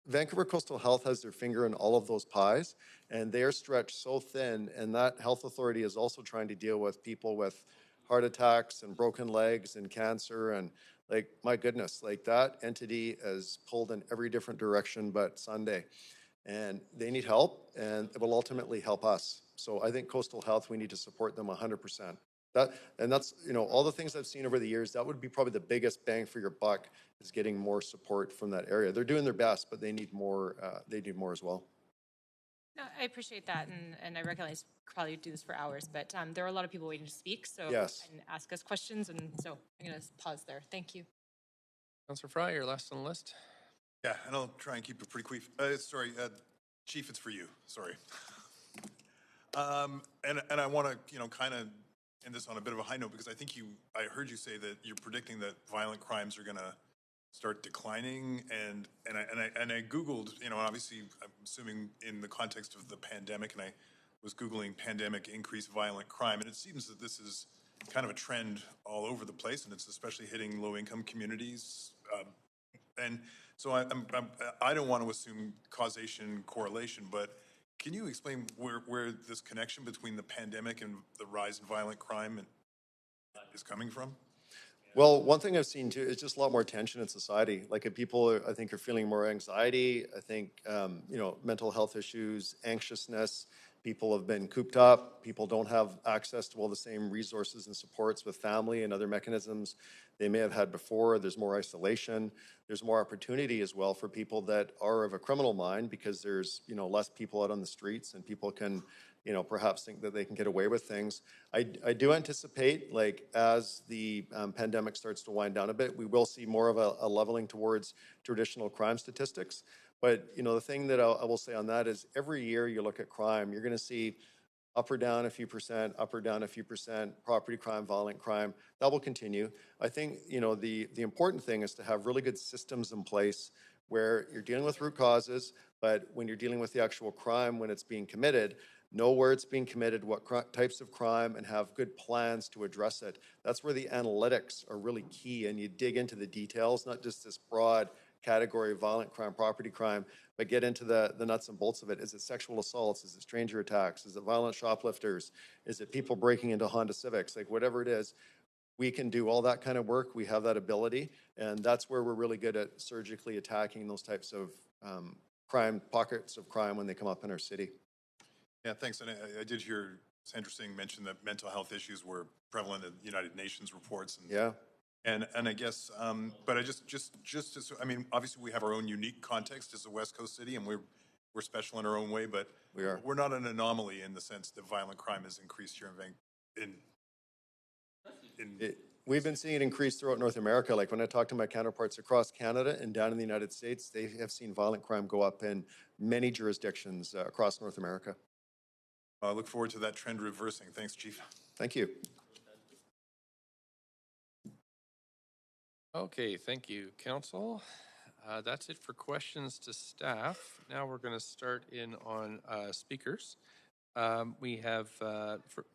Vancouver Coastal Health has their finger in all of those pies, and they are stretched so thin, and that health authority is also trying to deal with people with heart attacks and broken legs and cancer, and like, my goodness, like that entity is pulled in every different direction but Sunday, and they need help, and it will ultimately help us. So I think Coastal Health, we need to support them 100%. That's, all the things I've seen over the years, that would be probably the biggest bang for your buck, is getting more support from that area. They're doing their best, but they need more as well. No, I appreciate that, and I recognize probably do this for hours, but there are a lot of people waiting to speak, so Yes. and ask us questions, and so I'm going to pause there. Thank you. Councillor Fry, you're last on the list. Yeah, and I'll try and keep it pretty quick. Sorry, Chief, it's for you. Sorry. And I want to, kind of end this on a bit of a high note, because I heard you say that you're predicting that violent crimes are going to start declining, and I Googled, obviously I'm assuming in the context of the pandemic, and I was Googling pandemic increased violent crime, and it seems that this is kind of a trend all over the place, and it's especially hitting low-income communities. And so I don't want to assume causation correlation, but can you explain where this connection between the pandemic and the rise in violent crime is coming from? Well, one thing I've seen too is just a lot more tension in society. Like people, I think, are feeling more anxiety. I think, mental health issues, anxiousness. People have been cooped up. People don't have access to all the same resources and supports with family and other mechanisms they may have had before. There's more isolation. There's more opportunity as well for people that are of a criminal mind, because there's, less people out on the streets, and people can, perhaps think that they can get away with things. I do anticipate, like, as the pandemic starts to wind down a bit, we will see more of a leveling towards traditional crime statistics. But, the thing that I will say on that is every year you look at crime, you're going to see up or down a few percent, up or down a few percent, property crime, violent crime. That will continue. I think, the important thing is to have really good systems in place where you're dealing with root causes, but when you're dealing with the actual crime, when it's being committed, know where it's being committed, what types of crime, and have good plans to address it. That's where the analytics are really key, and you dig into the details, not just this broad category of violent crime, property crime, but get into the nuts and bolts of it. Is it sexual assaults? Is it stranger attacks? Is it violent shoplifters? Is it people breaking into Honda Civics? Like, whatever it is, we can do all that kind of work. We have that ability, and that's where we're really good at surgically attacking those types of pockets of crime when they come up in our city. Yeah, thanks. And I did hear Sandra Singh mention that mental health issues were prevalent in United Nations reports. And, yeah. And I guess, but I obviously we have our own unique context as a West Coast city, and we're special in our own way, but we're not an anomaly in the sense that violent crime has increased here We've been seeing it increase throughout North America. Like when I talk to my counterparts across Canada and down in the United States, they have seen violent crime go up in many jurisdictions across North America. I look forward to that trend reversing. Thanks, Chief. Thank you. Okay, thank you, Council. That's it for questions to staff. Now we're going to start in on speakers. We have, for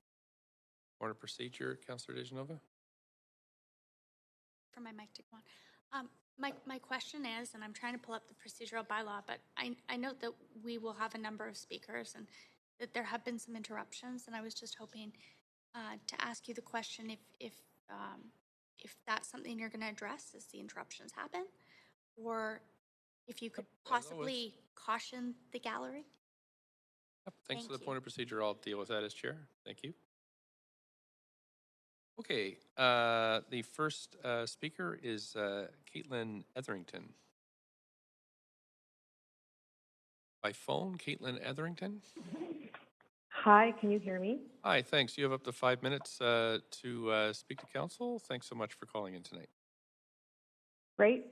order of procedure, Councillor Dejanova. For my mic to go on. My question is, and I'm trying to pull up the procedural bylaw, but I note that we will have a number of speakers and that there have been some interruptions, and I was just hoping to ask you the question if that's something you're going to address as the interruptions happen, or if you could possibly caution the gallery. Yep, thanks for the point of procedure. I'll deal with that as chair. Thank you. Okay, the first speaker is Caitlin Etherington. By phone, Caitlin Etherington. Hi, can you hear me? Hi, thanks. You have up to 5 minutes to speak to council. Thanks so much for calling in tonight. Great.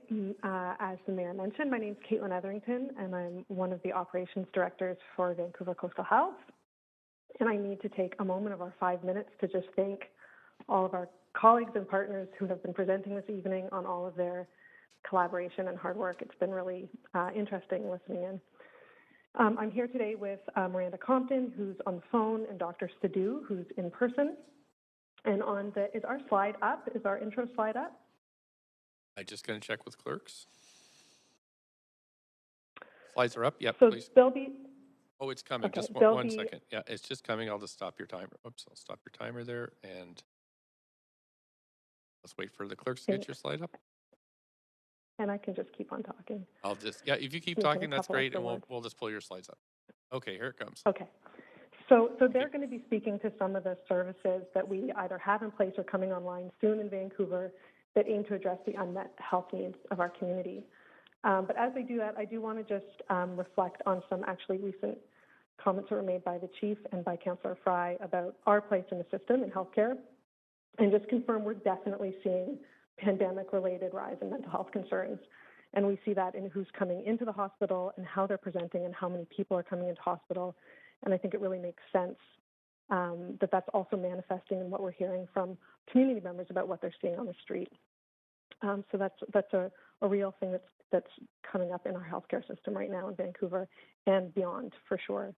As the mayor mentioned, my name is Caitlin Etherington, and I'm one of the operations directors for Vancouver Coastal Health. And I need to take a moment of our 5 minutes to just thank all of our colleagues and partners who have been presenting this evening on all of their collaboration and hard work. It's been really interesting listening in. I'm here today with Miranda Compton, who's on the phone, and Dr. Sadhu, who's in person. And is our slide up? Is our intro slide up? I'm just going to check with clerks. Slides are up. Yep, so please. They'll be. Oh, it's coming. Okay, just one second. Yeah, it's just coming. I'll just stop your timer. Oops, I'll stop your timer there, and let's wait for the clerks to get your slide up. And I can just keep on talking. If you keep talking, that's great, and we'll just pull your slides up. Okay, here it comes. Okay. So they're going to be speaking to some of the services that we either have in place or coming online soon in Vancouver that aim to address the unmet health needs of our community. But as they do that, I do want to just reflect on some actually recent comments that were made by the chief and by Councillor Fry about our place in the system in healthcare, and just confirm we're definitely seeing pandemic-related rise in mental health concerns. And we see that in who's coming into the hospital and how they're presenting and how many people are coming into hospital. And I think it really makes sense that that's also manifesting in what we're hearing from community members about what they're seeing on the street. So that's a real thing that's coming up in our healthcare system right now in Vancouver and beyond, for sure.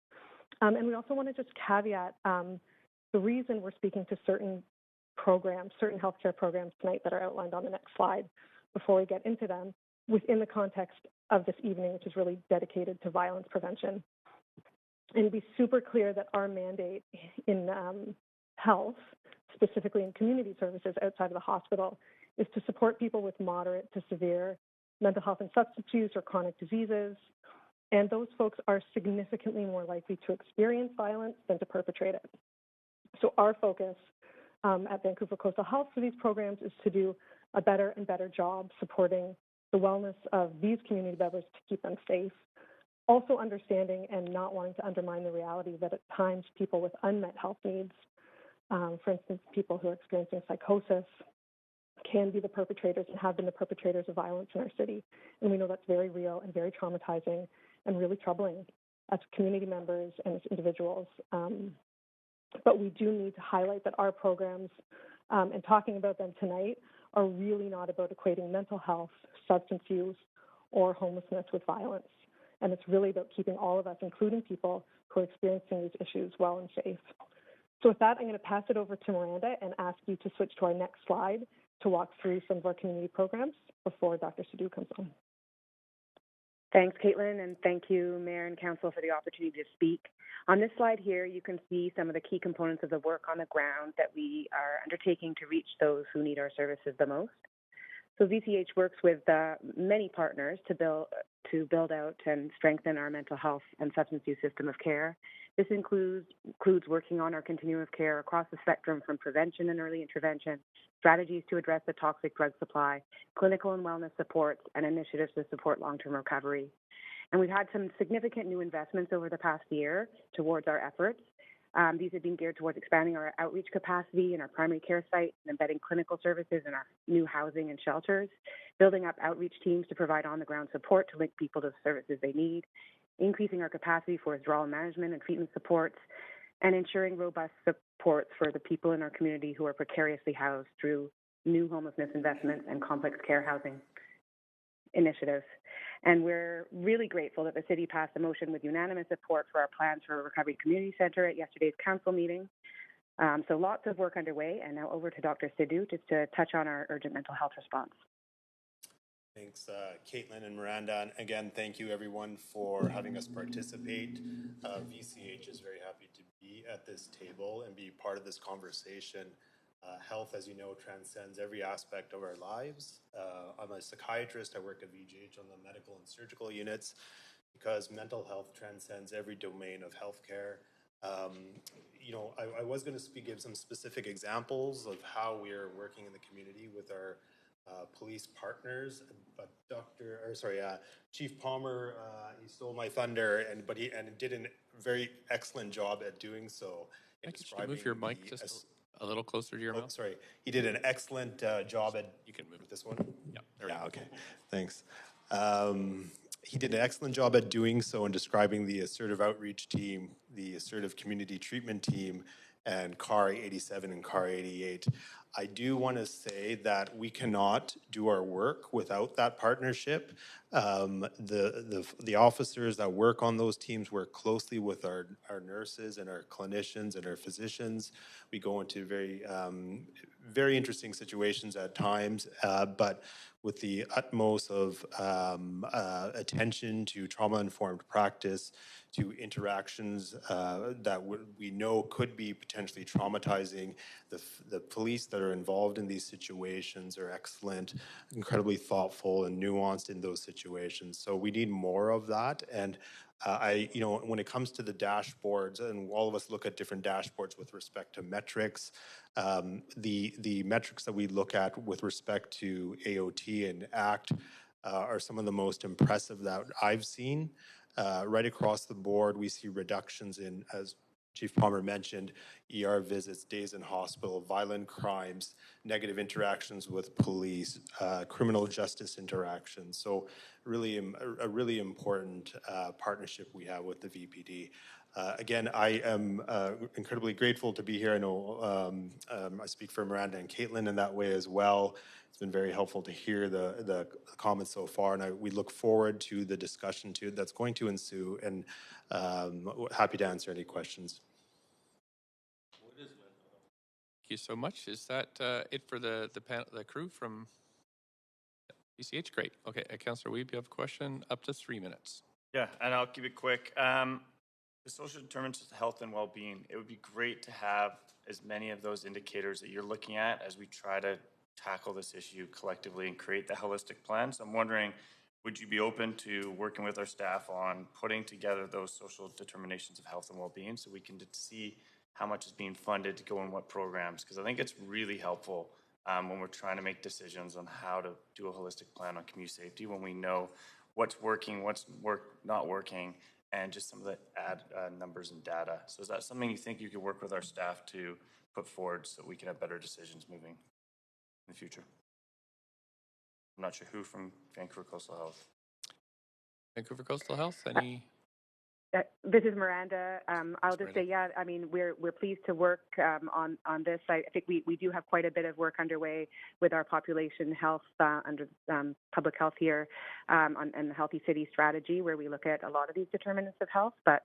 And we also want to just caveat the reason we're speaking to certain programs, certain healthcare programs tonight that are outlined on the next slide before we get into them within the context of this evening, which is really dedicated to violence prevention. And be super clear that our mandate in health, specifically in community services outside of the hospital, is to support people with moderate to severe mental health and substance use or chronic diseases. And those folks are significantly more likely to experience violence than to perpetrate it. So our focus at Vancouver Coastal Health for these programs is to do a better and better job supporting the wellness of these community members to keep them safe. Also understanding and not wanting to undermine the reality that at times people with unmet health needs, for instance, people who are experiencing psychosis, can be the perpetrators and have been the perpetrators of violence in our city. And we know that's very real and very traumatizing and really troubling as community members and as individuals. But we do need to highlight that our programs and talking about them tonight are really not about equating mental health, substance use, or homelessness with violence. And it's really about keeping all of us, including people who are experiencing these issues, well and safe. So with that, I'm going to pass it over to Miranda and ask you to switch to our next slide to walk through some of our community programs before Dr. Sidhu comes on. Thanks, Caitlin, and thank you, Mayor and Council, for the opportunity to speak. On this slide here, you can see some of the key components of the work on the ground that we are undertaking to reach those who need our services the most. So VCH works with many partners to build out and strengthen our mental health and substance use system of care. This includes working on our continuum of care across the spectrum from prevention and early intervention, strategies to address the toxic drug supply, clinical and wellness supports, and initiatives to support long-term recovery. And we've had some significant new investments over the past year towards our efforts. These have been geared towards expanding our outreach capacity in our primary care sites and embedding clinical services in our new housing and shelters, building up outreach teams to provide on-the-ground support to link people to the services they need, increasing our capacity for withdrawal management and treatment supports, and ensuring robust supports for the people in our community who are precariously housed through new homelessness investments and complex care housing initiatives. And we're really grateful that the city passed a motion with unanimous support for our plans for a recovery community center at yesterday's council meeting. So lots of work underway, and now over to Dr. Sidhu just to touch on our urgent mental health response. Thanks, Caitlin and Miranda. And again, thank you everyone for having us participate. VCH is very happy to be at this table and be part of this conversation. Health, as you know, transcends every aspect of our lives. I'm a psychiatrist. I work at VGH on the medical and surgical units because mental health transcends every domain of healthcare. I was going to give some specific examples of how we are working in the community with our police partners, but Chief Palmer, he stole my thunder, and did a very excellent job at doing so. I can you move your mic just a little closer to your mouth. Sorry, he did an excellent job at. You can move this one. Yeah. Okay. Thanks. He did an excellent job at doing so in describing the assertive outreach team, the assertive community treatment team, and CAR 87 and CAR 88. I do want to say that we cannot do our work without that partnership. The officers that work on those teams work closely with our nurses and our clinicians and our physicians. We go into very interesting situations at times, but with the utmost of attention to trauma-informed practice, to interactions that we know could be potentially traumatizing. The police that are involved in these situations are excellent, incredibly thoughtful and nuanced in those situations. So we need more of that. And when it comes to the dashboards, and all of us look at different dashboards with respect to metrics, the metrics that we look at with respect to AOT and ACT are some of the most impressive that I've seen. Right across the board, we see reductions in, as Chief Palmer mentioned, ER visits, days in hospital, violent crimes, negative interactions with police, criminal justice interactions. So really a really important partnership we have with the VPD. Again, I am incredibly grateful to be here. I know I speak for Miranda and Caitlin in that way as well. It's been very helpful to hear the comments so far, and we look forward to the discussion that's going to ensue, and happy to answer any questions. Thank you so much. Is that it for the crew from PCH? Great. Okay, Councillor Weeb, you have a question? Up to 3 minutes. Yeah, and I'll keep it quick. The social determinants of health and well-being, it would be great to have as many of those indicators that you're looking at as we try to tackle this issue collectively and create the holistic plan. So I'm wondering, would you be open to working with our staff on putting together those social determinations of health and well-being so we can see how much is being funded to go in what programs? Because I think it's really helpful when we're trying to make decisions on how to do a holistic plan on community safety, when we know what's working, what's not working, and just some of the numbers and data. So is that something you think you could work with our staff to put forward so we can have better decisions moving in the future? I'm not sure who from Vancouver Coastal Health. Vancouver Coastal Health, any? This is Miranda. I'll just say, yeah, I mean, we're pleased to work on this. I think we do have quite a bit of work underway with our population health under public health here and the Healthy City strategy, where we look at a lot of these determinants of health, but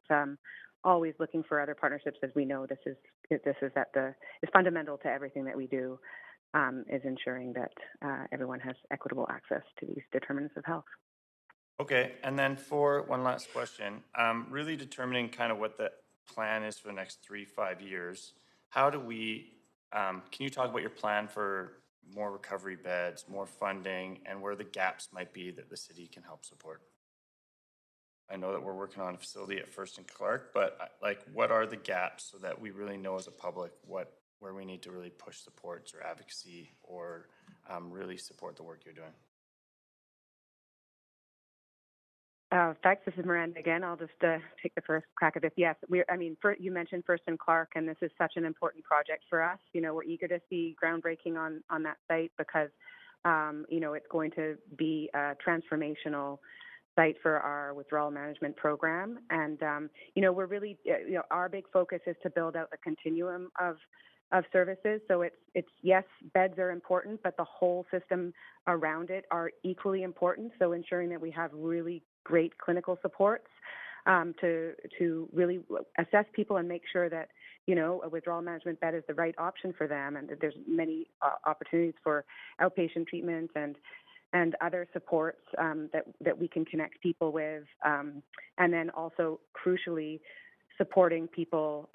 always looking for other partnerships, as we know this is fundamental to everything that we do, is ensuring that everyone has equitable access to these determinants of health. Okay, and then for one last question, really determining kind of what the plan is for the next 3-5 years, how do we, can you talk about your plan for more recovery beds, more funding, and where the gaps might be that the city can help support? I know that we're working on a facility at First and Clark, but like, what are the gaps so that we really know as a public where we need to really push supports or advocacy or really support the work you're doing? Thanks. This is Miranda again. I'll just take the first crack at this. Yes, you mentioned First and Clark, and this is such an important project for us. You know, we're eager to see groundbreaking on that site because, it's going to be a transformational site for our withdrawal management program. And, we're really, our big focus is to build out the continuum of services. So it's yes, beds are important, but the whole system around it are equally important. So ensuring that we have really great clinical supports to really assess people and make sure that, a withdrawal management bed is the right option for them. And there's many opportunities for outpatient treatment and other supports that we can connect people with. And then also, crucially, supporting people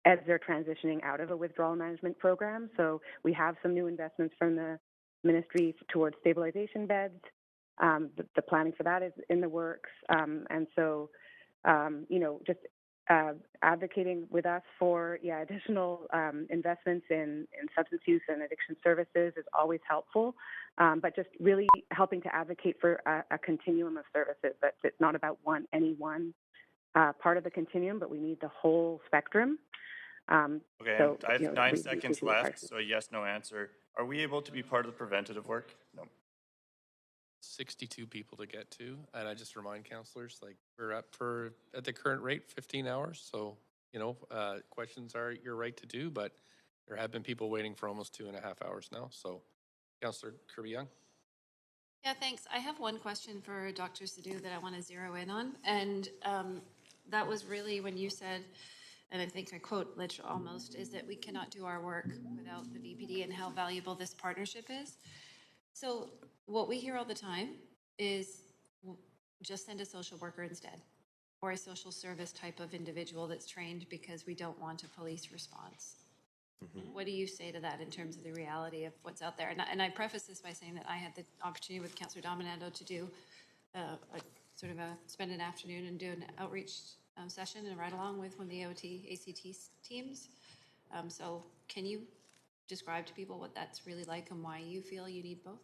as they're transitioning out of a withdrawal management program. So we have some new investments from the ministry towards stabilization beds. The planning for that is in the works. And so, just advocating with us for additional investments in substance use and addiction services is always helpful. But just really helping to advocate for a continuum of services. That it's not about any one part of the continuum, but we need the whole spectrum. Okay, so, I have 9 seconds left, so a yes/no answer. Are we able to be part of the preventative work? No. 62 people to get to, and I just remind councillors, like, we're up for, at the current rate, 15 hours. So, questions are your right to do, but there have been people waiting for almost 2.5 hours now. So, Councillor Kirby-Young. Yeah, thanks. I have one question for Dr. Sidhu that I want to zero in on, and that was really when you said, and I think I quote literally almost, is that we cannot do our work without the VPD and how valuable this partnership is. So what we hear all the time is just send a social worker instead, or a social service type of individual that's trained because we don't want a police response. Mm-hmm. What do you say to that in terms of the reality of what's out there? And I preface this by saying that I had the opportunity with Councillor Dominando to do spend an afternoon and do an outreach session and ride along with one of the ACT teams. So can you describe to people what that's really like and why you feel you need both?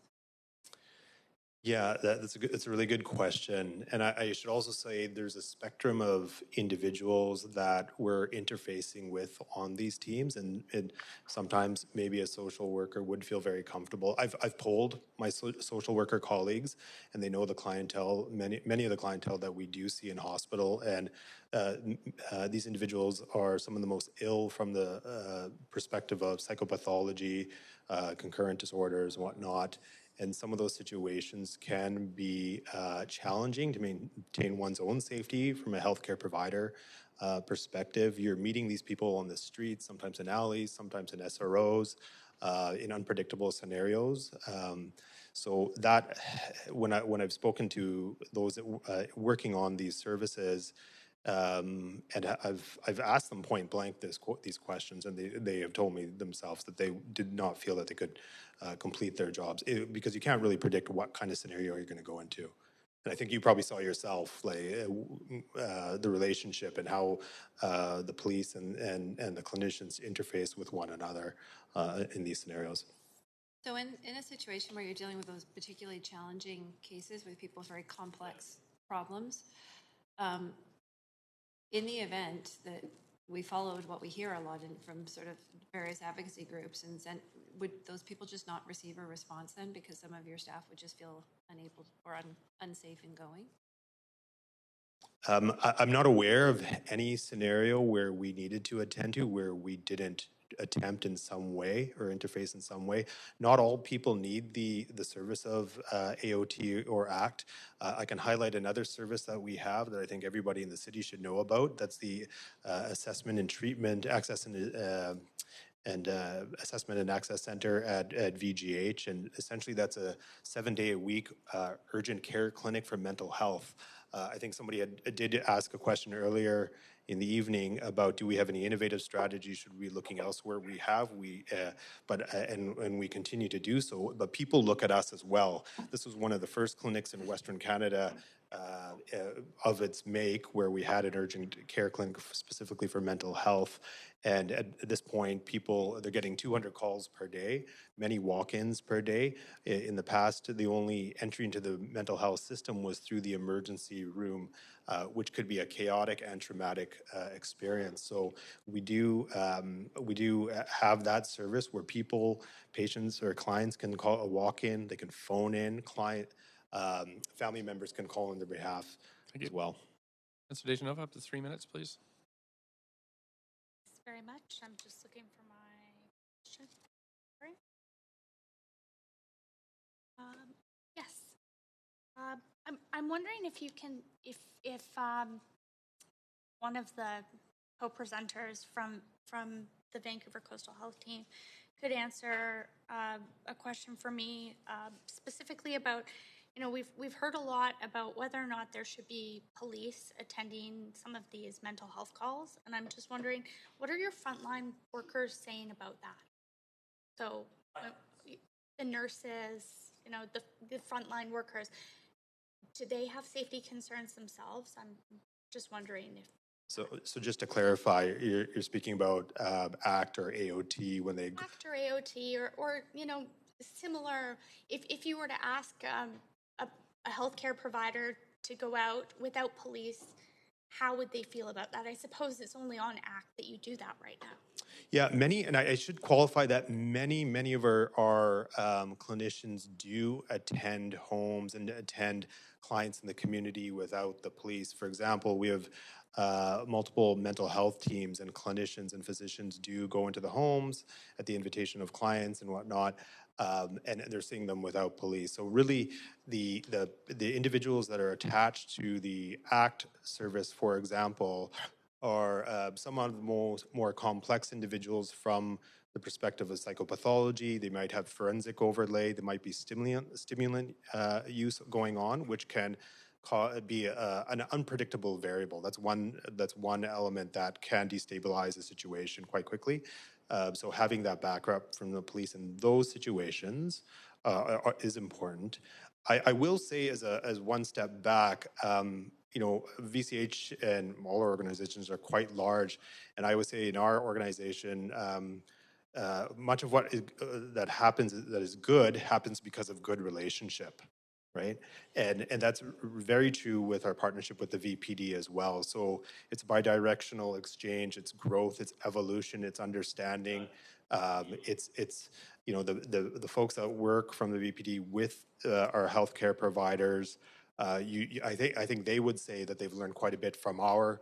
Yeah, that's a really good question. And I should also say there's a spectrum of individuals that we're interfacing with on these teams. And sometimes maybe a social worker would feel very comfortable. I've polled my social worker colleagues, and they know the clientele, many of the clientele that we do see in hospital. And these individuals are some of the most ill from the perspective of psychopathology, concurrent disorders, and whatnot. And some of those situations can be challenging to maintain one's own safety from a healthcare provider perspective. You're meeting these people on the streets, sometimes in alleys, sometimes in SROs, in unpredictable scenarios. So that, when I've spoken to those that, working on these services, and I've asked them point blank these questions, and they have told me themselves that they did not feel that they could complete their jobs because you can't really predict what kind of scenario you're going to go into. And I think you probably saw yourself, like the relationship and how the police and the clinicians interface with one another in these scenarios. So in a situation where you're dealing with those particularly challenging cases with people with very complex problems, in the event that we followed what we hear a lot from sort of various advocacy groups, and would those people just not receive a response then because some of your staff would just feel unable or unsafe in going? I'm not aware of any scenario where we needed to attend to where we didn't attempt in some way or interface in some way. Not all people need the service of AOT or ACT. I can highlight another service that we have that I think everybody in the city should know about. That's the assessment and treatment access and assessment and access center at VGH. And essentially that's a 7-day-a-week urgent care clinic for mental health. I think somebody did ask a question earlier in the evening about do we have any innovative strategies? Should we be looking elsewhere? We have, and we continue to do so. But people look at us as well. This was one of the first clinics in Western Canada of its make where we had an urgent care clinic specifically for mental health. And at this point, they're getting 200 calls per day, many walk-ins per day. In the past, the only entry into the mental health system was through the emergency room, which could be a chaotic and traumatic experience. So we do have that service where patients or clients can call a walk-in, they can phone in, family members can call on their behalf as well. Councilor Dejanova, up to 3 minutes, please. Thanks very much. I'm just looking for my question. Sorry. Yes. I'm wondering if you can, if one of the co-presenters from the Vancouver Coastal Health team could answer a question for me specifically about, we've heard a lot about whether or not there should be police attending some of these mental health calls, and I'm just wondering, what are your frontline workers saying about that? So the nurses, the frontline workers, do they have safety concerns themselves? I'm just wondering if. So just to clarify, you're speaking about ACT or AOT when they ACT or AOT or similar. If you were to ask a healthcare provider to go out without police, how would they feel about that? I suppose it's only on ACT that you do that right now. Yeah, and I should qualify that many of our clinicians do attend homes and attend clients in the community without the police. For example, we have multiple mental health teams, and clinicians and physicians do go into the homes at the invitation of clients and whatnot, and they're seeing them without police. So really, the individuals that are attached to the ACT service, for example, are some of the more complex individuals from the perspective of psychopathology. They might have forensic overlay. There might be stimulant use going on, which can be an unpredictable variable. That's one element that can destabilize a situation quite quickly. So having that backup from the police in those situations is important. I will say, as one step back, VCH and all our organizations are quite large, and I would say in our organization, much of what that happens that is good happens because of good relationship, right? And that's very true with our partnership with the VPD as well. So it's bidirectional exchange, it's growth, it's evolution, it's understanding. It's you know the folks that work from the VPD with our healthcare providers. I think they would say that they've learned quite a bit from our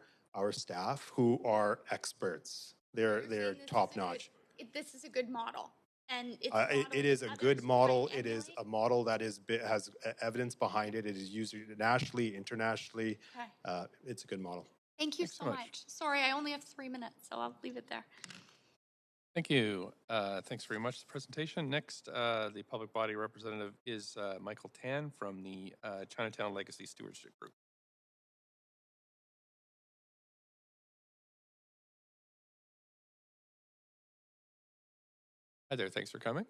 staff who are experts. They're top notch. This is a good model, and it's It is a good model. It is a model that has evidence behind it. It is used nationally, internationally. Okay. It's a good model. Thank you so much. Sorry, I only have 3 minutes, so I'll leave it there. Thank you. Thanks very much for the presentation. Next, the public body representative is Michael Tan from the Chinatown Legacy Stewardship Group. Hi there, thanks for coming.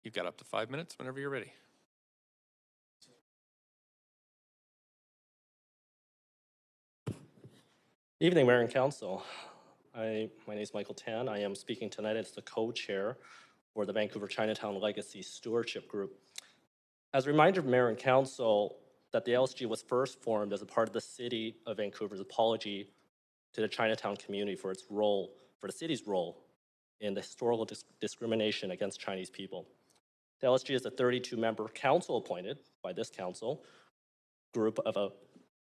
You've got up to 5 minutes whenever you're ready. Evening, Mayor and Council. My name is Michael Tan. I am speaking tonight as the co-chair for the Vancouver Chinatown Legacy Stewardship Group. As a reminder of Mayor and Council, that the LSG was first formed as a part of the City of Vancouver's apology to the Chinatown community for its role, for the city's role in the historical discrimination against Chinese people. The LSG is a 32-member council appointed by this council group of a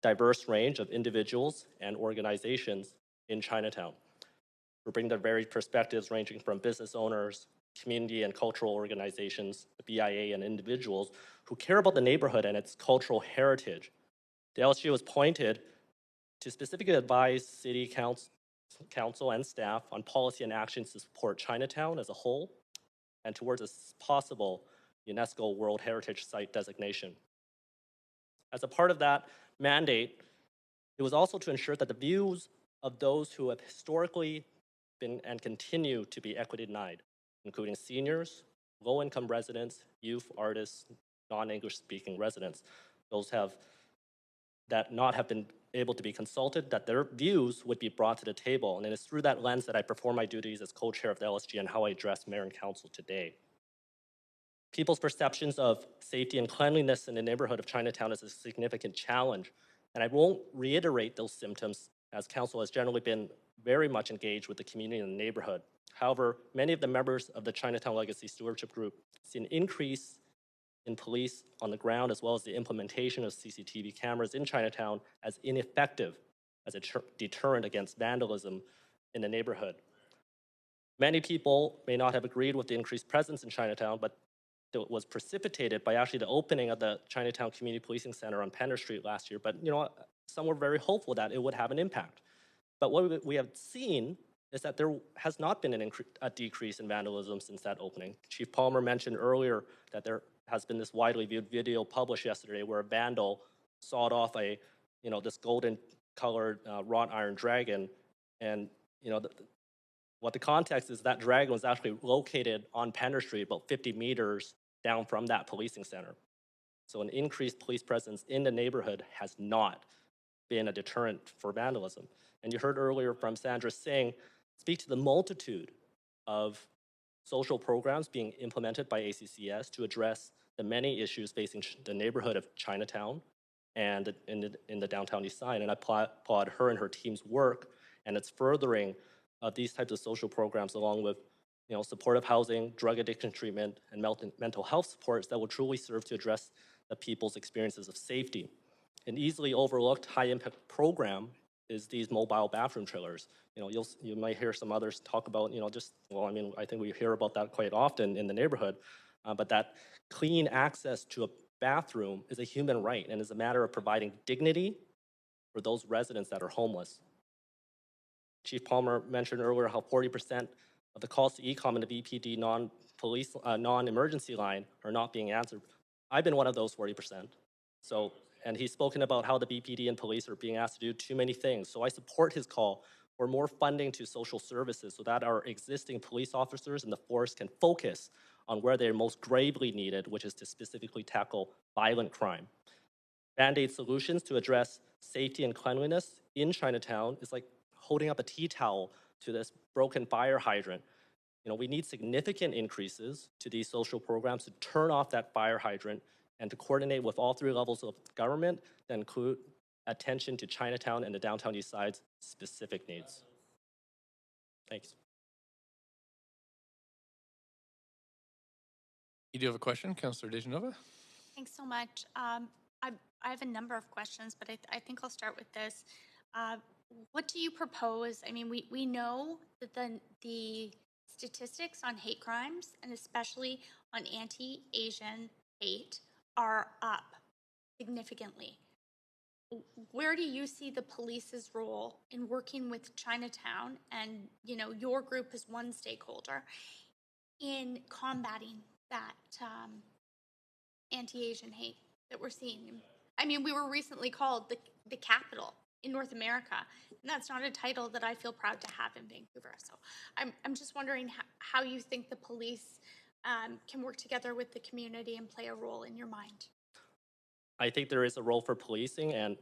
diverse range of individuals and organizations in Chinatown. We're bringing their varied perspectives ranging from business owners, community and cultural organizations, the BIA, and individuals who care about the neighborhood and its cultural heritage. The LSG was appointed to specifically advise City Council and staff on policy and actions to support Chinatown as a whole and towards a possible UNESCO World Heritage Site designation. As a part of that mandate, it was also to ensure that the views of those who have historically been and continue to be equity denied, including seniors, low-income residents, youth, artists, non-English speaking residents, those that not have been able to be consulted, that their views would be brought to the table. And it is through that lens that I perform my duties as co-chair of the LSG and how I address Mayor and Council today. People's perceptions of safety and cleanliness in the neighborhood of Chinatown is a significant challenge. And I won't reiterate those symptoms, as Council has generally been very much engaged with the community and the neighborhood. However, many of the members of the Chinatown Legacy Stewardship Group see an increase in police on the ground, as well as the implementation of CCTV cameras in Chinatown as ineffective as a deterrent against vandalism in the neighborhood. Many people may not have agreed with the increased presence in Chinatown, but it was precipitated by actually the opening of the Chinatown Community Policing Center on Penner Street last year. But some were very hopeful that it would have an impact. But what we have seen is that there has not been a decrease in vandalism since that opening. Chief Palmer mentioned earlier that there has been this widely viewed video published yesterday where a vandal sawed off this golden colored wrought iron dragon. And what the context is, that dragon was actually located on Penner Street about 50 meters down from that policing center. So an increased police presence in the neighborhood has not been a deterrent for vandalism. And you heard earlier from Sandra Singh speak to the multitude of social programs being implemented by ACCS to address the many issues facing the neighborhood of Chinatown and in the downtown east side. And I applaud her and her team's work and its furthering of these types of social programs, along with supportive housing, drug addiction treatment, and mental health supports that will truly serve to address the people's experiences of safety. An easily overlooked high-impact program is these mobile bathroom trailers. You might hear some others talk about, I think we hear about that quite often in the neighborhood, but that clean access to a bathroom is a human right and is a matter of providing dignity for those residents that are homeless. Chief Palmer mentioned earlier how 40% of the calls to ECOM in the VPD non-emergency line are not being answered. I've been one of those 40%. And he's spoken about how the BPD and police are being asked to do too many things. So I support his call for more funding to social services so that our existing police officers in the force can focus on where they're most gravely needed, which is to specifically tackle violent crime. Band-aid solutions to address safety and cleanliness in Chinatown is like holding up a tea towel to this broken fire hydrant. we need significant increases to these social programs to turn off that fire hydrant and to coordinate with all three levels of government that include attention to Chinatown and the downtown east side's specific needs. Thanks. You do have a question, Councillor Dejanova? Thanks so much. I have a number of questions, but I think I'll start with this. What do you propose? I mean, we know that the statistics on hate crimes, and especially on anti-Asian hate, are up significantly. Where do you see the police's role in working with Chinatown, and your group is one stakeholder, in combating that anti-Asian hate that we're seeing? I mean, we were recently called the capital in North America, and that's not a title that I feel proud to have in Vancouver. So I'm just wondering how you think the police can work together with the community and play a role in your mind. I think there is a role for policing and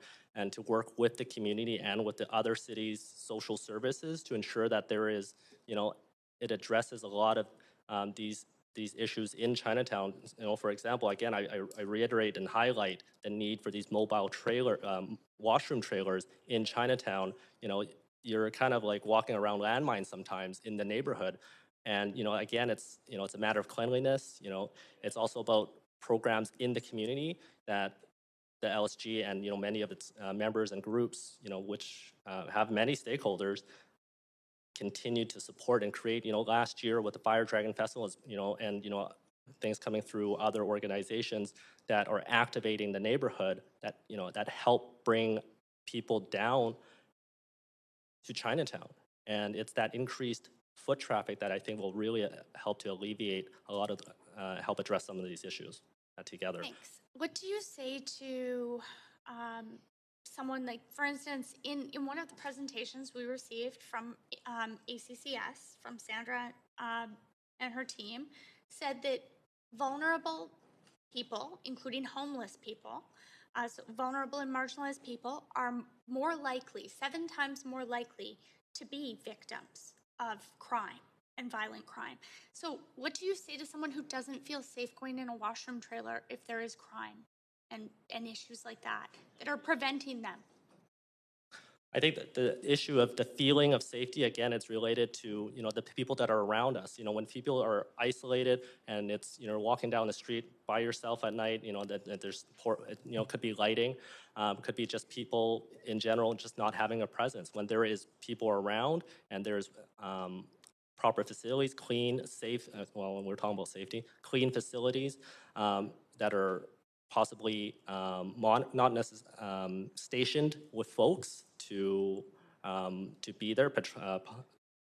to work with the community and with the other cities' social services to ensure that there is, it addresses a lot of these issues in Chinatown. For example, again, I reiterate and highlight the need for these mobile washroom trailers in Chinatown. You're kind of like walking around landmines sometimes in the neighborhood. And, again, it's a matter of cleanliness. It's also about programs in the community that the LSG and many of its members and groups, which have many stakeholders, continue to support and create. Last year with the Fire Dragon Festival, and things coming through other organizations that are activating the neighborhood that that help bring people down to Chinatown, and it's that increased foot traffic that I think will really help to alleviate a lot of help address some of these issues together. Thanks. What do you say to someone like, for instance, in one of the presentations we received from ACCS, from Sandra and her team, said that vulnerable people, including homeless people, so vulnerable and marginalized people, are more likely, 7 times more likely, to be victims of crime and violent crime. So what do you say to someone who doesn't feel safe going in a washroom trailer if there is crime and issues like that are preventing them? I think that the issue of the feeling of safety, again, it's related to, the people that are around us. When people are isolated and it's, walking down the street by yourself at night, that there's, could be lighting, could be just people in general just not having a presence. When there is people around and there's proper facilities, clean, safe, well, when we're talking about safety, clean facilities that are possibly not necessarily stationed with folks to be there.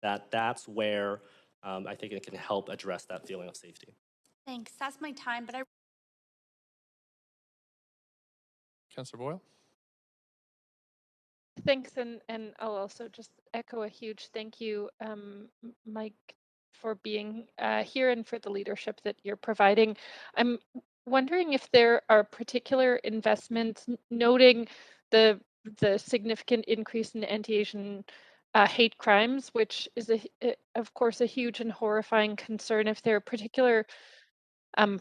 That's where I think it can help address that feeling of safety. Thanks. That's my time, but Councillor Boyle? Thanks, and I'll also just echo a huge thank you, Mike, for being here and for the leadership that you're providing. I'm wondering if there are particular investments, noting the significant increase in anti-Asian hate crimes, which is of course a huge and horrifying concern. If there are particular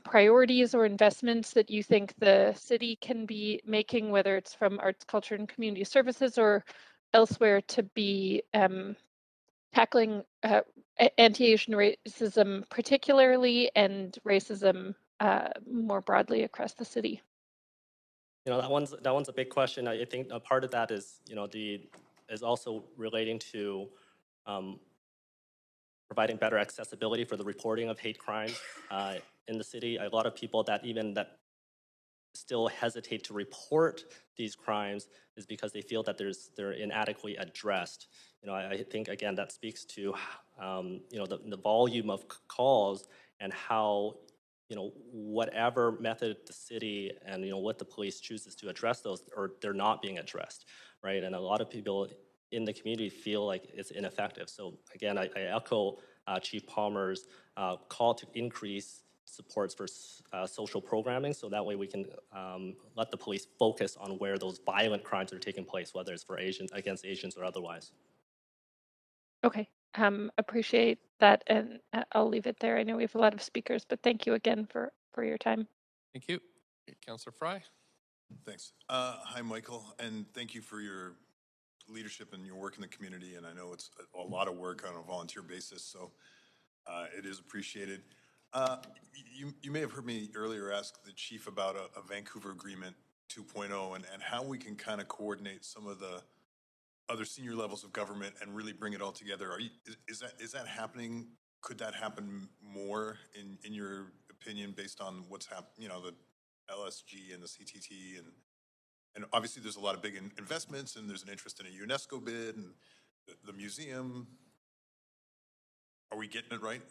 priorities or investments that you think the city can be making, whether it's from arts, culture, and community services or elsewhere, to be tackling anti-Asian racism particularly and racism more broadly across the city? That one's a big question. I think a part of that is is also relating to providing better accessibility for the reporting of hate crimes in the city. A lot of people that still hesitate to report these crimes is because they feel that they're inadequately addressed. I think again that speaks to the volume of calls and how whatever method the city and what the police chooses to address those, or they're not being addressed, right? And a lot of people in the community feel like it's ineffective. So again, I echo Chief Palmer's call to increase supports for social programming, so that way we can let the police focus on where those violent crimes are taking place, whether it's for against Asians or otherwise. Okay, Appreciate that, and I'll leave it there. I know we have a lot of speakers, but thank you again for your time. Thank you. Councillor Fry. Thanks. Hi, Michael, and thank you for your leadership and your work in the community. And I know it's a lot of work on a volunteer basis, so it is appreciated. You may have heard me earlier ask the chief about a Vancouver Agreement 2.0 and how we can kind of coordinate some of the other senior levels of government and really bring it all together. Is that happening? Could that happen more in your opinion, based on what's happened? You know, the LSG and the CTT and obviously there's a lot of big investments, and there's an interest in a UNESCO bid and the museum. Are we getting it right?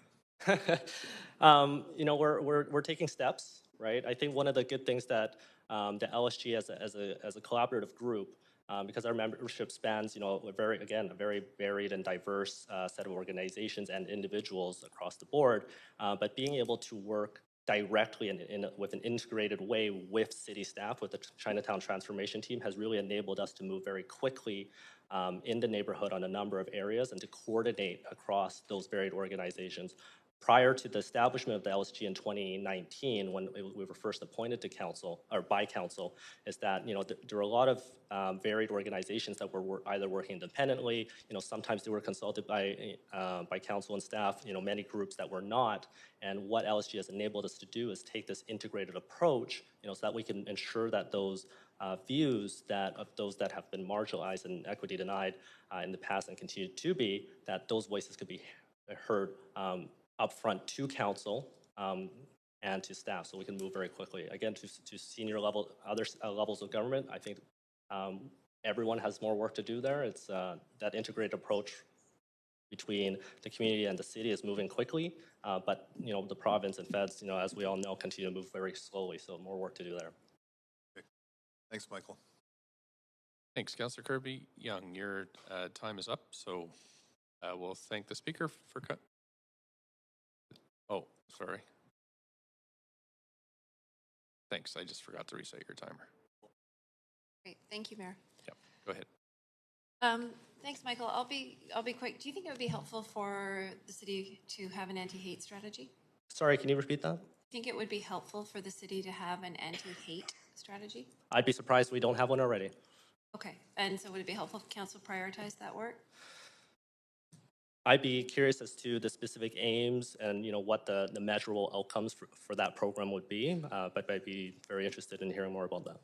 You know, we're taking steps, right? I think one of the good things that the LSG as a collaborative group, because our membership spans, you know, a very varied and diverse set of organizations and individuals across the board, but being able to work directly with an integrated way with city staff, with the Chinatown transformation team, has really enabled us to move very quickly in the neighborhood on a number of areas and to coordinate across those varied organizations. Prior to the establishment of the LSG in 2019, when we were first appointed to council, or by council, is that, you know, there were a lot of varied organizations that were either working independently, you know, sometimes they were consulted by council and staff, you know, many groups that were not. And what LSG has enabled us to do is take this integrated approach, you know, so that we can ensure that those views of those that have been marginalized and equity denied in the past and continue to be, that those voices could be heard upfront to council and to staff, so we can move very quickly. Again, to senior level, other levels of government, I think everyone has more work to do there. It's that integrated approach between the community and the city is moving quickly, but you know, the province and feds, you know, as we all know, continue to move very slowly, so more work to do there. Okay. Thanks, Michael. Thanks, Councillor Kirby-Young. Your time is up, so we'll thank the speaker for Oh, sorry. Thanks, I just forgot to reset your timer. Great, thank you, Mayor. Yep, go ahead. Thanks, Michael. I'll be quick. Do you think it would be helpful for the city to have an anti-hate strategy? Sorry, can you repeat that? Think it would be helpful for the city to have an anti-hate strategy? I'd be surprised we don't have one already. Okay, and so would it be helpful if council prioritize that work? I'd be curious as to the specific aims and, you know, what the measurable outcomes for that program would be, but I'd be very interested in hearing more about that.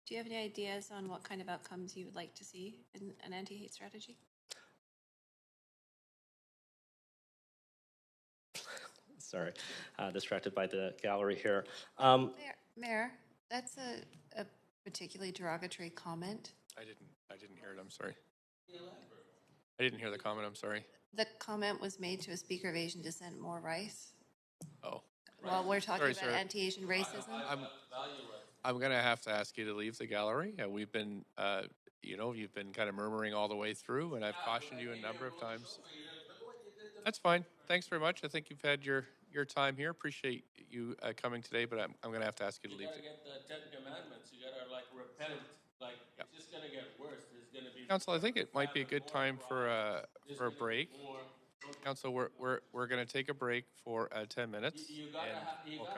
Do you have any ideas on what kind of outcomes you would like to see in an anti-hate strategy? Sorry, distracted by the gallery here. Mayor, that's a particularly derogatory comment. I didn't hear it, I'm sorry. I didn't hear the comment, I'm sorry. The comment was made to a speaker of Asian descent, Moore Rice. Oh. While we're talking about sorry. anti-Asian racism. I'm going to have to ask you to leave the gallery. We've been, you know, you've been kind of murmuring all the way through, and I've cautioned you a number of times. That's fine. Thanks very much. I think you've had your time here. Appreciate you coming today, but I'm going to have to ask you to leave. You gotta get the 10 Commandments. You gotta like repent. Like it's just gonna get worse. There's gonna be. Council, I think it might be a good time for a break. Council, we're going to take a break for 10 minutes. You gotta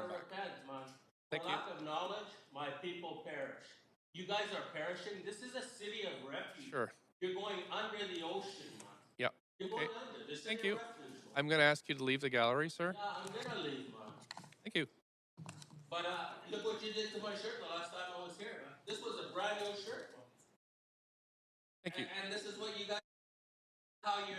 repent, man. Thank For lack of knowledge, my people perish. You guys are perishing. This is a city of refuge. Sure. You're going under the ocean, man. Yeah. You're Okay. going under. This Thank is you. a refuge, man. I'm going to ask you to leave the gallery, sir. Yeah, I'm gonna leave, man. Thank you. But look what you did to my shirt the last time I was here. This was a brand new shirt. Thank you. And this is what you guys, how you're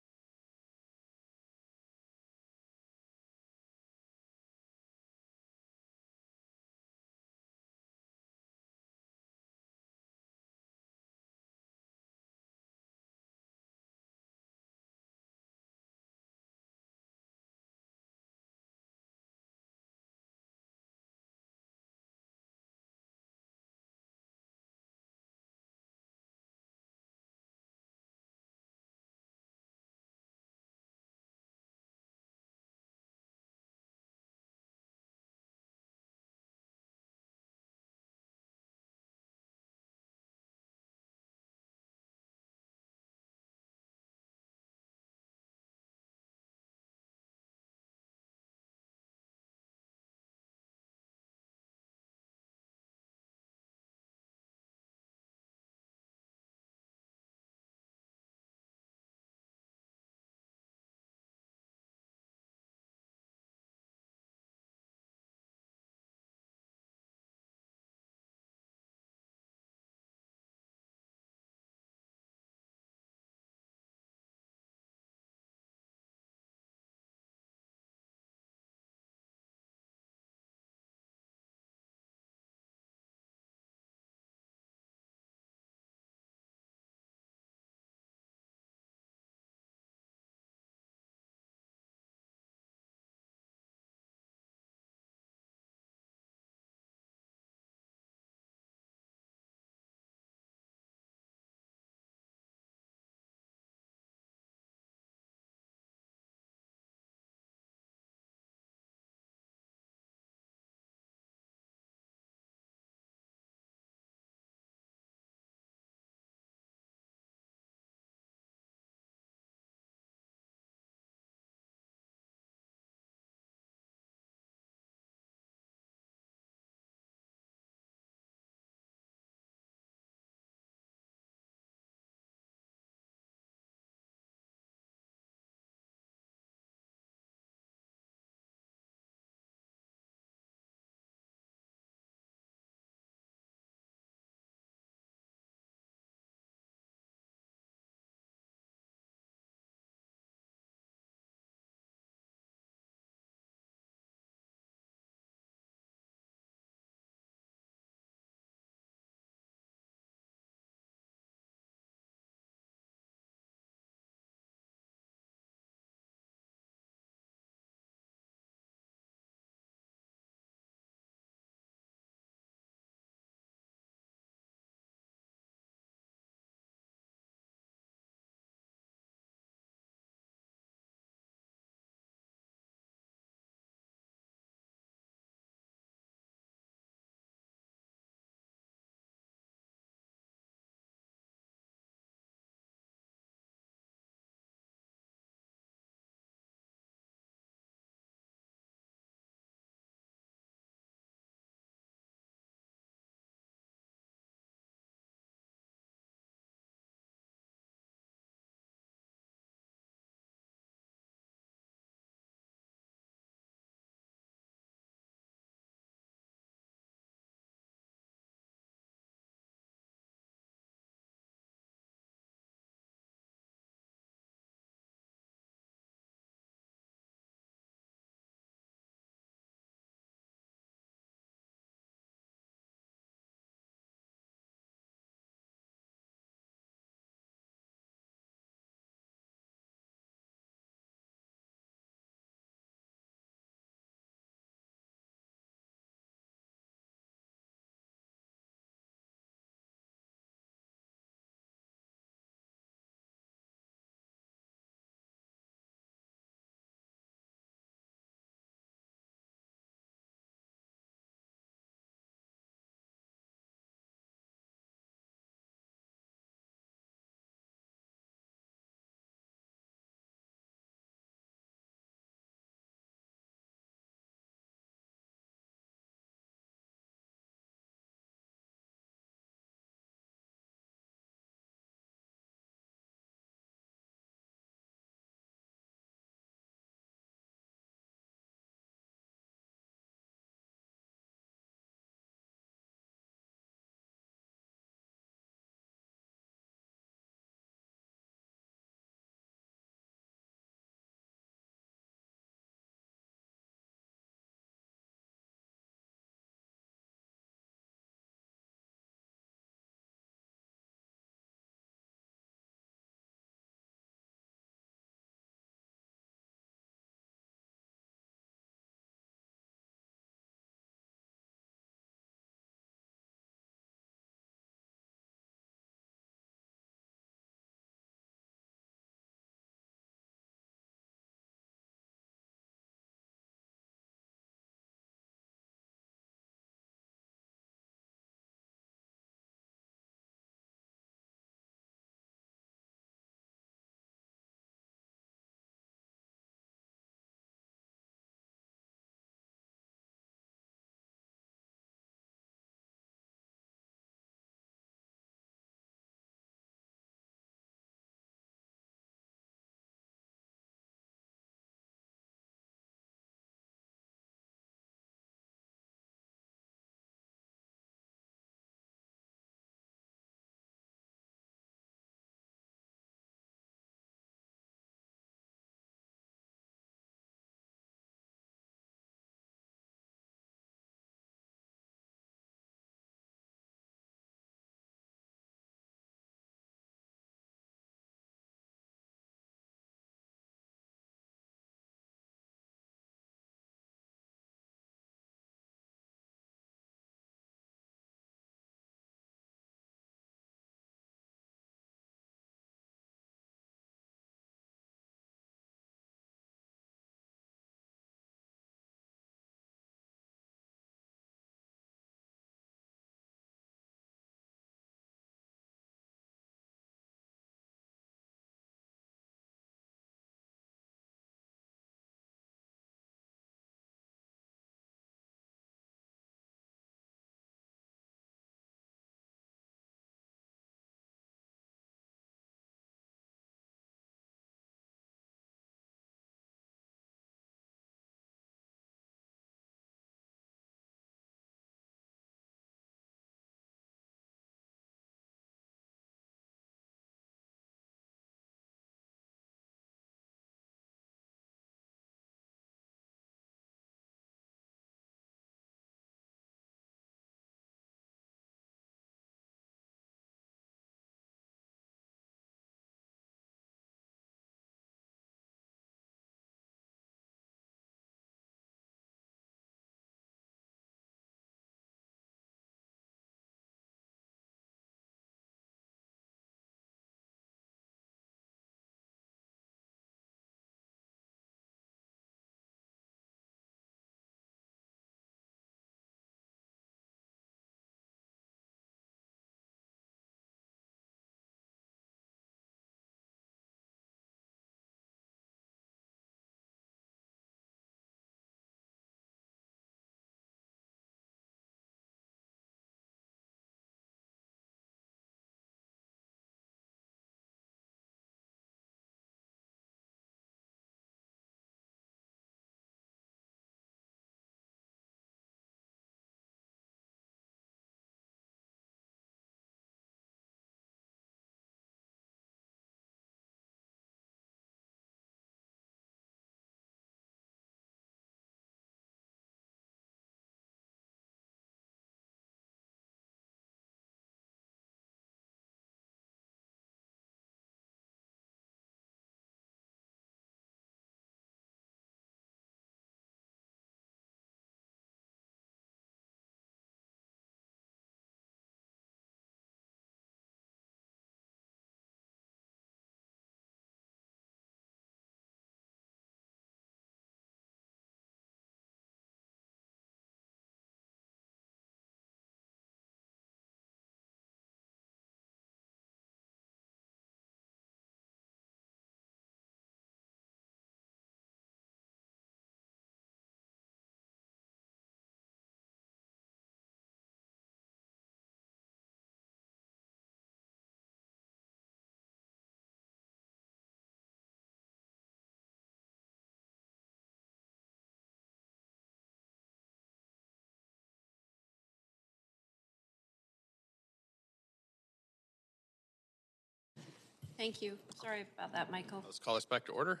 Thank you. Sorry about that, Michael. Let's call us back to order.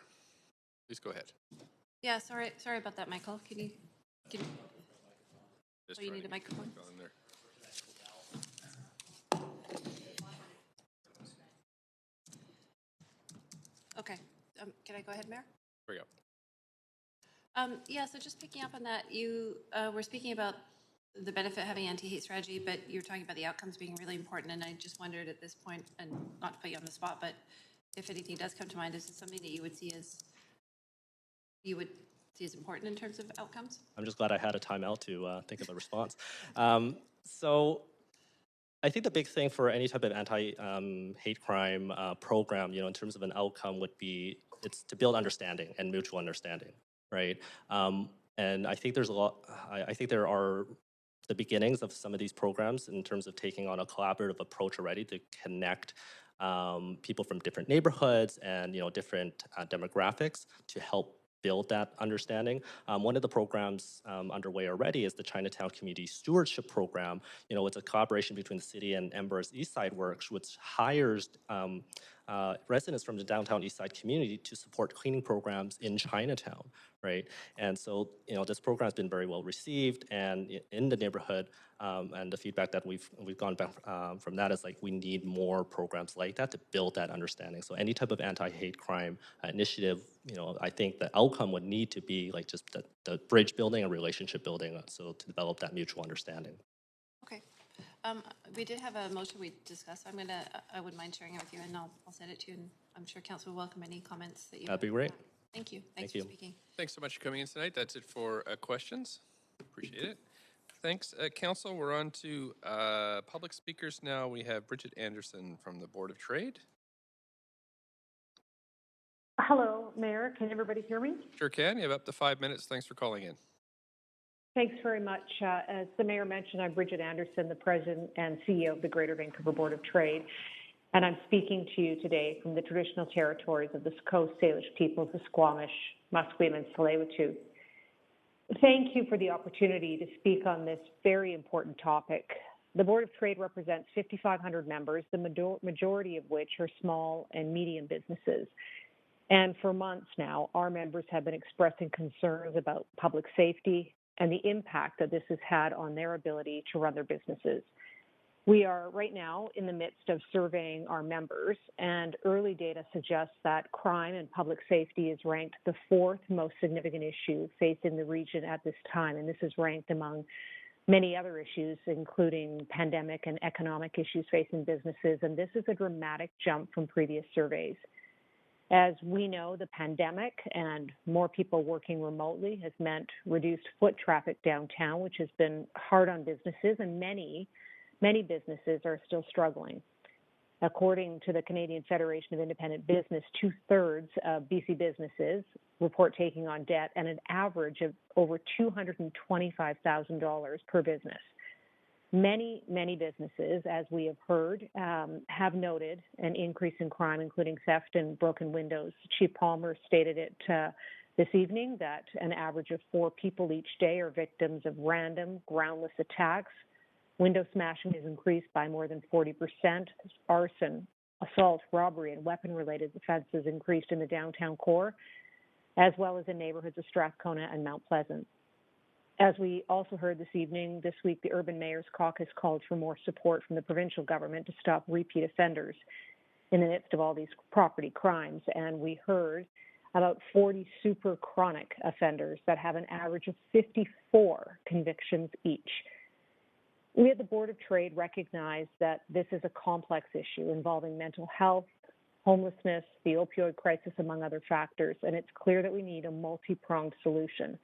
Please go ahead. Yeah, sorry about that, Michael. Can you? Just Oh, you trying need to a get microphone? the mic on there. Okay. Can I go ahead, Mayor? Here we go. Yeah, so just picking up on that, you were speaking about the benefit of having anti-hate strategy, but you were talking about the outcomes being really important, and I just wondered at this point, and not to put you on the spot, but if anything does come to mind, is it something that you would see as important in terms of outcomes? I'm just glad I had a timeout to think of a response. So I think the big thing for any type of anti-hate crime program, in terms of an outcome would be it's to build understanding and mutual understanding, right? And I think there's a lot. I think there are the beginnings of some of these programs in terms of taking on a collaborative approach already to connect people from different neighborhoods and different demographics to help build that understanding. One of the programs underway already is the Chinatown Community Stewardship Program. It's a collaboration between the city and Ember's East Side Works, which hires residents from the downtown East Side community to support cleaning programs in Chinatown, right? And so, this program has been very well received and in the neighborhood, and the feedback that we've gone back from that is like we need more programs like that to build that understanding. So any type of anti-hate crime initiative, I think the outcome would need to be like just the bridge building and relationship building, so to develop that mutual understanding. Okay. We did have a motion we discussed. I wouldn't mind sharing it with you, and I'll send it to you, and I'm sure Council will welcome any comments that you That'd be great. Thank you. Thank for you. speaking. Thanks so much for coming in tonight. That's it for questions. Appreciate it. Thanks, Council. We're on to public speakers now. We have Bridget Anderson from the Board of Trade. Hello, Mayor. Can everybody hear me? Sure can. You have up to 5 minutes. Thanks for calling in. Thanks very much. As the Mayor mentioned, I'm Bridget Anderson, the President and CEO of the Greater Vancouver Board of Trade, and I'm speaking to you today from the traditional territories of the Coast Salish peoples, the Squamish, Musqueam, and Tsleil-Waututh. Thank you for the opportunity to speak on this very important topic. The Board of Trade represents 5,500 members, the majority of which are small and medium businesses. And for months now, our members have been expressing concerns about public safety and the impact that this has had on their ability to run their businesses. We are right now in the midst of surveying our members, and early data suggests that crime and public safety is ranked the fourth most significant issue facing the region at this time, and this is ranked among many other issues, including pandemic and economic issues facing businesses, and this is a dramatic jump from previous surveys. As we know, the pandemic and more people working remotely has meant reduced foot traffic downtown, which has been hard on businesses, and many businesses are still struggling. According to the Canadian Federation of Independent Business, 2/3 of BC businesses report taking on debt and an average of over $225,000 per business. Many businesses, as we have heard, have noted an increase in crime, including theft and broken windows. Chief Palmer stated it this evening that an average of 4 people each day are victims of random, groundless attacks. Window smashing has increased by more than 40%. Arson, assault, robbery, and weapon-related offenses increased in the downtown core, as well as in neighborhoods of Strathcona and Mount Pleasant. As we also heard this week, the Urban Mayor's Caucus called for more support from the provincial government to stop repeat offenders in the midst of all these property crimes. And we heard about 40 super chronic offenders that have an average of 54 convictions each. We at the Board of Trade recognize that this is a complex issue involving mental health, homelessness, the opioid crisis, among other factors, and it's clear that we need a multi-pronged solution.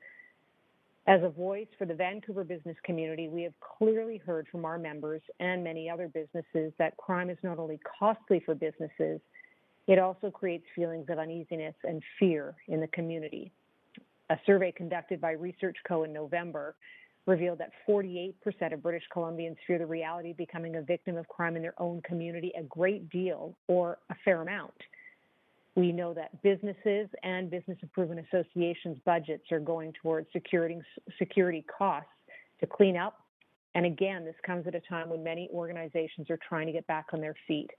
As a voice for the Vancouver business community, we have clearly heard from our members and many other businesses that crime is not only costly for businesses, it also creates feelings of uneasiness and fear in the community. A survey conducted by Research Co. in November revealed that 48% of British Columbians fear the reality of becoming a victim of crime in their own community a great deal or a fair amount. We know that businesses and business improvement associations' budgets are going towards security costs to clean up. And again, this comes at a time when many organizations are trying to get back on their feet.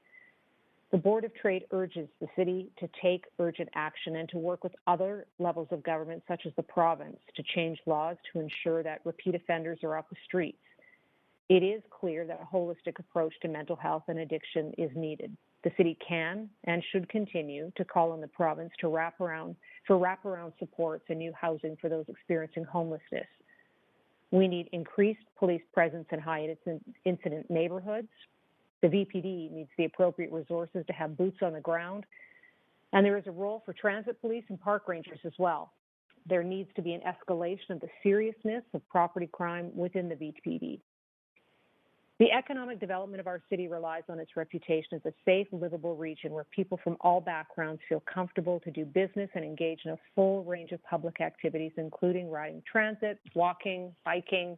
The Board of Trade urges the city to take urgent action and to work with other levels of government, such as the province, to change laws to ensure that repeat offenders are off the streets. It is clear that a holistic approach to mental health and addiction is needed. The city can and should continue to call on the province to wraparound supports and new housing for those experiencing homelessness. We need increased police presence in high incident neighborhoods. The VPD needs the appropriate resources to have boots on the ground. And there is a role for transit police and park rangers as well. There needs to be an escalation of the seriousness of property crime within the VPD. The economic development of our city relies on its reputation as a safe, livable region where people from all backgrounds feel comfortable to do business and engage in a full range of public activities, including riding transit, walking, biking,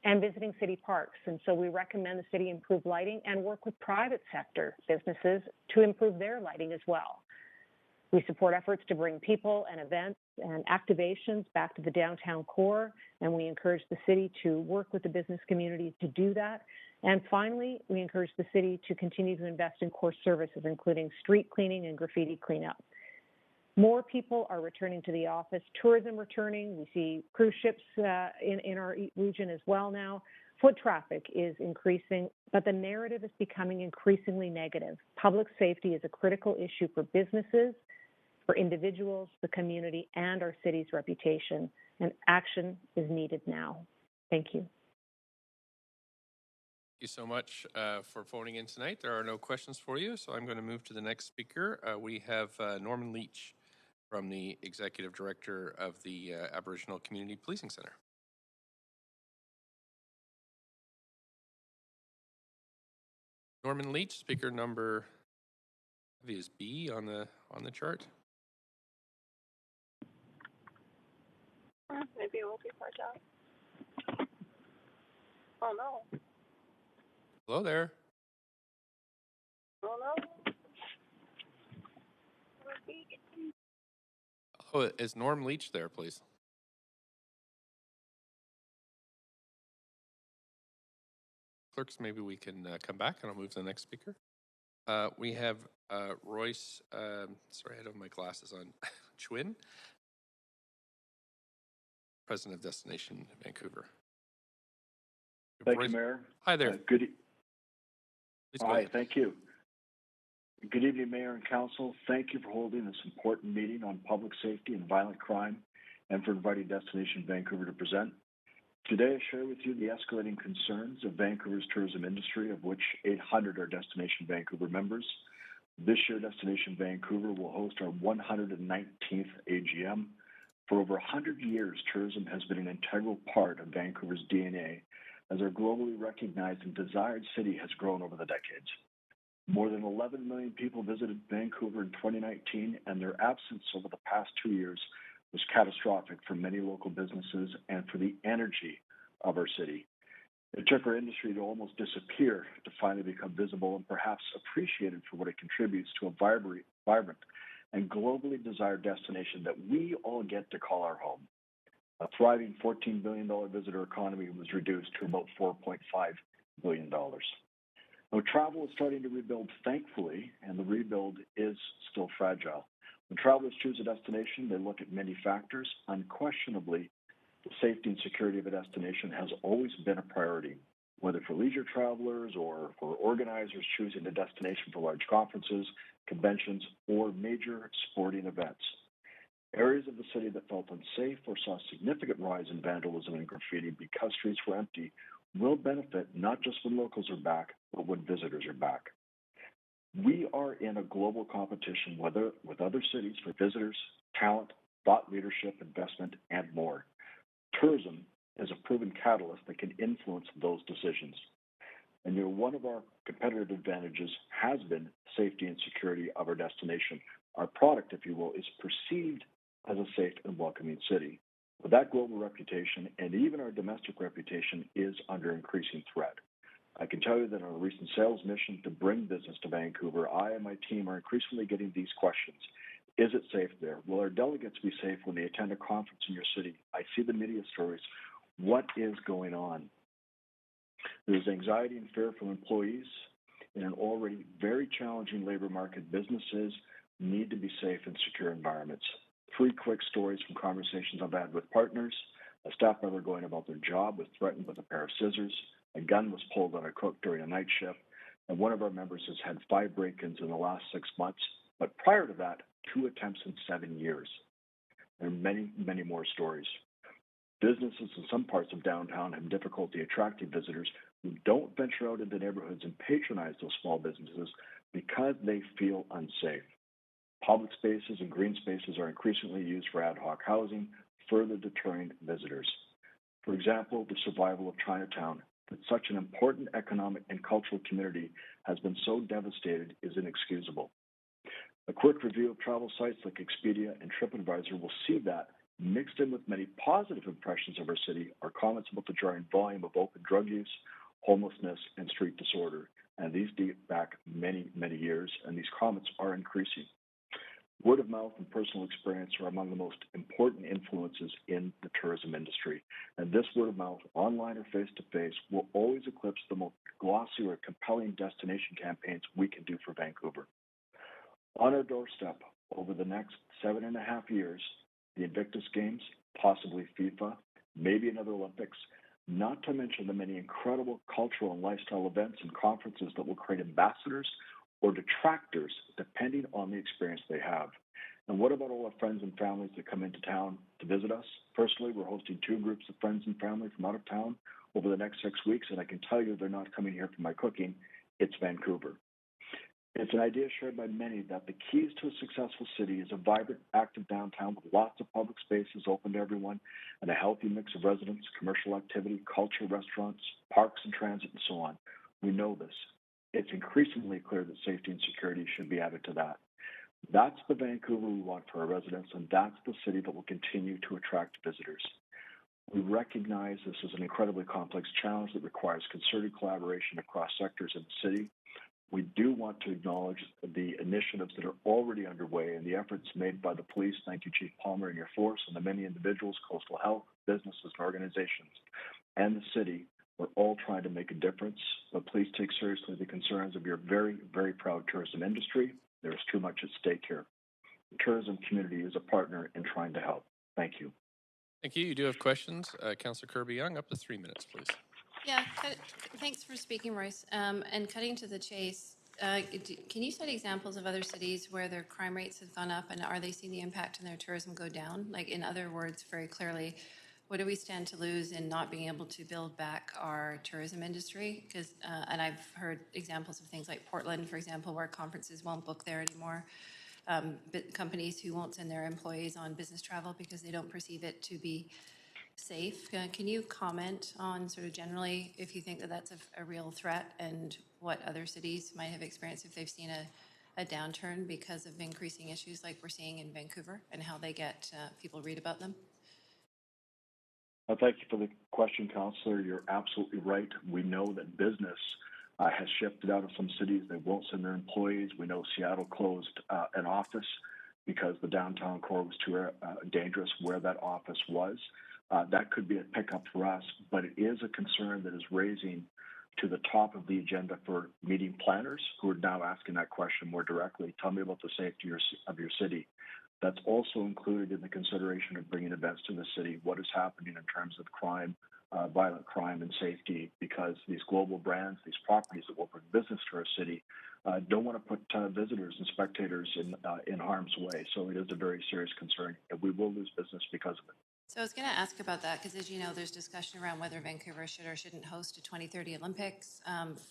and visiting city parks. And so we recommend the city improve lighting and work with private sector businesses to improve their lighting as well. We support efforts to bring people and events and activations back to the downtown core, and we encourage the city to work with the business community to do that. And finally, we encourage the city to continue to invest in core services, including street cleaning and graffiti cleanup. More people are returning to the office, tourism returning. We see cruise ships in our region as well now. Foot traffic is increasing, but the narrative is becoming increasingly negative. Public safety is a critical issue for businesses, for individuals, the community, and our city's reputation, and action is needed now. Thank you. Thank you so much for phoning in tonight. There are no questions for you, so I'm going to move to the next speaker. We have Norman Leach from the Executive Director of the Aboriginal Community Policing Center. Norman Leach, speaker number is B on the chart. Maybe it will be part out. Oh no. Hello there. Oh no. Oh, is Norm Leach there, please? Clerks, maybe we can come back and I'll move to the next speaker. We have Royce, sorry, I don't have my glasses on, Chwin, President of Destination Vancouver. Thank you, Mayor. Hi there. Hi, thank you. Good evening, Mayor and Council. Thank you for holding this important meeting on public safety and violent crime and for inviting Destination Vancouver to present. Today, I share with you the escalating concerns of Vancouver's tourism industry, of which 800 are Destination Vancouver members. This year, Destination Vancouver will host our 119th AGM. For over 100 years, tourism has been an integral part of Vancouver's DNA, as our globally recognized and desired city has grown over the decades. More than 11 million people visited Vancouver in 2019, and their absence over the past 2 years was catastrophic for many local businesses and for the energy of our city. It took our industry to almost disappear to finally become visible and perhaps appreciated for what it contributes to a vibrant and globally desired destination that we all get to call our home. A thriving $14 billion visitor economy was reduced to about $4.5 billion. Now, travel is starting to rebuild, thankfully, and the rebuild is still fragile. When travelers choose a destination, they look at many factors. Unquestionably, the safety and security of a destination has always been a priority, whether for leisure travelers or for organizers choosing a destination for large conferences, conventions, or major sporting events. Areas of the city that felt unsafe or saw a significant rise in vandalism and graffiti because streets were empty will benefit not just when locals are back, but when visitors are back. We are in a global competition with other cities for visitors, talent, thought leadership, investment, and more. Tourism is a proven catalyst that can influence those decisions. And one of our competitive advantages has been safety and security of our destination. Our product, if you will, is perceived as a safe and welcoming city. But that global reputation and even our domestic reputation is under increasing threat. I can tell you that on a recent sales mission to bring business to Vancouver, I and my team are increasingly getting these questions. Is it safe there? Will our delegates be safe when they attend a conference in your city? I see the media stories. What is going on? There's anxiety and fear from employees In an already very challenging labor market, businesses need to be safe and secure environments. 3 quick stories from conversations I've had with partners. A staff member going about their job was threatened with a pair of scissors. A gun was pulled on a cook during a night shift. And one of our members has had 5 break-ins in the last 6 months. But prior to that, 2 attempts in 7 years. There are many, many more stories. Businesses in some parts of downtown have difficulty attracting visitors who don't venture out into neighborhoods and patronize those small businesses because they feel unsafe. Public spaces and green spaces are increasingly used for ad hoc housing, further deterring visitors. For example, the survival of Chinatown, that such an important economic and cultural community has been so devastated, is inexcusable. A quick review of travel sites like Expedia and TripAdvisor will see that, mixed in with many positive impressions of our city, are comments about the growing volume of open drug use, homelessness, and street disorder. And these date back many, many years, and these comments are increasing. Word of mouth and personal experience are among the most important influences in the tourism industry. And this word of mouth, online or face-to-face, will always eclipse the most glossy or compelling destination campaigns we can do for Vancouver. On our doorstep, over the next 7.5 years, the Invictus Games, possibly FIFA, maybe another Olympics, not to mention the many incredible cultural and lifestyle events and conferences that will create ambassadors or detractors depending on the experience they have. And what about all our friends and families that come into town to visit us? Personally, we're hosting 2 groups of friends and family from out of town over the next 6 weeks, and I can tell you they're not coming here for my cooking. It's Vancouver. It's an idea shared by many that the keys to a successful city is a vibrant, active downtown with lots of public spaces open to everyone and a healthy mix of residents, commercial activity, culture, restaurants, parks and transit, and so on. We know this. It's increasingly clear that safety and security should be added to that. That's the Vancouver we want for our residents, and that's the city that will continue to attract visitors. We recognize this is an incredibly complex challenge that requires concerted collaboration across sectors in the city. We do want to acknowledge the initiatives that are already underway and the efforts made by the police. Thank you, Chief Palmer and your force, and the many individuals, coastal health, businesses, and organizations, and the city. We're all trying to make a difference, but please take seriously the concerns of your very, very proud tourism industry. There is too much at stake here. The tourism community is a partner in trying to help. Thank you. Thank you. You do have questions. Councillor Kirby-Young, up to 3 minutes, please. Yeah, thanks for speaking, Royce. And cutting to the chase, can you cite examples of other cities where their crime rates have gone up, and are they seeing the impact on their tourism go down? Like, in other words, very clearly, what do we stand to lose in not being able to build back our tourism industry? Because, and I've heard examples of things like Portland, for example, where conferences won't book there anymore. Companies who won't send their employees on business travel because they don't perceive it to be safe. Can you comment on sort of generally if you think that that's a real threat and what other cities might have experienced if they've seen a downturn because of increasing issues like we're seeing in Vancouver and how they get people read about them? Thank you for the question, Councillor. You're absolutely right. We know that business has shifted out of some cities. They won't send their employees. We know Seattle closed an office because the downtown core was too dangerous where that office was. That could be a pickup for us, but it is a concern that is raising to the top of the agenda for meeting planners who are now asking that question more directly. Tell me about the safety of your city. That's also included in the consideration of bringing events to the city. What is happening in terms of crime, violent crime and safety, because these global brands, these properties that will bring business to our city, don't want to put visitors and spectators in harm's way. So it is a very serious concern, and we will lose business because of it. So I was going to ask about that because, as you know, there's discussion around whether Vancouver should or shouldn't host a 2030 Olympics.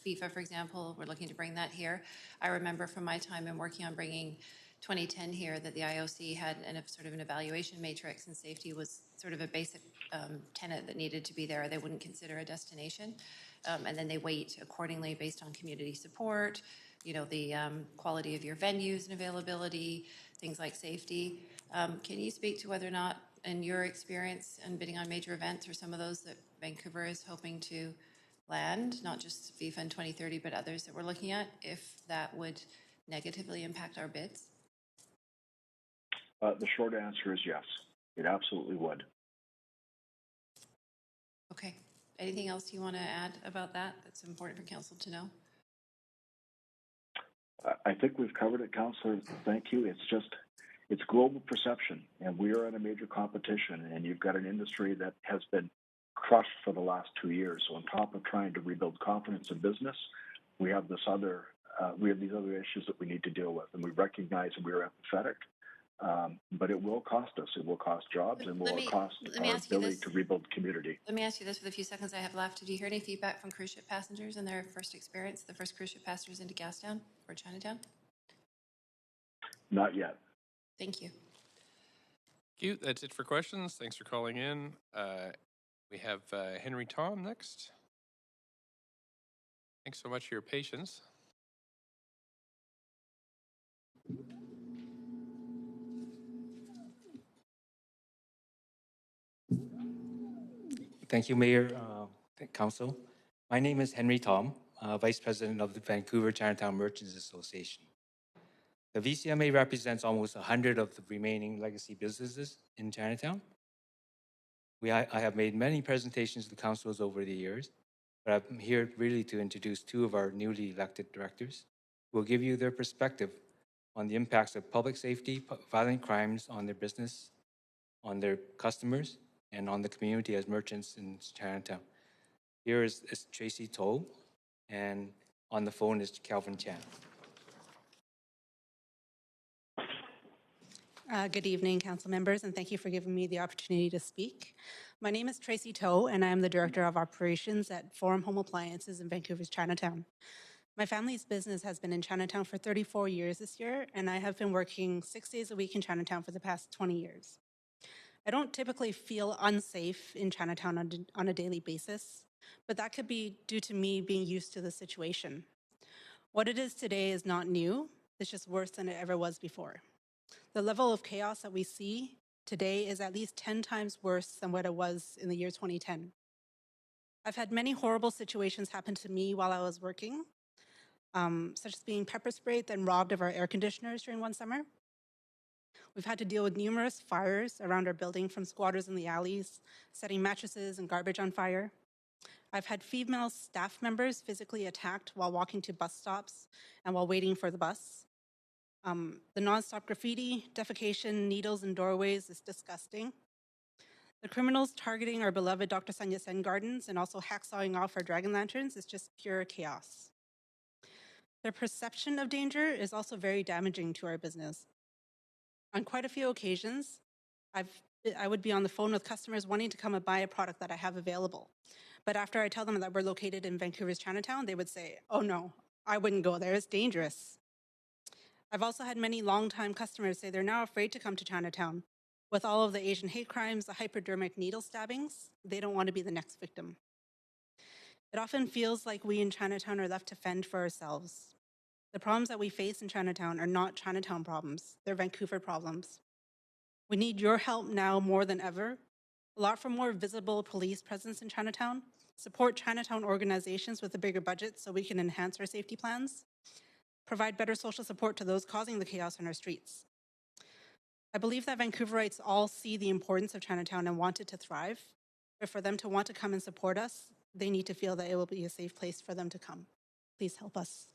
FIFA, for example, we're looking to bring that here. I remember from my time in working on bringing 2010 here that the IOC had sort of an evaluation matrix, and safety was sort of a basic tenet that needed to be there. They wouldn't consider a destination, and then they weight accordingly based on community support, you know, the quality of your venues and availability, things like safety. Can you speak to whether or not, in your experience and bidding on major events, or some of those that Vancouver is hoping to land, not just FIFA in 2030, but others that we're looking at, if that would negatively impact our bids? The short answer is yes. It absolutely would. Okay. Anything else you want to add about that that's important for council to know? I think we've covered it, Councillor. Thank you. It's global perception, and we are in a major competition, and you've got an industry that has been crushed for the last 2 years. So on top of trying to rebuild confidence in business, we have these other issues that we need to deal with, and we recognize and we are empathetic. But it will cost us. It will cost jobs, and will cost our ability to rebuild community. Let me ask you this with the few seconds I have left. Did you hear any feedback from cruise ship passengers and their first experience, the first cruise ship passengers into Gastown or Chinatown? Not yet. Thank you. Thank you. That's it for questions. Thanks for calling in. We have Henry Tom next. Thanks so much for your patience. Thank you, Mayor, Council. My name is Henry Tom, Vice President of the Vancouver Chinatown Merchants Association. The VCMA represents almost 100 of the remaining legacy businesses in Chinatown. I have made many presentations to councils over the years, but I'm here really to introduce two of our newly elected directors who will give you their perspective on the impacts of public safety, violent crimes on their business, on their customers, and on the community as merchants in Chinatown. Here is Tracy To, and on the phone is Calvin Chan. Good evening, council members, and thank you for giving me the opportunity to speak. My name is Tracy To, and I am the Director of Operations at Forum Home Appliances in Vancouver's Chinatown. My family's business has been in Chinatown for 34 years this year, and I have been working 6 days a week in Chinatown for the past 20 years. I don't typically feel unsafe in Chinatown on a daily basis, but that could be due to me being used to the situation. What it is today is not new, it's just worse than it ever was before. The level of chaos that we see today is at least 10 times worse than what it was in the year 2010. I've had many horrible situations happen to me while I was working, such as being pepper sprayed and robbed of our air conditioners during one summer. We've had to deal with numerous fires around our building from squatters in the alleys, setting mattresses and garbage on fire. I've had female staff members physically attacked while walking to bus stops and while waiting for the bus. The nonstop graffiti, defecation, needles in doorways is disgusting. The criminals targeting our beloved Dr. Sun Yat-sen gardens and also hacksawing off our dragon lanterns is just pure chaos. Their perception of danger is also very damaging to our business. On quite a few occasions, I would be on the phone with customers wanting to come and buy a product that I have available. But after I tell them that we're located in Vancouver's Chinatown, they would say, "Oh no, I wouldn't go there, it's dangerous." I've also had many longtime customers say they're now afraid to come to Chinatown. With all of the Asian hate crimes, the hypodermic needle stabbings, they don't want to be the next victim. It often feels like we in Chinatown are left to fend for ourselves. The problems that we face in Chinatown are not Chinatown problems, they're Vancouver problems. We need your help now more than ever. A lot for more visible police presence in Chinatown, support Chinatown organizations with a bigger budget so we can enhance our safety plans, provide better social support to those causing the chaos on our streets. I believe that Vancouverites all see the importance of Chinatown and want it to thrive, but for them to want to come and support us, they need to feel that it will be a safe place for them to come. Please help us.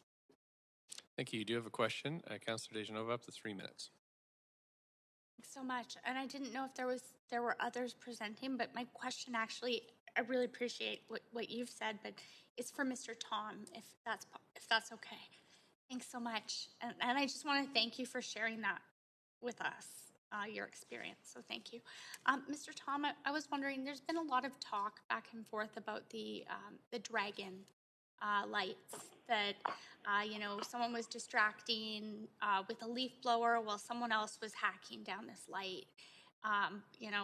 Thank you. You do have a question. Councillor Dejanova, up to 3 minutes. Thanks so much. And I didn't know if there were others presenting, but my question actually, I really appreciate what you've said, but it's for Mr. Tom, if that's okay. Thanks so much. And I just want to thank you for sharing that with us, your experience. So thank you. Mr. Tom, I was wondering, there's been a lot of talk back and forth about the dragon lights that, someone was distracting with a leaf blower while someone else was hacking down this light,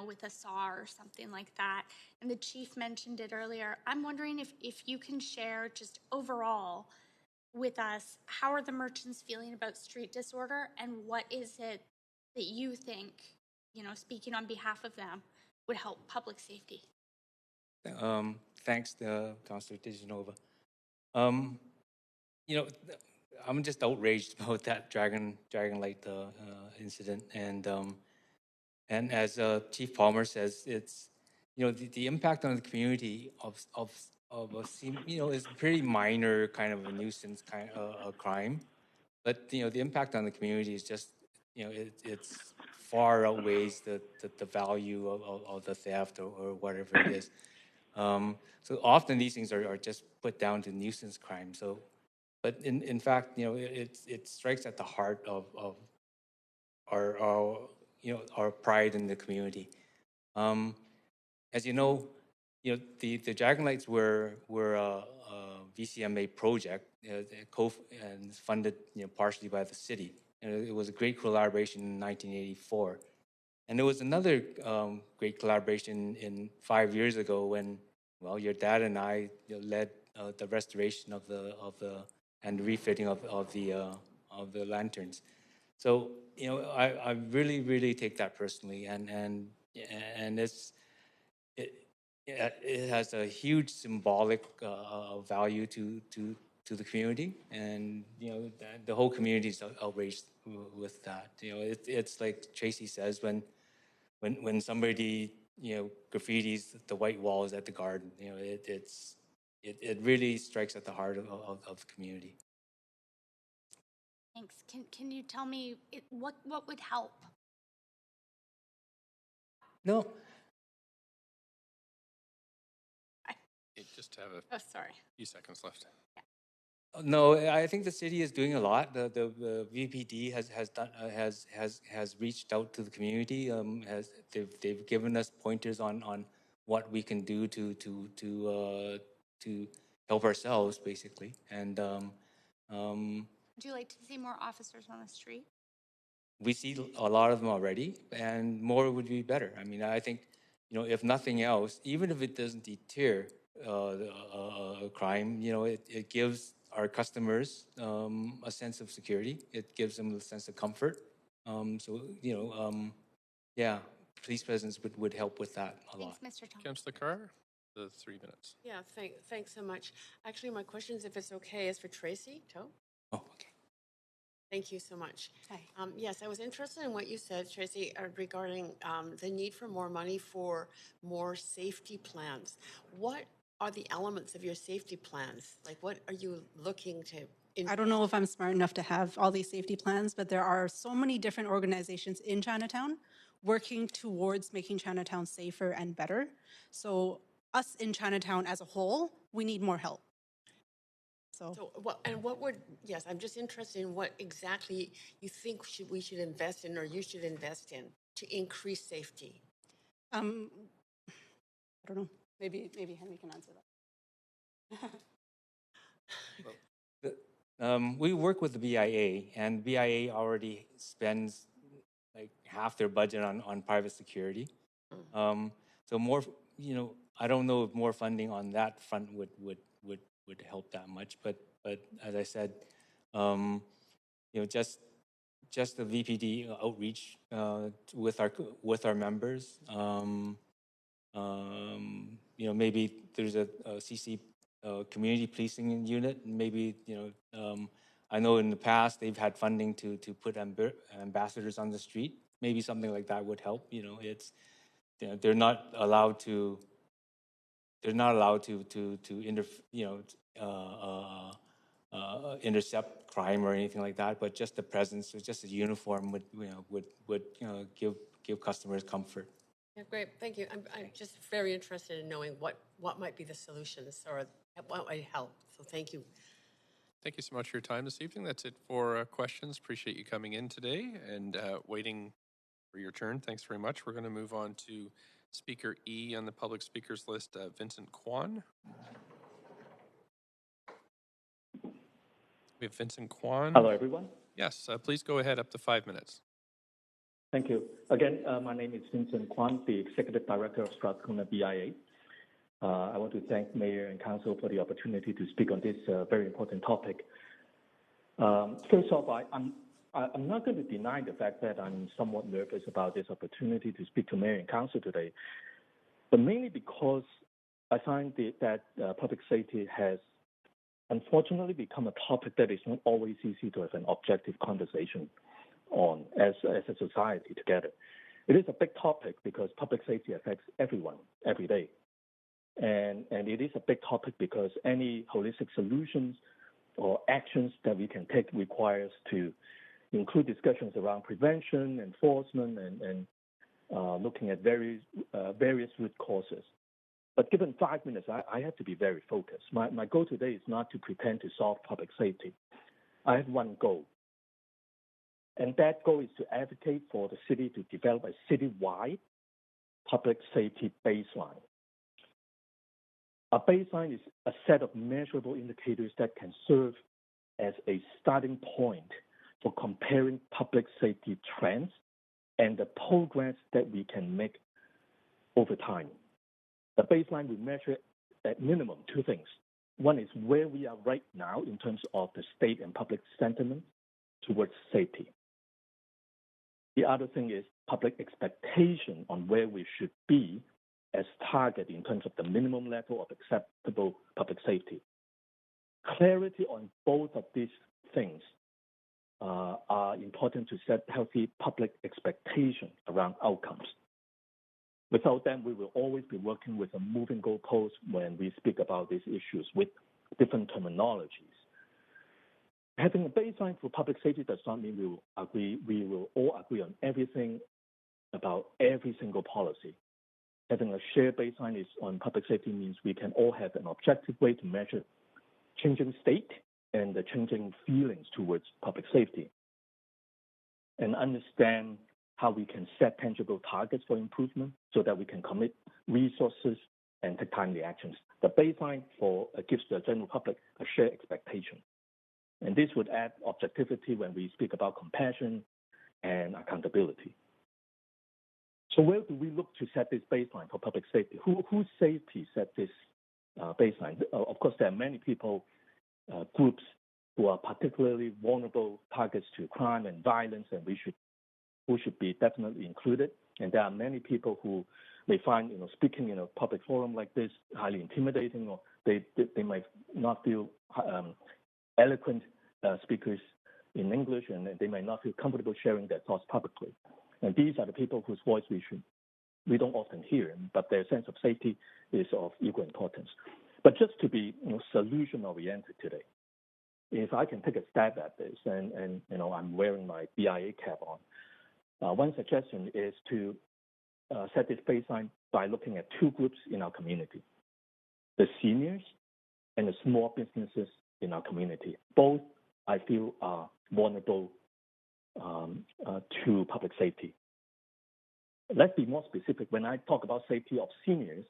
with a saw or something like that. And the chief mentioned it earlier. I'm wondering if you can share just overall with us, how are the merchants feeling about street disorder, and what is it that you think, speaking on behalf of them, would help public safety? Thanks, Councillor Dejanova. I'm just outraged about that dragon light incident, and as Chief Palmer says, it's the impact on the community is pretty minor, kind of a nuisance kind of a crime, But the impact on the community is just it's far outweighs the value of the theft or whatever it is. So often these things are just put down to nuisance crime. So, but in fact, it strikes at the heart of our pride in the community. As you know, the Dragon Lights were a VCMA project, and funded partially by the city. And it was a great collaboration in 1984. And there was another great collaboration in 5 years ago when, well, your dad and I led the restoration of the and refitting of the lanterns. So I really take that personally, and it has a huge symbolic value to the community, and the whole community is outraged with that. It's like Tracy says, when somebody graffitis the white walls at the garden, it really strikes at the heart of the community. Thanks. Can you tell me what would help? No. Just have a few seconds left. No, I think the city is doing a lot. The VPD has reached out to the community. They've given us pointers on what we can do to help ourselves, basically. And Would you like to see more officers on the street? we see a lot of them already, and more would be better. I mean, I think if nothing else, even if it doesn't deter crime, it gives our customers a sense of security. It gives them a sense of comfort. Yeah, police presence would help with that a lot. Thanks, Mr. Tom. Councillor Carr, the 3 minutes. Yeah, thanks so much. Actually, my questions, if it's okay, is for Tracy Toe. Oh, okay. Thank you so much. Hi. Yes, I was interested in what you said, Tracy, regarding the need for more money for more safety plans. What are the elements of your safety plans? Like, what are you looking to? I don't know if I'm smart enough to have all these safety plans, but there are so many different organizations in Chinatown working towards making Chinatown safer and better. So us in Chinatown as a whole, we need more help. So what would, yes, I'm just interested in what exactly you think we should invest in, or you should invest in, to increase safety. I don't know. Maybe Henry can answer that. We work with the BIA, and BIA already spends like half their budget on private security. So more, I don't know if more funding on that front would help that much. But as I said, just the VPD outreach with our members. Maybe there's a CC community policing unit. Maybe I know in the past they've had funding to put ambassadors on the street. Maybe something like that would help. They're not allowed to. They're not allowed to intercept crime or anything like that. But just the presence, just a uniform would give customers comfort. Yeah, great. Thank you. I'm just very interested in knowing what might be the solutions or what might help. So thank you. Thank you so much for your time this evening. That's it for questions. Appreciate you coming in today and waiting for your turn. Thanks very much. We're going to move on to Speaker E on the public speakers list, Vincent Kwan. We have Vincent Kwan. Hello, everyone. Yes, please go ahead, up to 5 minutes. Thank you. Again, my name is Vincent Kwan, the Executive Director of Strathcona BIA. I want to thank Mayor and Council for the opportunity to speak on this very important topic. First off, I'm not going to deny the fact that I'm somewhat nervous about this opportunity to speak to Mayor and Council today, but mainly because I find that public safety has unfortunately become a topic that is not always easy to have an objective conversation on as a society together. It is a big topic because public safety affects everyone every day. And it is a big topic because any holistic solutions or actions that we can take requires to include discussions around prevention, enforcement, and looking at various root causes. But given 5 minutes, I have to be very focused. My goal today is not to pretend to solve public safety. I have one goal, and that goal is to advocate for the city to develop a citywide public safety baseline. A baseline is a set of measurable indicators that can serve as a starting point for comparing public safety trends and the progress that we can make over time. The baseline will measure at minimum two things. One is where we are right now in terms of the state and public sentiment towards safety. The other thing is public expectation on where we should be as target in terms of the minimum level of acceptable public safety. Clarity on both of these things are important to set healthy public expectation around outcomes. Without them, we will always be working with a moving goalpost when we speak about these issues with different terminologies. Having a baseline for public safety does not mean we will all agree on everything about every single policy. Having a shared baseline on public safety means we can all have an objective way to measure changing state and the changing feelings towards public safety, and understand how we can set tangible targets for improvement so that we can commit resources and take timely actions. The baseline gives the general public a shared expectation. And this would add objectivity when we speak about compassion and accountability. So where do we look to set this baseline for public safety? Whose safety set this baseline? Of course, there are many people, groups who are particularly vulnerable targets to crime and violence, and who should be definitely included. And there are many people who may find, speaking in a public forum like this highly intimidating, or they might not feel eloquent speakers in English, and they might not feel comfortable sharing their thoughts publicly. And these are the people whose voice we don't often hear, but their sense of safety is of equal importance. But just to be solution-oriented today, if I can take a stab at this, and I'm wearing my BIA cap on, one suggestion is to set this baseline by looking at two groups in our community: the seniors and the small businesses in our community. Both, I feel, are vulnerable to public safety. Let's be more specific. When I talk about safety of seniors,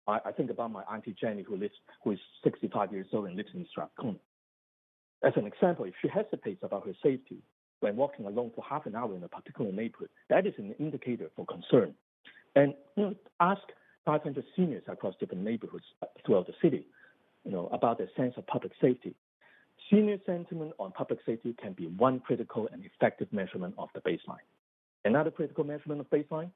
I think about my Auntie Jenny, who is 65 years old and lives in Strathcona. As an example, if she hesitates about her safety when walking alone for half an hour in a particular neighborhood, that is an indicator for concern. And ask 500 seniors across different neighborhoods throughout the city, about their sense of public safety. Senior sentiment on public safety can be one critical and effective measurement of the baseline. Another critical measurement of baseline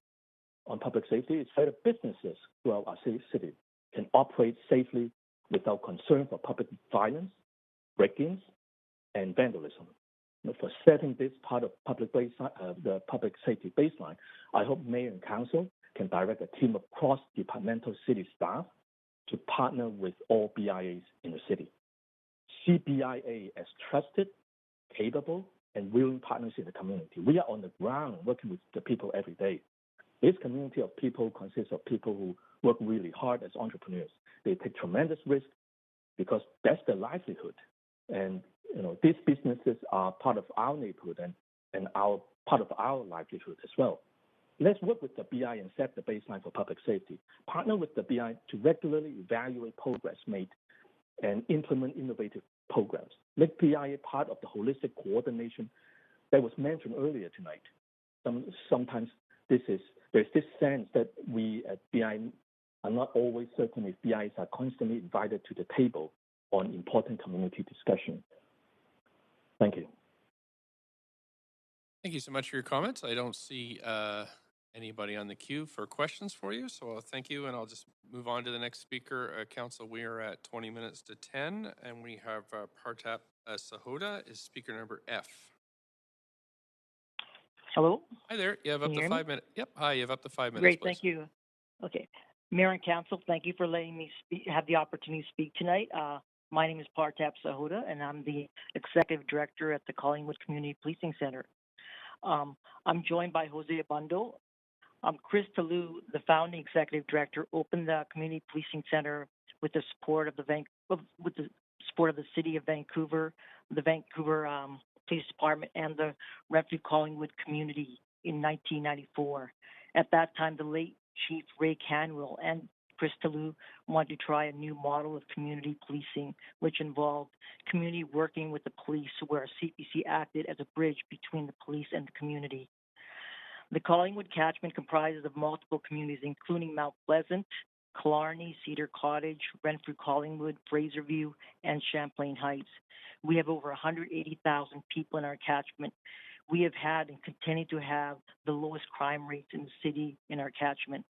on public safety is whether businesses throughout our city can operate safely without concern for public violence, break-ins, and vandalism. For setting this part of the public safety baseline, I hope Mayor and Council can direct a team of cross-departmental city staff to partner with all BIAs in the city. See BIA as trusted, capable, and willing partners in the community. We are on the ground working with the people every day. This community of people consists of people who work really hard as entrepreneurs. They take tremendous risks because that's their livelihood. And these businesses are part of our neighborhood and part of our livelihood as well. Let's work with the BI and set the baseline for public safety. Partner with the BI to regularly evaluate progress made and implement innovative programs. Make BIA part of the holistic coordination that was mentioned earlier tonight. Sometimes there's this sense that we at BI are not always certain if BIs are constantly invited to the table on important community discussion. Thank you. Thank you so much for your comments. I don't see anybody on the queue for questions for you, so I'll thank you, and I'll just move on to the next speaker. Council, we are at 20 minutes to 10, and we have Partap Sahoda is speaker number F. Hello? Hi there. You have up to 5 minutes. Yep. Hi, you have up to 5 minutes. Great, please. thank you. Okay. Mayor and Council, thank you for letting me have the opportunity to speak tonight. My name is Partap Sahoda, and I'm the Executive Director at the Collingwood Community Policing Center. I'm joined by Jose Abando. Chris Talou, the founding Executive Director, opened the Community Policing Center with the support of the City of Vancouver, the Vancouver Police Department, and the Renfrew Collingwood community in 1994. At that time, the late Chief Ray Canwell and Chris Talou wanted to try a new model of community policing, which involved community working with the police, where CPC acted as a bridge between the police and the community. The Collingwood catchment comprises of multiple communities, including Mount Pleasant, Killarney, Cedar Cottage, Renfrew Collingwood, Fraserview, and Champlain Heights. We have over 180,000 people in our catchment. We have had and continue to have the lowest crime rates in the city in our catchment.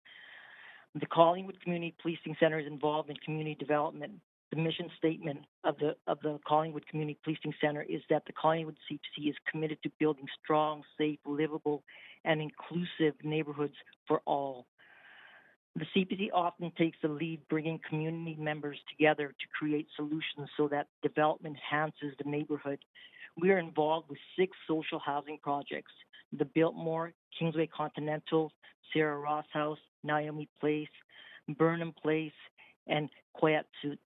The Collingwood Community Policing Center is involved in community development. The mission statement of the Collingwood Community Policing Center is that the Collingwood CPC is committed to building strong, safe, livable, and inclusive neighborhoods for all. The CPC often takes the lead, bringing community members together to create solutions so that development enhances the neighborhood. We are involved with 6 social housing projects: the Biltmore, Kingsway Continental, Sarah Ross House, Naomi Place, Burnham Place, and Koyatsu,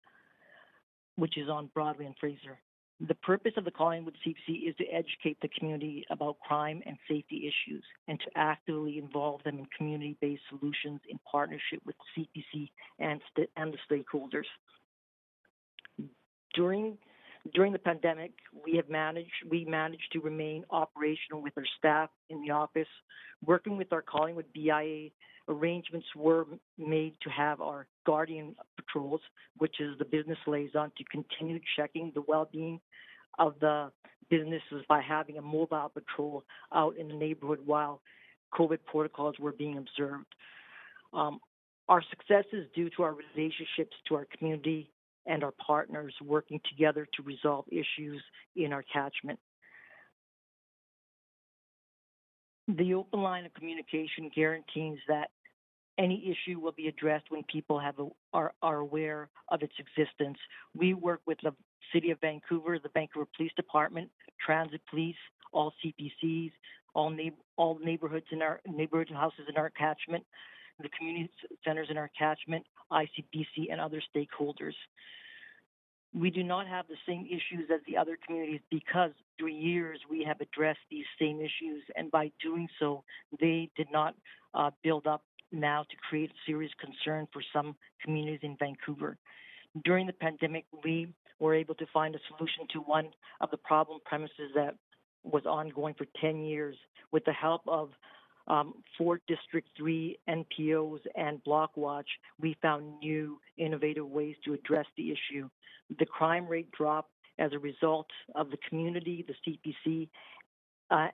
which is on Broadway and Fraser. The purpose of the Collingwood CPC is to educate the community about crime and safety issues and to actively involve them in community-based solutions in partnership with the CPC and the stakeholders. During the pandemic, we managed to remain operational with our staff in the office. Working with our Collingwood BIA, arrangements were made to have our Guardian Patrols, which is the business liaison, to continue checking the well-being of the businesses by having a mobile patrol out in the neighborhood while COVID protocols were being observed. Our success is due to our relationships to our community and our partners working together to resolve issues in our catchment. The open line of communication guarantees that any issue will be addressed when people are aware of its existence. We work with the City of Vancouver, the Vancouver Police Department, Transit Police, all CPCs, all neighborhood houses in our catchment, the community centers in our catchment, ICPC, and other stakeholders. We do not have the same issues as the other communities because through years we have addressed these same issues, and by doing so, they did not build up now to create serious concern for some communities in Vancouver. During the pandemic, we were able to find a solution to one of the problem premises that was ongoing for 10 years. With the help of 4 District 3 NPOs and Block Watch, we found new, innovative ways to address the issue. The crime rate dropped as a result of the community, the CPC,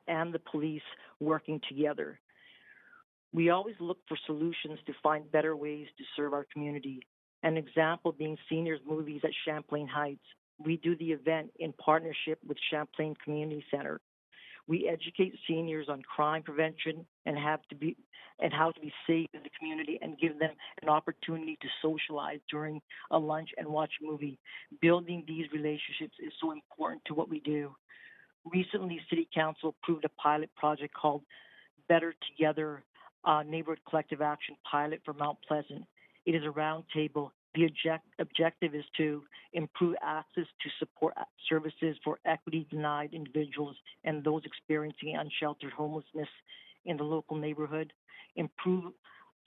and the police working together. We always look for solutions to find better ways to serve our community. An example being seniors movies at Champlain Heights. We do the event in partnership with Champlain Community Center. We educate seniors on crime prevention and how to be safe in the community and give them an opportunity to socialize during a lunch and watch a movie. Building these relationships is so important to what we do. Recently, City Council approved a pilot project called Better Together Neighborhood Collective Action Pilot for Mount Pleasant. It is a roundtable. The objective is to improve access to support services for equity-denied individuals and those experiencing unsheltered homelessness in the local neighborhood, improve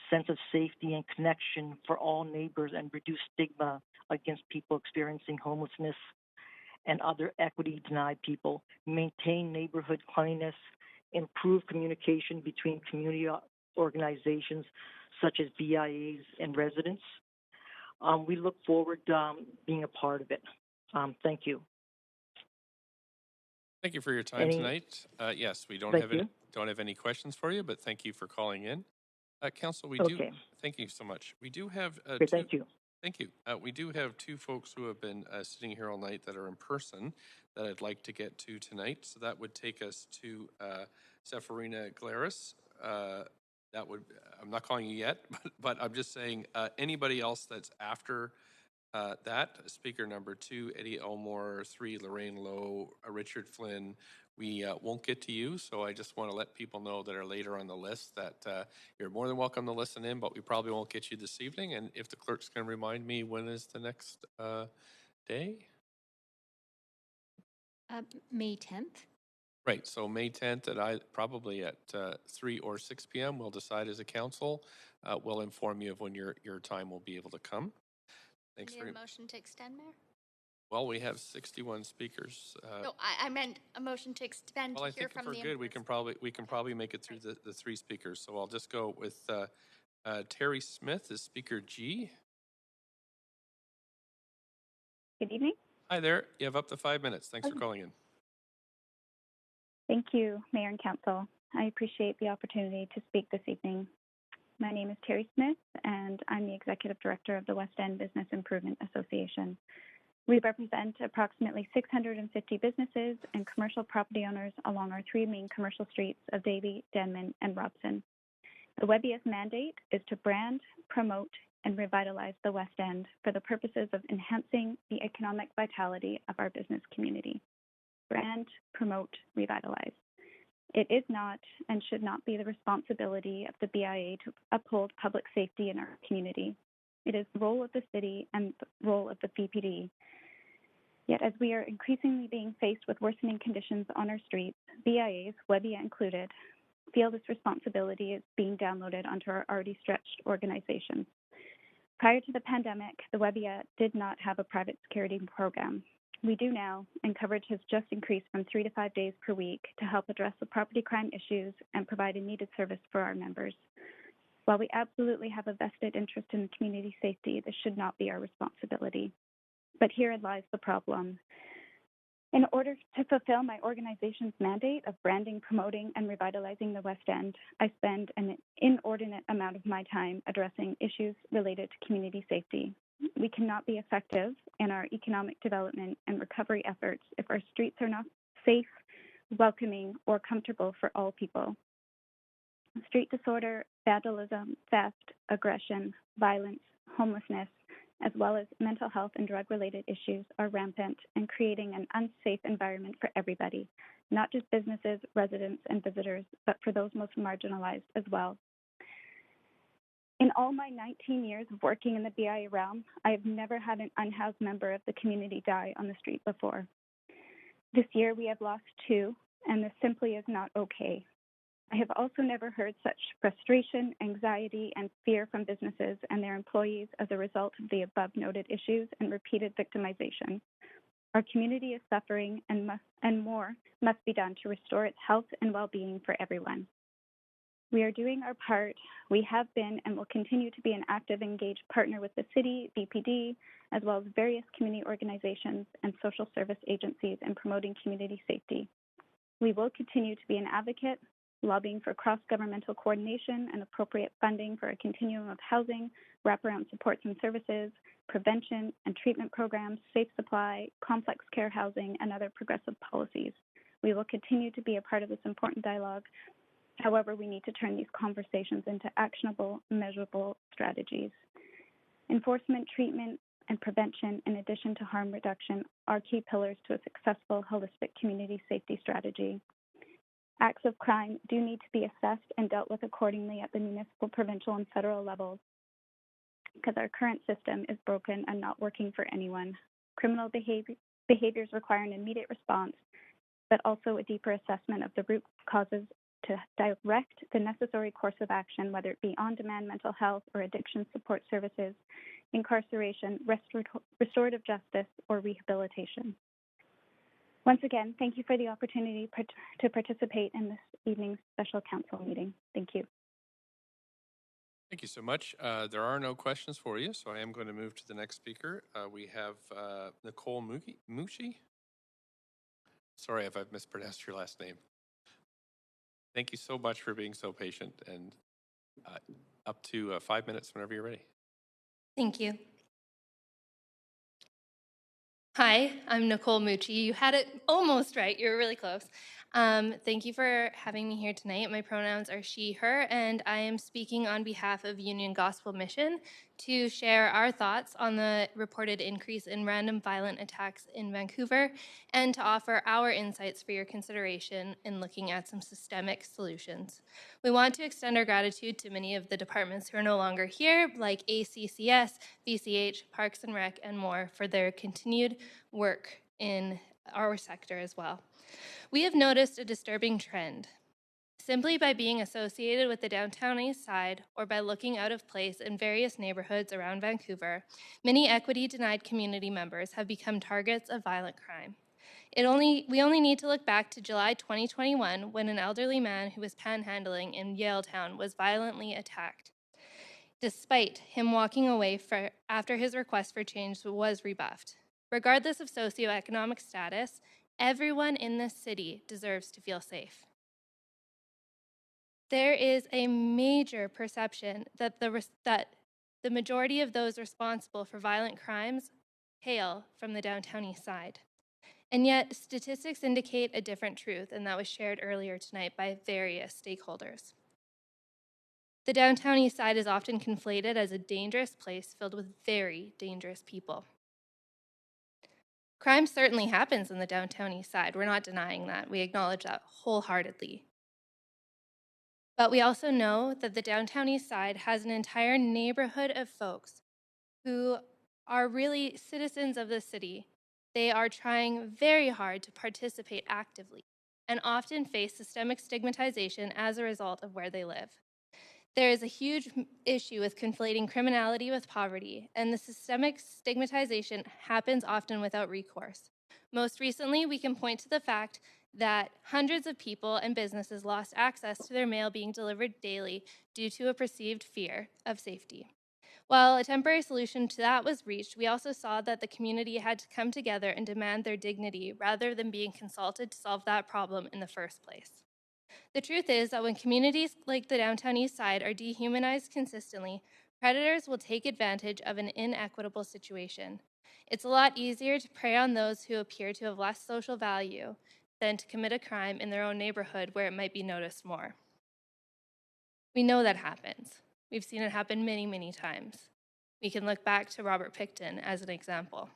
sense of safety and connection for all neighbors, and reduce stigma against people experiencing homelessness and other equity-denied people, maintain neighborhood cleanliness, improve communication between community organizations such as BIAs and residents. We look forward to being a part of it. Thank you. Thank you for your time tonight. Yes, we don't have any questions for you, but thank you for calling in. Council, thank you so much. We do have thank you. Thank you. We do have 2 folks who have been sitting here all night that are in person that I'd like to get to tonight. So that would take us to Zephyrina Glaris. I'm not calling you yet, but I'm just saying anybody else that's after that. Speaker number 2, Eddie Elmore. 3, Lorraine Lowe. Richard Flynn. We won't get to you, so I just want to let people know that are later on the list that you're more than welcome to listen in, but we probably won't get you this evening. And if the clerk's can remind me, when is the next day? May 10th. Right, so May 10th probably at 3 or 6 p.m. We'll decide as a council. We'll inform you of when your time will be able to come. Thanks Need very a much. motion to extend, Mayor? Well, we have 61 speakers. No, I meant a motion to extend Well, to I hear think from if we're the. good, we can probably make it through the 3 speakers. So I'll just go with Terry Smith as Speaker G. Good evening. Hi there. You have up to 5 minutes. Thanks for calling in. Thank you, Mayor and Council. I appreciate the opportunity to speak this evening. My name is Terry Smith, and I'm the Executive Director of the West End Business Improvement Association. We represent approximately 650 businesses and commercial property owners along our 3 main commercial streets of Davie, Denman, and Robson. The WEBIA's mandate is to brand, promote, and revitalize the West End for the purposes of enhancing the economic vitality of our business community. Brand, promote, revitalize. It is not and should not be the responsibility of the BIA to uphold public safety in our community. It is the role of the city and the role of the VPD. Yet as we are increasingly being faced with worsening conditions on our streets, BIAs, WEBIA included, feel this responsibility is being downloaded onto our already stretched organizations. Prior to the pandemic, the WEBIA did not have a private security program. We do now, and coverage has just increased from 3 to 5 days per week to help address the property crime issues and provide a needed service for our members. While we absolutely have a vested interest in community safety, this should not be our responsibility. But herein lies the problem. In order to fulfill my organization's mandate of branding, promoting, and revitalizing the West End, I spend an inordinate amount of my time addressing issues related to community safety. We cannot be effective in our economic development and recovery efforts if our streets are not safe, welcoming, or comfortable for all people. Street disorder, vandalism, theft, aggression, violence, homelessness, as well as mental health and drug-related issues are rampant and creating an unsafe environment for everybody, not just businesses, residents, and visitors, but for those most marginalized as well. In all my 19 years of working in the BIA realm, I have never had an unhoused member of the community die on the street before. This year we have lost 2, and this simply is not okay. I have also never heard such frustration, anxiety, and fear from businesses and their employees as a result of the above noted issues and repeated victimization. Our community is suffering and more must be done to restore its health and well-being for everyone. We are doing our part. We have been and will continue to be an active, engaged partner with the city, VPD, as well as various community organizations and social service agencies in promoting community safety. We will continue to be an advocate, lobbying for cross-governmental coordination and appropriate funding for a continuum of housing, wraparound supports and services, prevention and treatment programs, safe supply, complex care housing, and other progressive policies. We will continue to be a part of this important dialogue. However, we need to turn these conversations into actionable, measurable strategies. Enforcement, treatment, and prevention, in addition to harm reduction, are key pillars to a successful, holistic community safety strategy. Acts of crime do need to be assessed and dealt with accordingly at the municipal, provincial, and federal levels because our current system is broken and not working for anyone. Criminal behaviors require an immediate response, but also a deeper assessment of the root causes to direct the necessary course of action, whether it be on-demand mental health or addiction support services, incarceration, restorative justice, or rehabilitation. Once again, thank you for the opportunity to participate in this evening's special council meeting. Thank you. Thank you so much. There are no questions for you, so I am going to move to the next speaker. We have Nicole Mushi. Sorry if I've mispronounced your last name. Thank you so much for being so patient, and up to 5 minutes whenever you're ready. Thank you. Hi, I'm Nicole Mucci. You had it almost right. You were really close. Thank you for having me here tonight. My pronouns are she, her, and I am speaking on behalf of Union Gospel Mission to share our thoughts on the reported increase in random violent attacks in Vancouver and to offer our insights for your consideration in looking at some systemic solutions. We want to extend our gratitude to many of the departments who are no longer here, like ACCS, VCH, Parks and Rec, and more, for their continued work in our sector as well. We have noticed a disturbing trend. Simply by being associated with the downtown east side or by looking out of place in various neighborhoods around Vancouver, many equity-denied community members have become targets of violent crime. We only need to look back to July 2021 when an elderly man who was panhandling in Yaletown was violently attacked, despite him walking away after his request for change was rebuffed. Regardless of socioeconomic status, everyone in this city deserves to feel safe. There is a major perception that the majority of those responsible for violent crimes hail from the downtown east side. And yet, statistics indicate a different truth, and that was shared earlier tonight by various stakeholders. The downtown east side is often conflated as a dangerous place filled with very dangerous people. Crime certainly happens in the downtown east side. We're not denying that. We acknowledge that wholeheartedly. But we also know that the downtown east side has an entire neighborhood of folks who are really citizens of the city. They are trying very hard to participate actively and often face systemic stigmatization as a result of where they live. There is a huge issue with conflating criminality with poverty, and the systemic stigmatization happens often without recourse. Most recently, we can point to the fact that hundreds of people and businesses lost access to their mail being delivered daily due to a perceived fear of safety. While a temporary solution to that was reached, we also saw that the community had to come together and demand their dignity rather than being consulted to solve that problem in the first place. The truth is that when communities like the downtown east side are dehumanized consistently, predators will take advantage of an inequitable situation. It's a lot easier to prey on those who appear to have less social value than to commit a crime in their own neighborhood where it might be noticed more. We know that happens. We've seen it happen many, many times. We can look back to Robert Pickton as an example.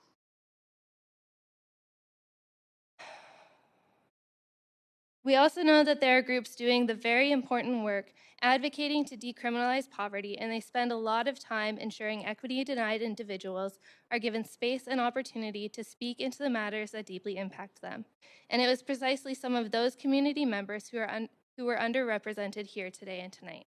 We also know that there are groups doing the very important work advocating to decriminalize poverty, and they spend a lot of time ensuring equity-denied individuals are given space and opportunity to speak into the matters that deeply impact them. And it was precisely some of those community members who were underrepresented here today and tonight.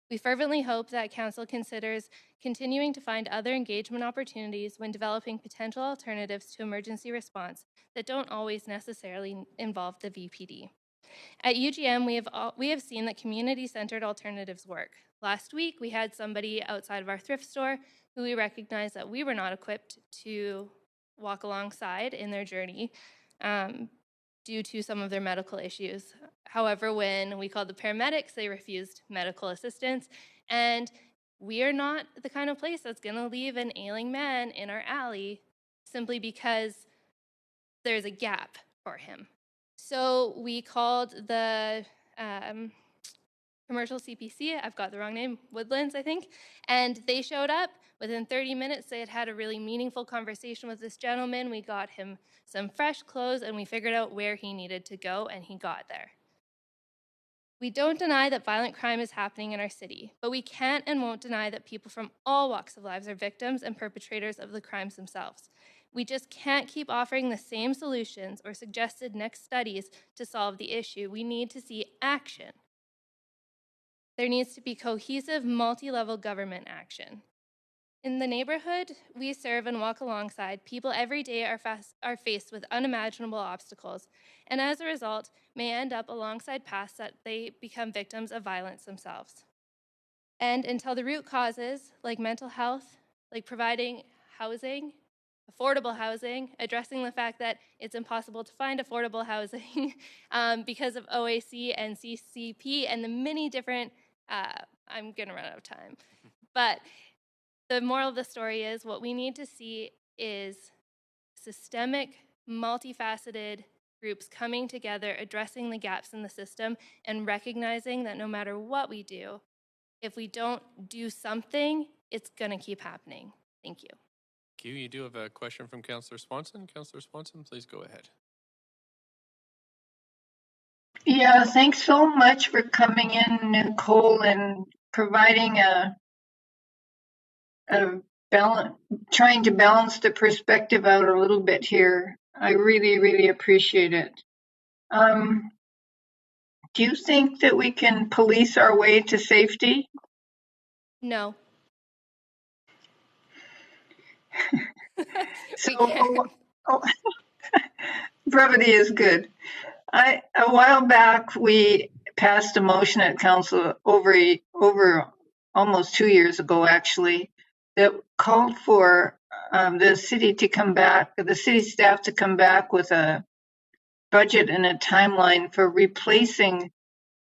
We fervently hope that Council considers continuing to find other engagement opportunities when developing potential alternatives to emergency response that don't always necessarily involve the VPD. At UGM, we have seen that community-centered alternatives work. Last week, we had somebody outside of our thrift store who we recognized that we were not equipped to walk alongside in their journey due to some of their medical issues. However, when we called the paramedics, they refused medical assistance, and we are not the kind of place that's gonna leave an ailing man in our alley simply because there's a gap for him. So we called the commercial CPC, I've got the wrong name, Woodlands, I think, and they showed up. Within 30 minutes, they had had a really meaningful conversation with this gentleman. We got him some fresh clothes, and we figured out where he needed to go, and he got there. We don't deny that violent crime is happening in our city, but we can't and won't deny that people from all walks of life are victims and perpetrators of the crimes themselves. We just can't keep offering the same solutions or suggested next studies to solve the issue. We need to see action. There needs to be cohesive, multi-level government action. In the neighborhood we serve and walk alongside, people every day are faced with unimaginable obstacles, and as a result, may end up alongside paths that they become victims of violence themselves. And until the root causes, like mental health, like providing housing, affordable housing, addressing the fact that it's impossible to find affordable housing because of OAC and CCP and the many different, I'm gonna run out of time, but the moral of the story is what we need to see is systemic, multifaceted groups coming together, addressing the gaps in the system, and recognizing that no matter what we do, if we don't do something, it's going to keep happening. Thank you. Thank you. You do have a question from Councillor Swanson. Councillor Swanson, please go ahead. Yeah, thanks so much for coming in, Nicole, and providing a balance, trying to balance the perspective out a little bit here. I really, really appreciate it. Do you think that we can police our way to safety? No. So, brevity is good. A while back, we passed a motion at council over almost 2 years ago, actually, that called for the city to come back, the city staff to come back with a budget and a timeline for replacing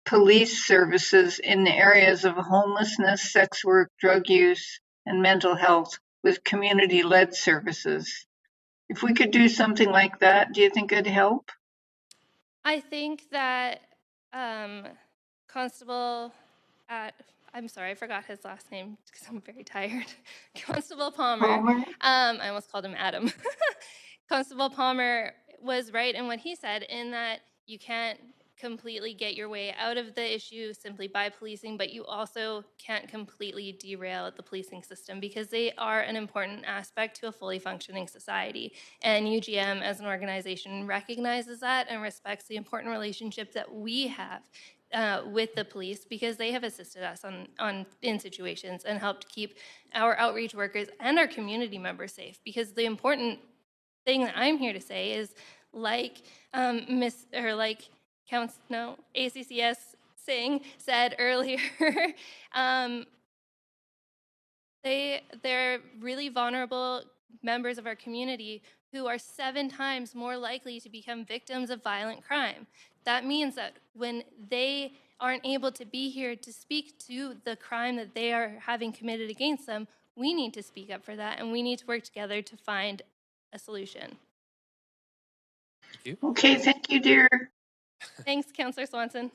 police services in the areas of homelessness, sex work, drug use, and mental health with community-led services. If we could do something like that, do you think it'd help? I think that Constable I'm sorry, I forgot his last name because I'm very tired. Constable Palmer. I almost called him Adam. Constable Palmer was right in what he said, in that you can't completely get your way out of the issue simply by policing, but you also can't completely derail the policing system because they are an important aspect to a fully functioning society. And UGM as an organization recognizes that and respects the important relationship that we have with the police, because they have assisted us in situations and helped keep our outreach workers and our community members safe. Because the important thing that I'm here to say is, like ACCS Singh said earlier, they're really vulnerable members of our community who are 7 times more likely to become victims of violent crime. That means that when they aren't able to be here to speak to the crime that they are having committed against them, we need to speak up for that, and we need to work together to find a solution. Thank you. Okay, thank you, dear. Thanks, Councillor Swanson.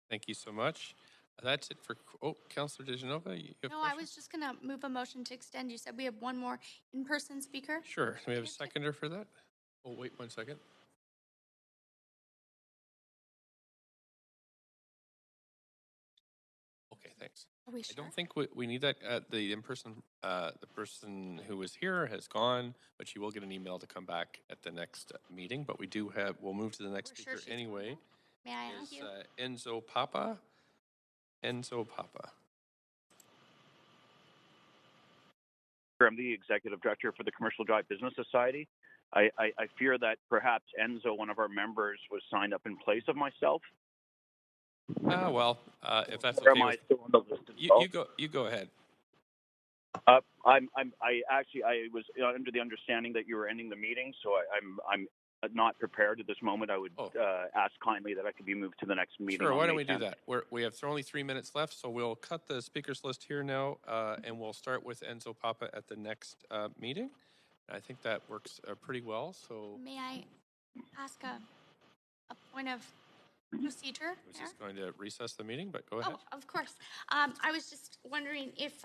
Thank you so much. That's it for, Councillor Dejanova, you have No, I was just going to move a motion to extend. You said we have one more in-person speaker. Sure. Do we have a seconder for that? Oh, wait 1 second. Okay, thanks. Are we sure? I don't think we need that. The person who was here has gone, but she will get an email to come back at the next meeting. But we'll move to the next speaker anyway. May I ask you? Enzo Papa. Enzo Papa. I'm the executive director for the Commercial Drive Business Society. I fear that perhaps Enzo, one of our members, was signed up in place of myself. Well, if that's Or okay. am I still on the list as well? You go ahead. I was under the understanding that you were ending the meeting, so I'm not prepared at this moment. I would ask kindly that I could be moved to the next meeting. Sure. Why don't we do that? We have only 3 minutes left, so we'll cut the speakers list here now, and we'll start with Enzo Papa at the next meeting. I think that works pretty well. So may I ask a point of procedure? I was just going to recess the meeting, but go ahead. Oh, of course. I was just wondering if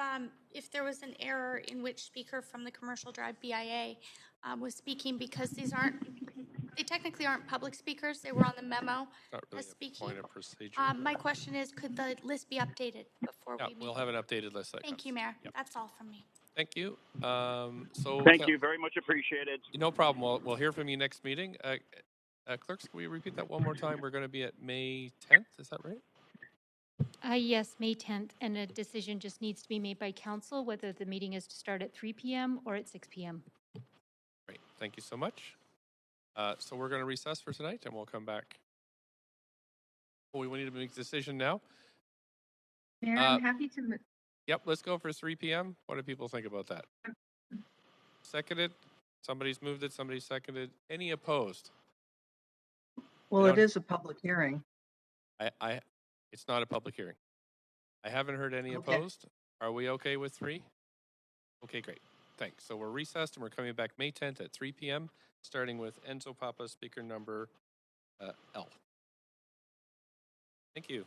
there was an error in which speaker from the Commercial Drive BIA was speaking, because they technically aren't public speakers. They were on the memo. Not really speaking. A point of procedure. My question is, could the list be updated before we meet? We'll have an updated list. Thank you, Mayor. Yep. That's all from me. Thank you. Thank you very much. Appreciated. No problem. We'll hear from you next meeting. Clerks, can we repeat that one more time? We're going to be at May 10th. Is that right? Yes, May 10th, and a decision just needs to be made by council whether the meeting is to start at 3 p.m. or at 6 p.m. Great. Thank you so much. So we're going to recess for tonight, and we'll come back. We need to make a decision now. Mayor, I'm happy to move. Yep, let's go for 3 p.m. What do people think about that? Seconded? Somebody's moved it, somebody seconded. Any opposed? Well, it is a public hearing. It's not a public hearing. I haven't heard any opposed. Are we okay with 3? Okay, great. Thanks. So we're recessed, and we're coming back May 10th at 3 p.m., starting with Enzo Papa, speaker number L. Thank you.